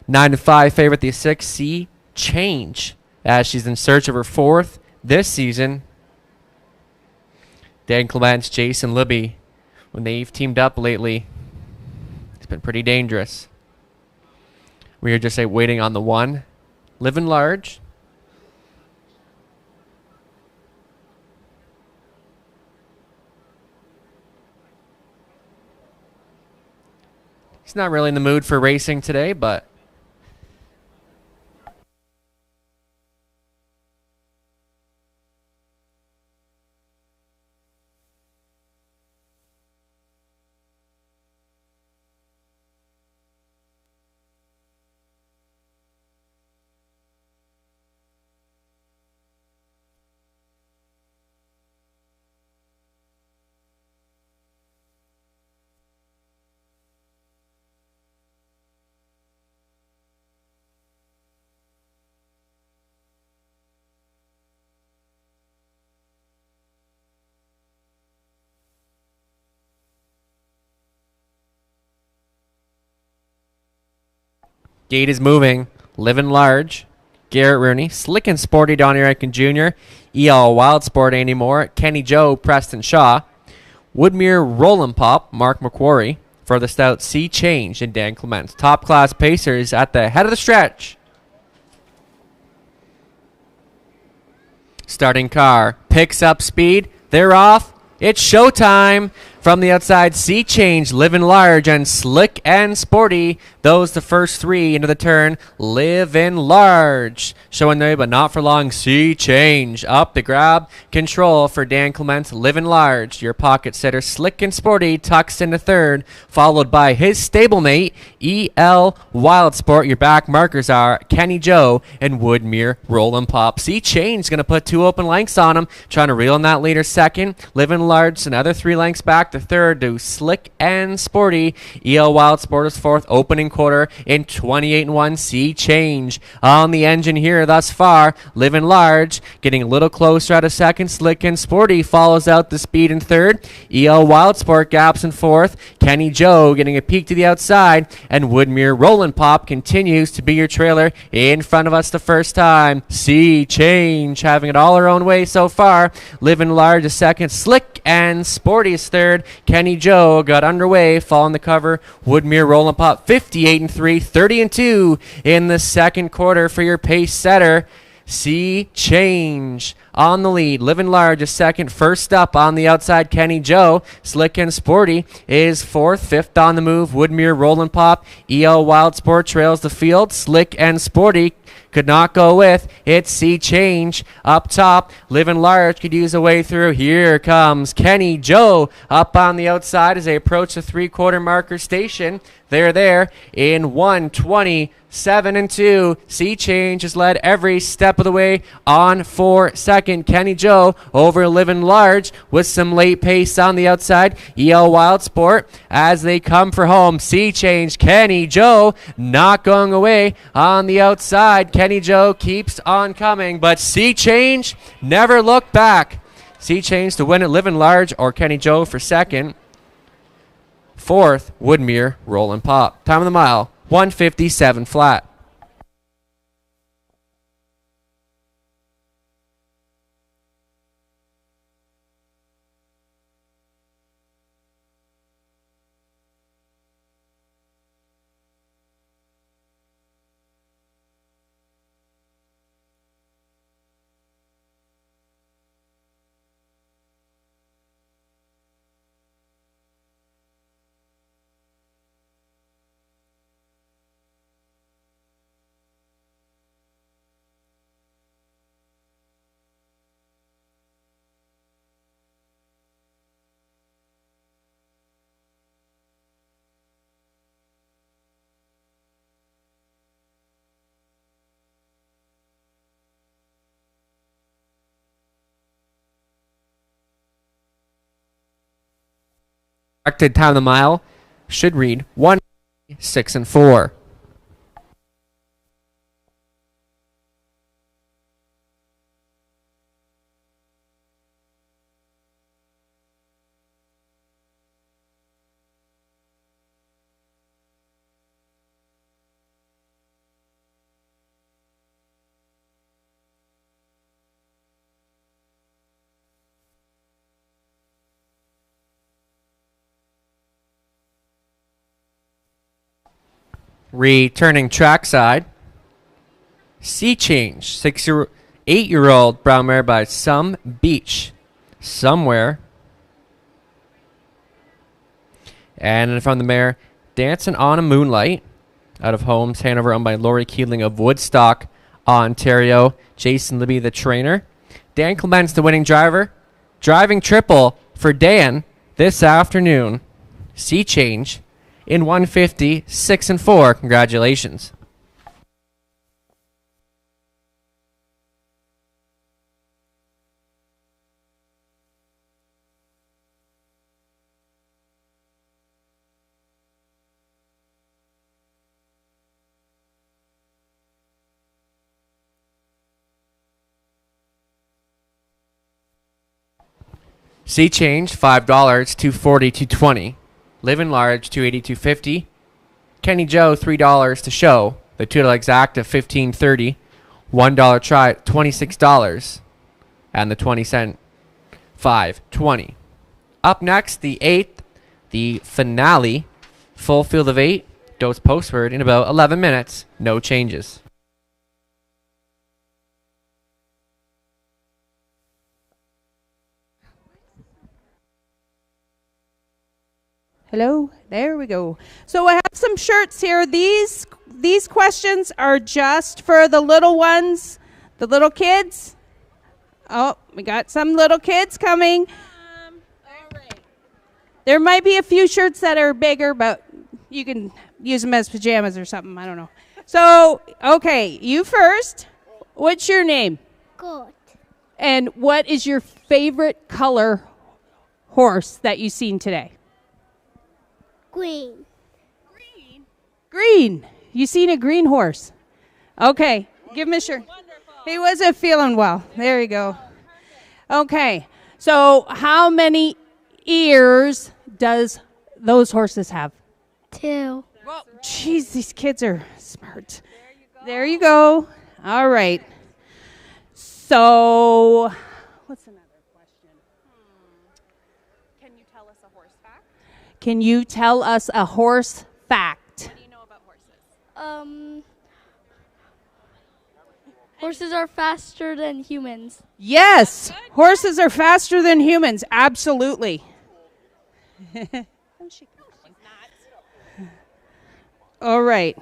9-5 favorite, the 6C Change, as she's in search of her 4th this season. Dan Clements, Jason Libby, when they've teamed up lately, it's been pretty dangerous. We are just waiting on the 1. Living Large. He's not really in the mood for racing today, but gate is moving. Living Large. Garrett Rooney. Slick and Sporty, Donnie Rankin Jr. E.L. Wild Sport anymore. Kenny Joe, Preston Shaw. Woodmere Rollin' Pop, Mark McQuarrie. For the stout C Change and Dan Clements. Top class pacers at the head of the stretch. Starting car picks up speed. They're off. It's showtime. From the outside, C Change, Living Large, and Slick and Sporty. Those the first 3 into the turn. Living Large. Showing there, but not for long. C Change. Up the grab. Control for Dan Clements. Living Large. Your pocket sitter, Slick and Sporty, tucks into 3rd. Followed by his stablemate, E.L. Wild Sport. Your back markers are Kenny Joe and Woodmere Rollin' Pop. C Change going to put 2 open lengths on him. Trying to reel in that leader 2nd. Living Large, another 3 lengths back. The 3rd to Slick and Sporty. E.L. Wild Sport is 4th. Opening quarter in 28-1. C Change on the engine here thus far. Living Large getting a little closer at a 2nd. Slick and Sporty follows out the speed in 3rd. E.L. Wild Sport gaps in 4th. Kenny Joe getting a peek to the outside. And Woodmere Rollin' Pop continues to be your trailer in front of us the first time. C Change having it all her own way so far. Living Large a 2nd. Slick and Sporty is third. Kenny Joe got underway, following the cover. Woodmere Roll Pop 58-3, 30-2 in the second quarter for your pace setter. Sea Change on the lead. Living Large is second. First up on the outside, Kenny Joe. Slick and Sporty is fourth. Fifth on the move, Woodmere Rollin' Pop. EL Wild Sport trails the field. Slick and Sporty could not go with. It's Sea Change up top. Living Large could use a way through. Here comes Kenny Joe up on the outside as they approach the three-quarter marker station. They're there in 1:27-2. Sea Change has led every step of the way on for second. Kenny Joe over Living Large with some late pace on the outside. EL Wild Sport as they come for home. Sea Change, Kenny Joe not going away on the outside. Kenny Joe keeps on coming, but Sea Change never looked back. Sea Change to win it. Living Large or Kenny Joe for second. Fourth, Woodmere Rollin' Pop. Time of the mile, 1:57 flat. Corrected time of the mile should read 1:06-4. Returning trackside, Sea Change, 8-year-old brown mare by Some Beach, somewhere. And from the mare, Dancing on a Moonlight, out of Holmes, Hanover, owned by Lori Keeling of Woodstock, Ontario. Jason Libby, the trainer. Dan Clements, the winning driver. Driving triple for Dan this afternoon. Sea Change in 1:56-4. Congratulations. Sea Change, $5, $2.40, $2.20. Living Large, $2.80, $2.50. Kenny Joe, $3 to show. The $2 exacta, $15.30. $1 try, $26. And the 20-cent, $5.20. Up next, the 8th, the finale. Full field of 8. Dose postword in about 11 minutes. No changes. Hello, there we go. So I have some shirts here. These questions are just for the little ones, the little kids. Oh, we got some little kids coming. All right. There might be a few shirts that are bigger, but you can use them as pajamas or something. I don't know. So, okay, you first. What's your name? Good. And what is your favorite color horse that you've seen today? Green. Green. You seen a green horse? Okay. Give him a shirt. He wasn't feeling well. There you go. Okay. So how many ears does those horses have? 2. Well, jeez, these kids are smart. There you go. All right. So what's another question? Can you tell us a horse fact? Can you tell us a horse fact? What do you know about horses? Horses are faster than humans. Yes, horses are faster than humans. Absolutely. All right.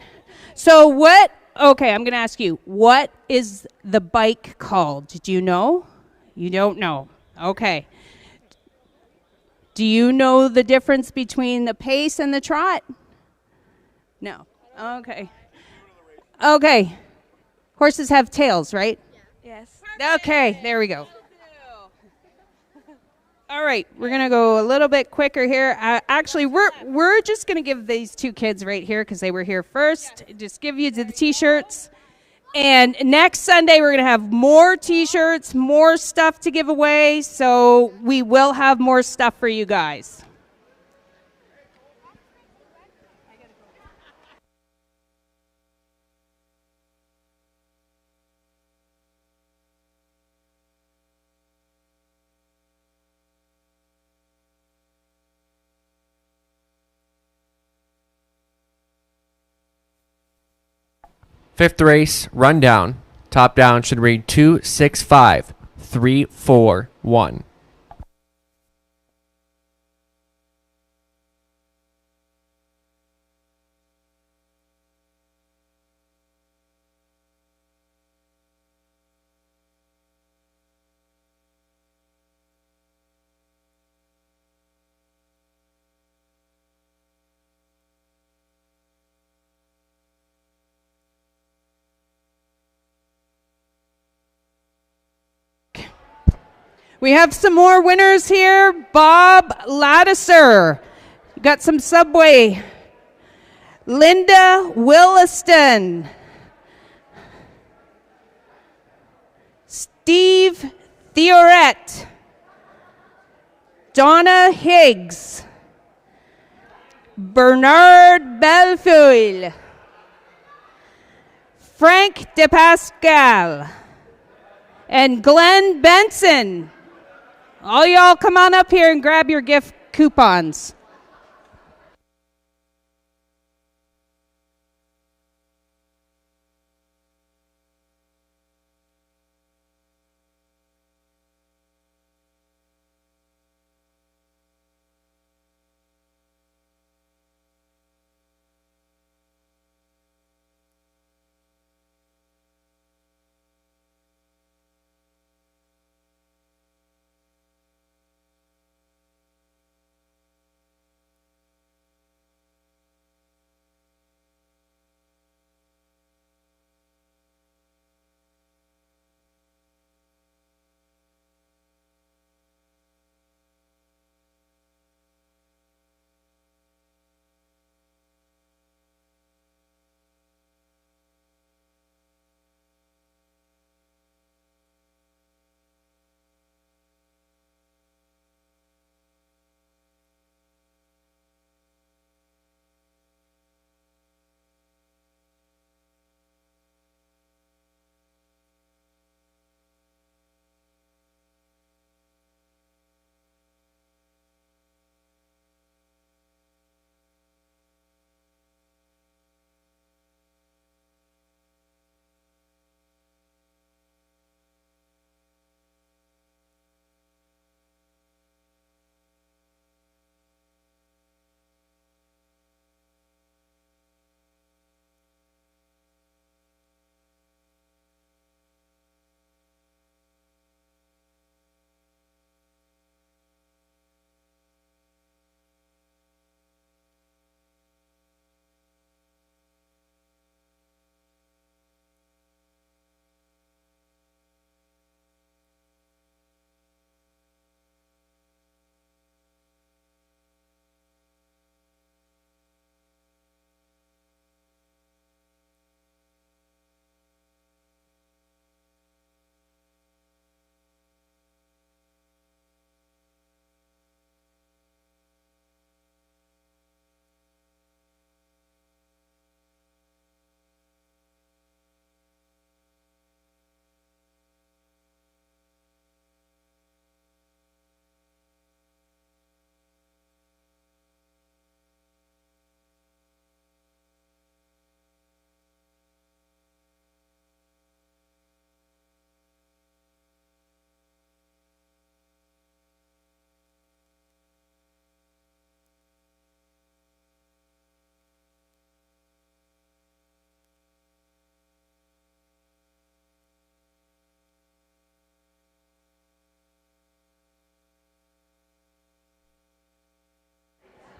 So what? Okay, I'm going to ask you. What is the bike called? Do you know? You don't know. Okay. Do you know the difference between the pace and the trot? No. Okay. Okay. Horses have tails, right? Yes. Okay, there we go. All right, we're gonna go a little bit quicker here. Actually, we're just gonna give these two kids right here because they were here first. Just give you the t-shirts, and next Sunday we're gonna have more t-shirts, more stuff to give away. So we will have more stuff for you guys. Fifth race rundown. Top down should read 265 341. We have some more winners here. Bob Lattiser. You got some Subway. Linda Williston. Steve Theoret. Donna Higgs. Bernard Belfoyle. Frank DePascal. And Glenn Benson. All y'all come on up here and grab your gift coupons.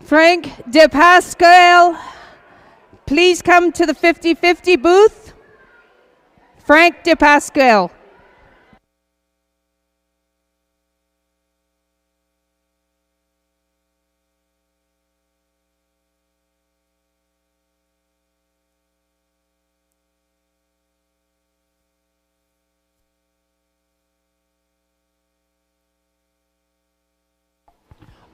Frank DePascal, please come to the 50-50 booth. Frank DePascal.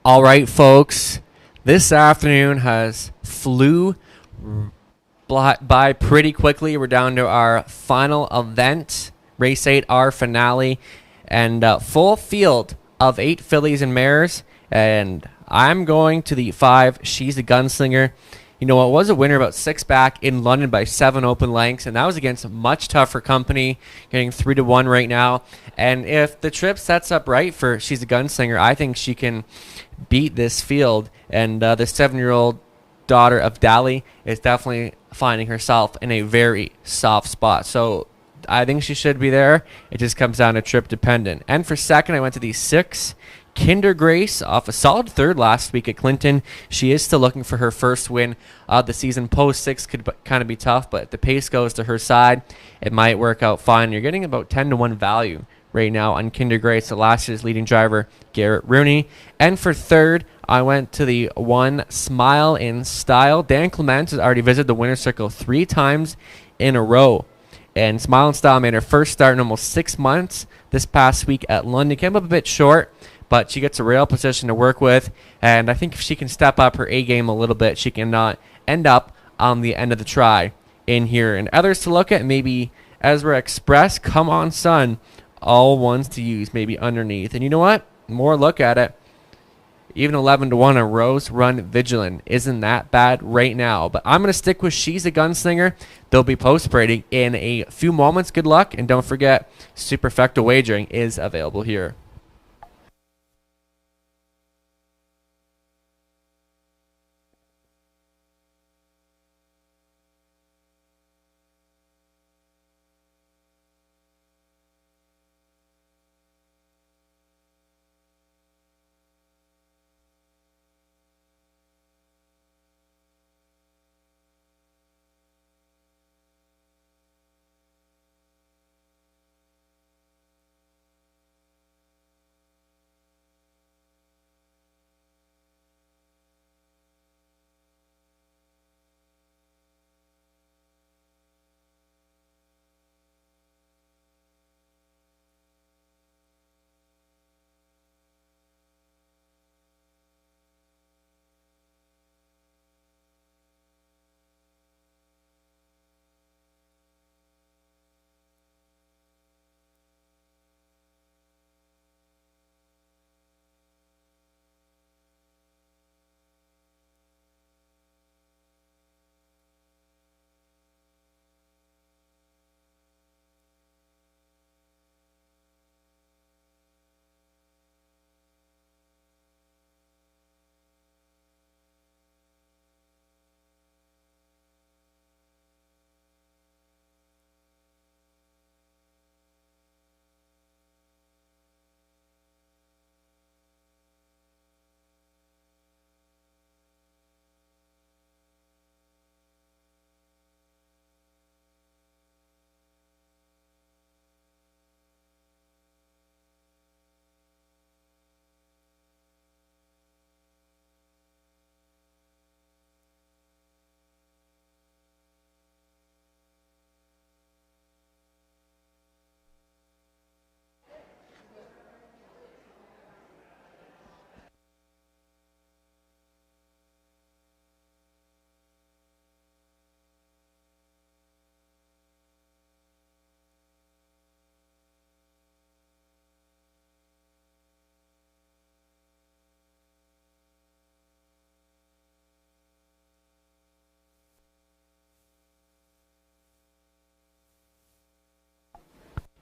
All right, folks. This afternoon has flew by pretty quickly. We're down to our final event, Race 8, our finale, and full field of 8 fillies and mares. And I'm going to the 5. She's a Gunslinger. You know, it was a winner about 6 back in London by 7 open lengths, and that was against much tougher company, getting 3-1 right now. And if the trip sets up right for She's a Gunslinger, I think she can beat this field. And the 7-year-old daughter of Dali is definitely finding herself in a very soft spot. So I think she should be there. It just comes down to trip dependent. And for second, I went to the 6. Kinder Grace off a solid third last week at Clinton. She is still looking for her first win of the season. Post 6 could kind of be tough, but if the pace goes to her side, it might work out fine. You're getting about 10-1 value right now on Kinder Grace, the last year's leading driver, Garrett Rooney. And for third, I went to the 1 Smile in Style. Dan Clement has already visited the winner's circle 3 times in a row. And Smile in Style made her first start in almost 6 months this past week at London. Came up a bit short, but she gets a rail position to work with, and I think if she can step up her A game a little bit, she can not end up on the end of the try in here. And others to look at, maybe Ezra Express, Come On Sun, all ones to use, maybe underneath. And you know what? More look at it. Even 11-1 on Rose Run Vigilant isn't that bad right now. But I'm going to stick with She's a Gunslinger. They'll be post-braiding in a few moments. Good luck, and don't forget, Superfecta wagering is available here.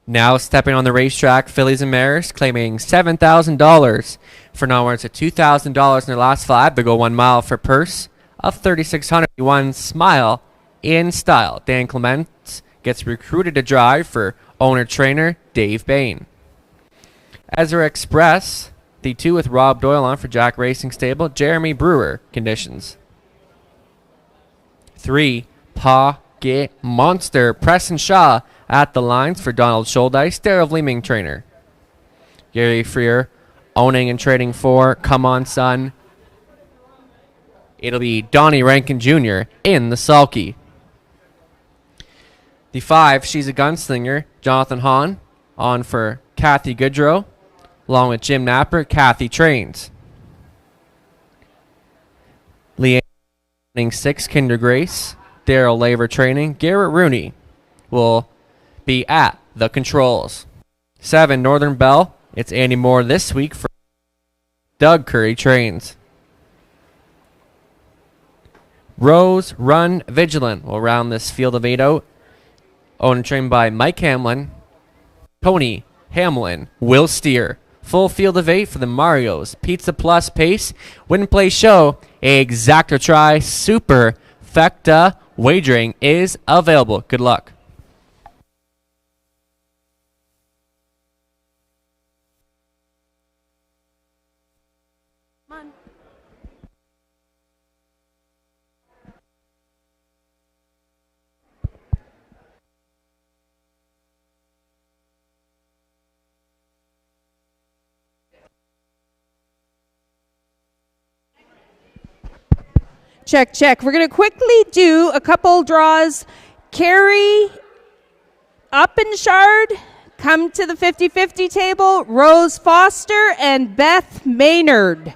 Now stepping on the racetrack, fillies and mares claiming $7,000 for nowhere to $2,000 in their last 5. They go 1 mile for purse of $3,600. 1 Smile in Style. Dan Clement gets recruited to drive for owner-trainer Dave Bain. Ezra Express The 2 with Rob Doyle on for Jack Racing Stable, Jeremy Brewer conditions. 3, Pocket Monster, Preston Shaw at the lines for Donald Scholdice, Darryl Leeming trainer. Gary Freer owning and trading for Come On Son. It'll be Donnie Rankin Jr. in the sulky. The 5, She's a Gunslinger, Jonathan Hahn on for Kathy Goodrow, along with Jim Napper, Kathy trains. Leanne 6, Kinder Grace, Daryl Laver training. Garrett Rooney will be at the controls. 7, Northern Belle, it's Andy Moore this week for Doug Curry trains. Rose Run Vigilant will round this field of 8 out. Owned and trained by Mike Hamlin, Tony Hamlin, Will Steer. Full field of 8 for the Marios. Pizza Plus Pace, Win Play Show, Exacta Try, Super Fecta wagering is available. Good luck. Come on. Check, check. We're going to quickly do a couple draws. Carrie Uppenshard, come to the 50-50 table. Rose Foster and Beth Maynard.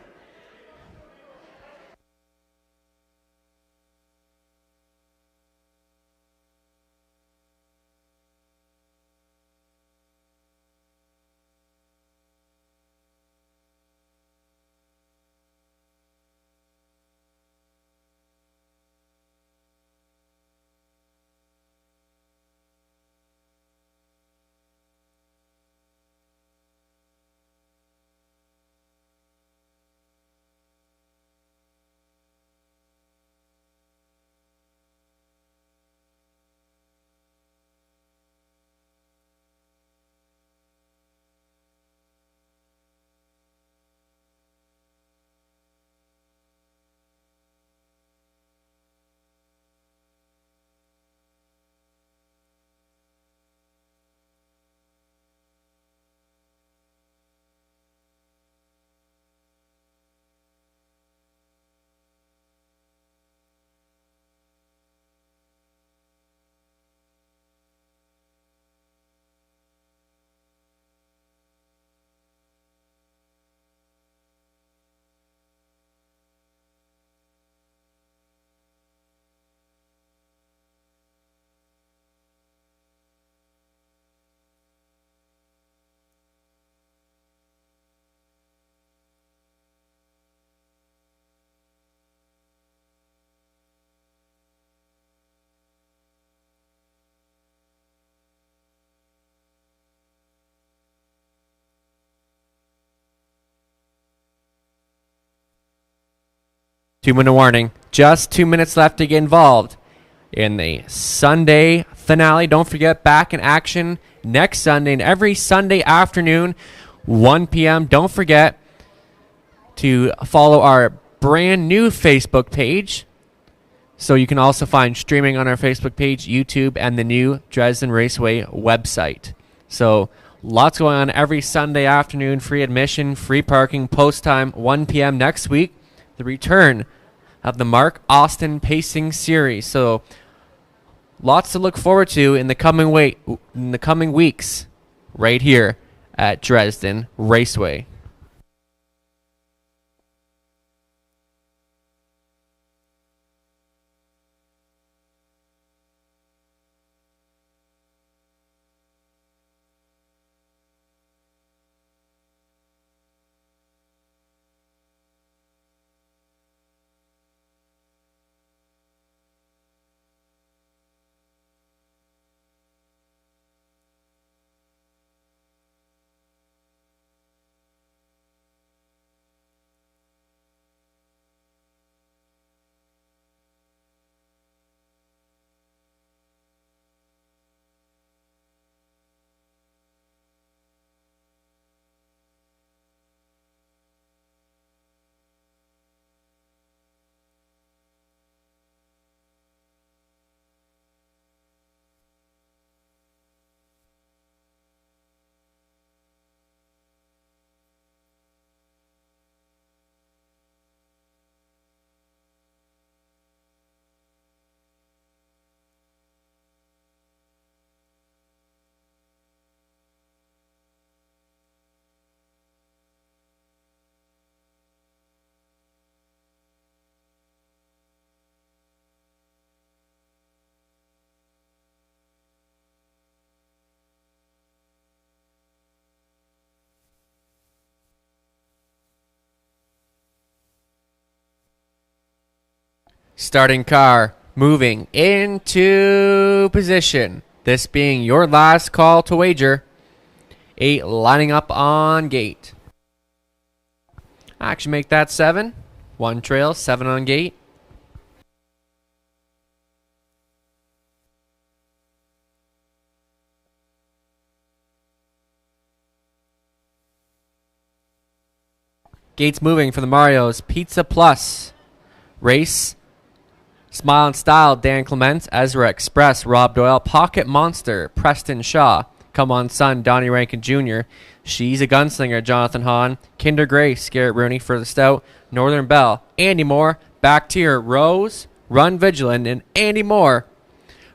Two-minute warning. Just 2 minutes left to get involved in the Sunday finale. Don't forget, back in action next Sunday and every Sunday afternoon, 1 p.m. Don't forget to follow our brand new Facebook page. So you can also find streaming on our Facebook page, YouTube, and the new Dresden Raceway website. So lots going on every Sunday afternoon. Free admission, free parking, post time, 1 p.m. next week. The return of the Mark Austin Pacing Series. So lots to look forward to in the coming weeks right here at Dresden Raceway. Starting car moving into position. This being your last call to wager. 8 lining up on gate. Actually make that 7. 1 trail, 7 on gate. Gates moving for the Marios. Pizza Plus. Race. Smile and Style. Dan Clements. Ezra Express. Rob Doyle. Pocket Monster. Preston Shaw. Come On Son. Donnie Rankin Jr. She's a Gunslinger. Jonathan Hahn. Kinder Grace. Garrett Rooney for the Stout. Northern Bell. Andy Moore. Back tier. Rose. Run Vigilant. And Andy Moore.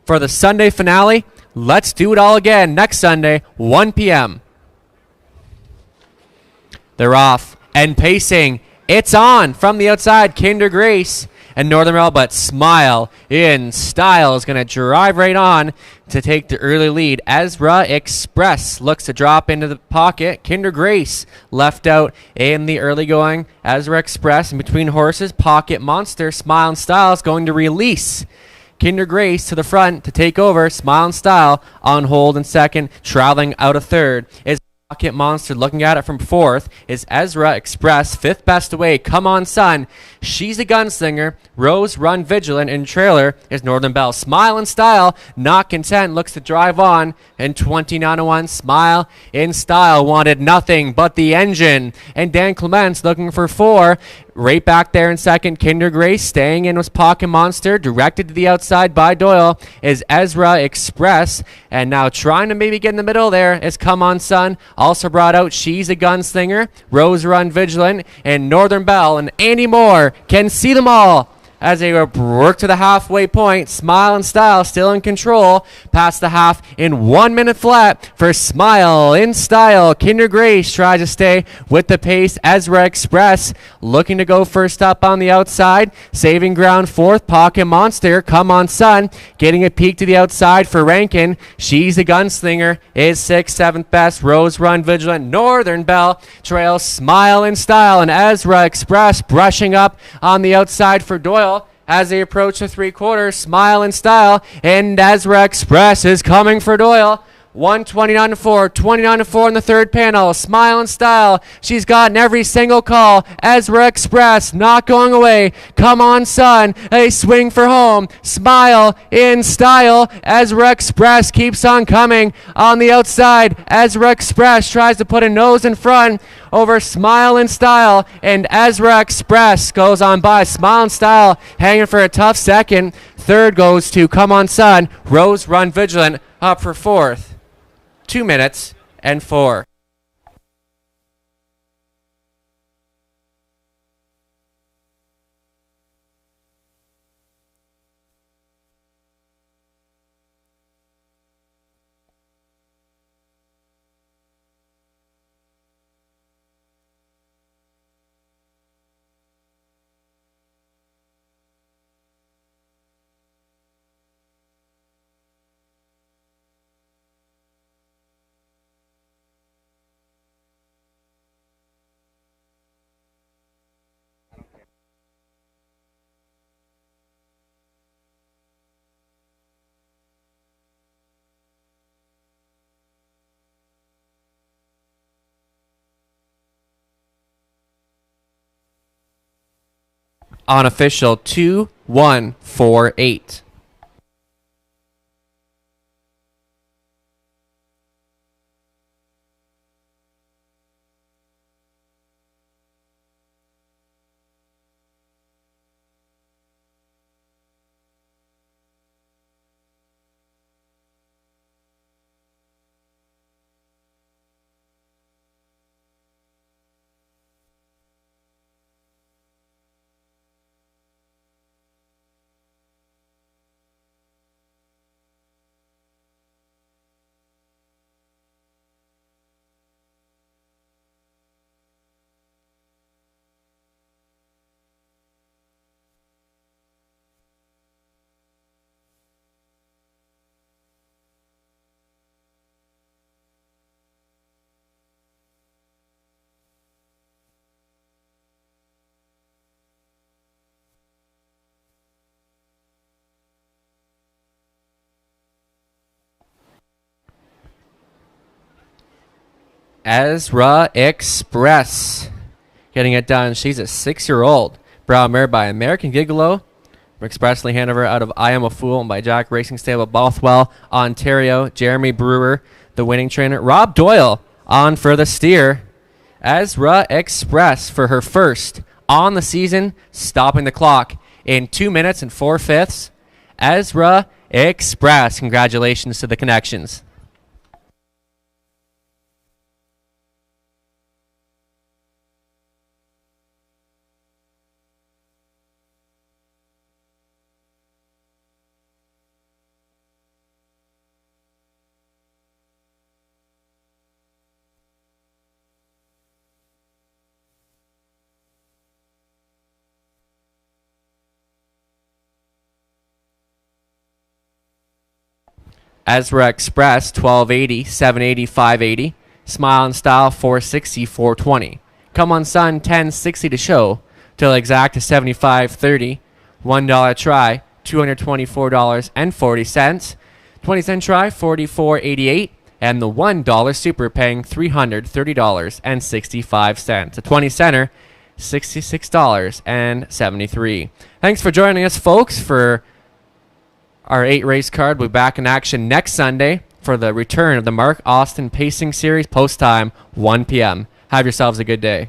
For the Sunday finale, let's do it all again next Sunday, 1 p.m. They're off. And pacing, it's on from the outside. Kinder Grace and Northern Rail, but Smile in Style is going to drive right on to take the early lead. Ezra Express looks to drop into the pocket. Kinder Grace left out in the early going. Ezra Express in between horses. Pocket Monster, Smile and Style is going to release Kinder Grace to the front to take over. Smile and Style on hold in second. Traveling out of third is Pocket Monster. Looking at it from fourth is Ezra Express. Fifth best away, Come On Son. She's a Gunslinger. Rose Run Vigilant. In trailer is Northern Bell. Smile and Style, not content, looks to drive on. And 29-1, Smile in Style wanted nothing but the engine. And Dan Clements looking for 4. Right back there in second, Kinder Grace. Staying in was Pocket Monster. Directed to the outside by Doyle is Ezra Express. And now trying to maybe get in the middle there is Come On Son. Also brought out She's a Gunslinger. Rose Run Vigilant. And Northern Bell and Andy Moore can see them all as they work to the halfway point. Smile and Style still in control. Past the half in 1 minute flat for Smile in Style. Kinder Grace tries to stay with the pace. Ezra Express looking to go first up on the outside. Saving ground fourth. Pocket Monster. Come On Son getting a peek to the outside for Rankin. She's a Gunslinger is sixth. Seventh best. Rose Run Vigilant. Northern Bell trails Smile in Style. And Ezra Express brushing up on the outside for Doyle. As they approach the 3/4, Smile in Style, and Ezra Express is coming for Doyle. 129-4, 29-4 in the third panel. Smile in Style. She's gotten every single call. Ezra Express not going away. Come On Son. A swing for home. Smile in Style. Ezra Express keeps on coming on the outside. Ezra Express tries to put a nose in front over Smile in Style, and Ezra Express goes on by. Smile in Style hanging for a tough second. Third goes to Come On Son. Rose Run Vigilant up for fourth. 2 minutes and 4. On official 2-1-4-8. Ezra Express getting it done. She's a 6-year-old brown mare by American Gigolo. Expressly handed her out of I Am a Fool by Jack Racing Stable, Bothwell, Ontario. Jeremy Brewer, the winning trainer. Rob Doyle on for the steer. Ezra Express for her first on the season, stopping the clock in 2 minutes and 4/5. Ezra Express, congratulations to the connections. Ezra Express, 1280, 780, 580. Smile and Style, 460, 420. Come on Sun, 1060 to show. Till exact is 75.30. $1 try, $224.40. 20-cent try, $44.88. And the $1 super paying $330.65. A 20-center, $66.73. Thanks for joining us, folks, for our 8-race card. We'll be back in action next Sunday for the return of the Mark Austin Pacing Series, post time 1 p.m. Have yourselves a good day.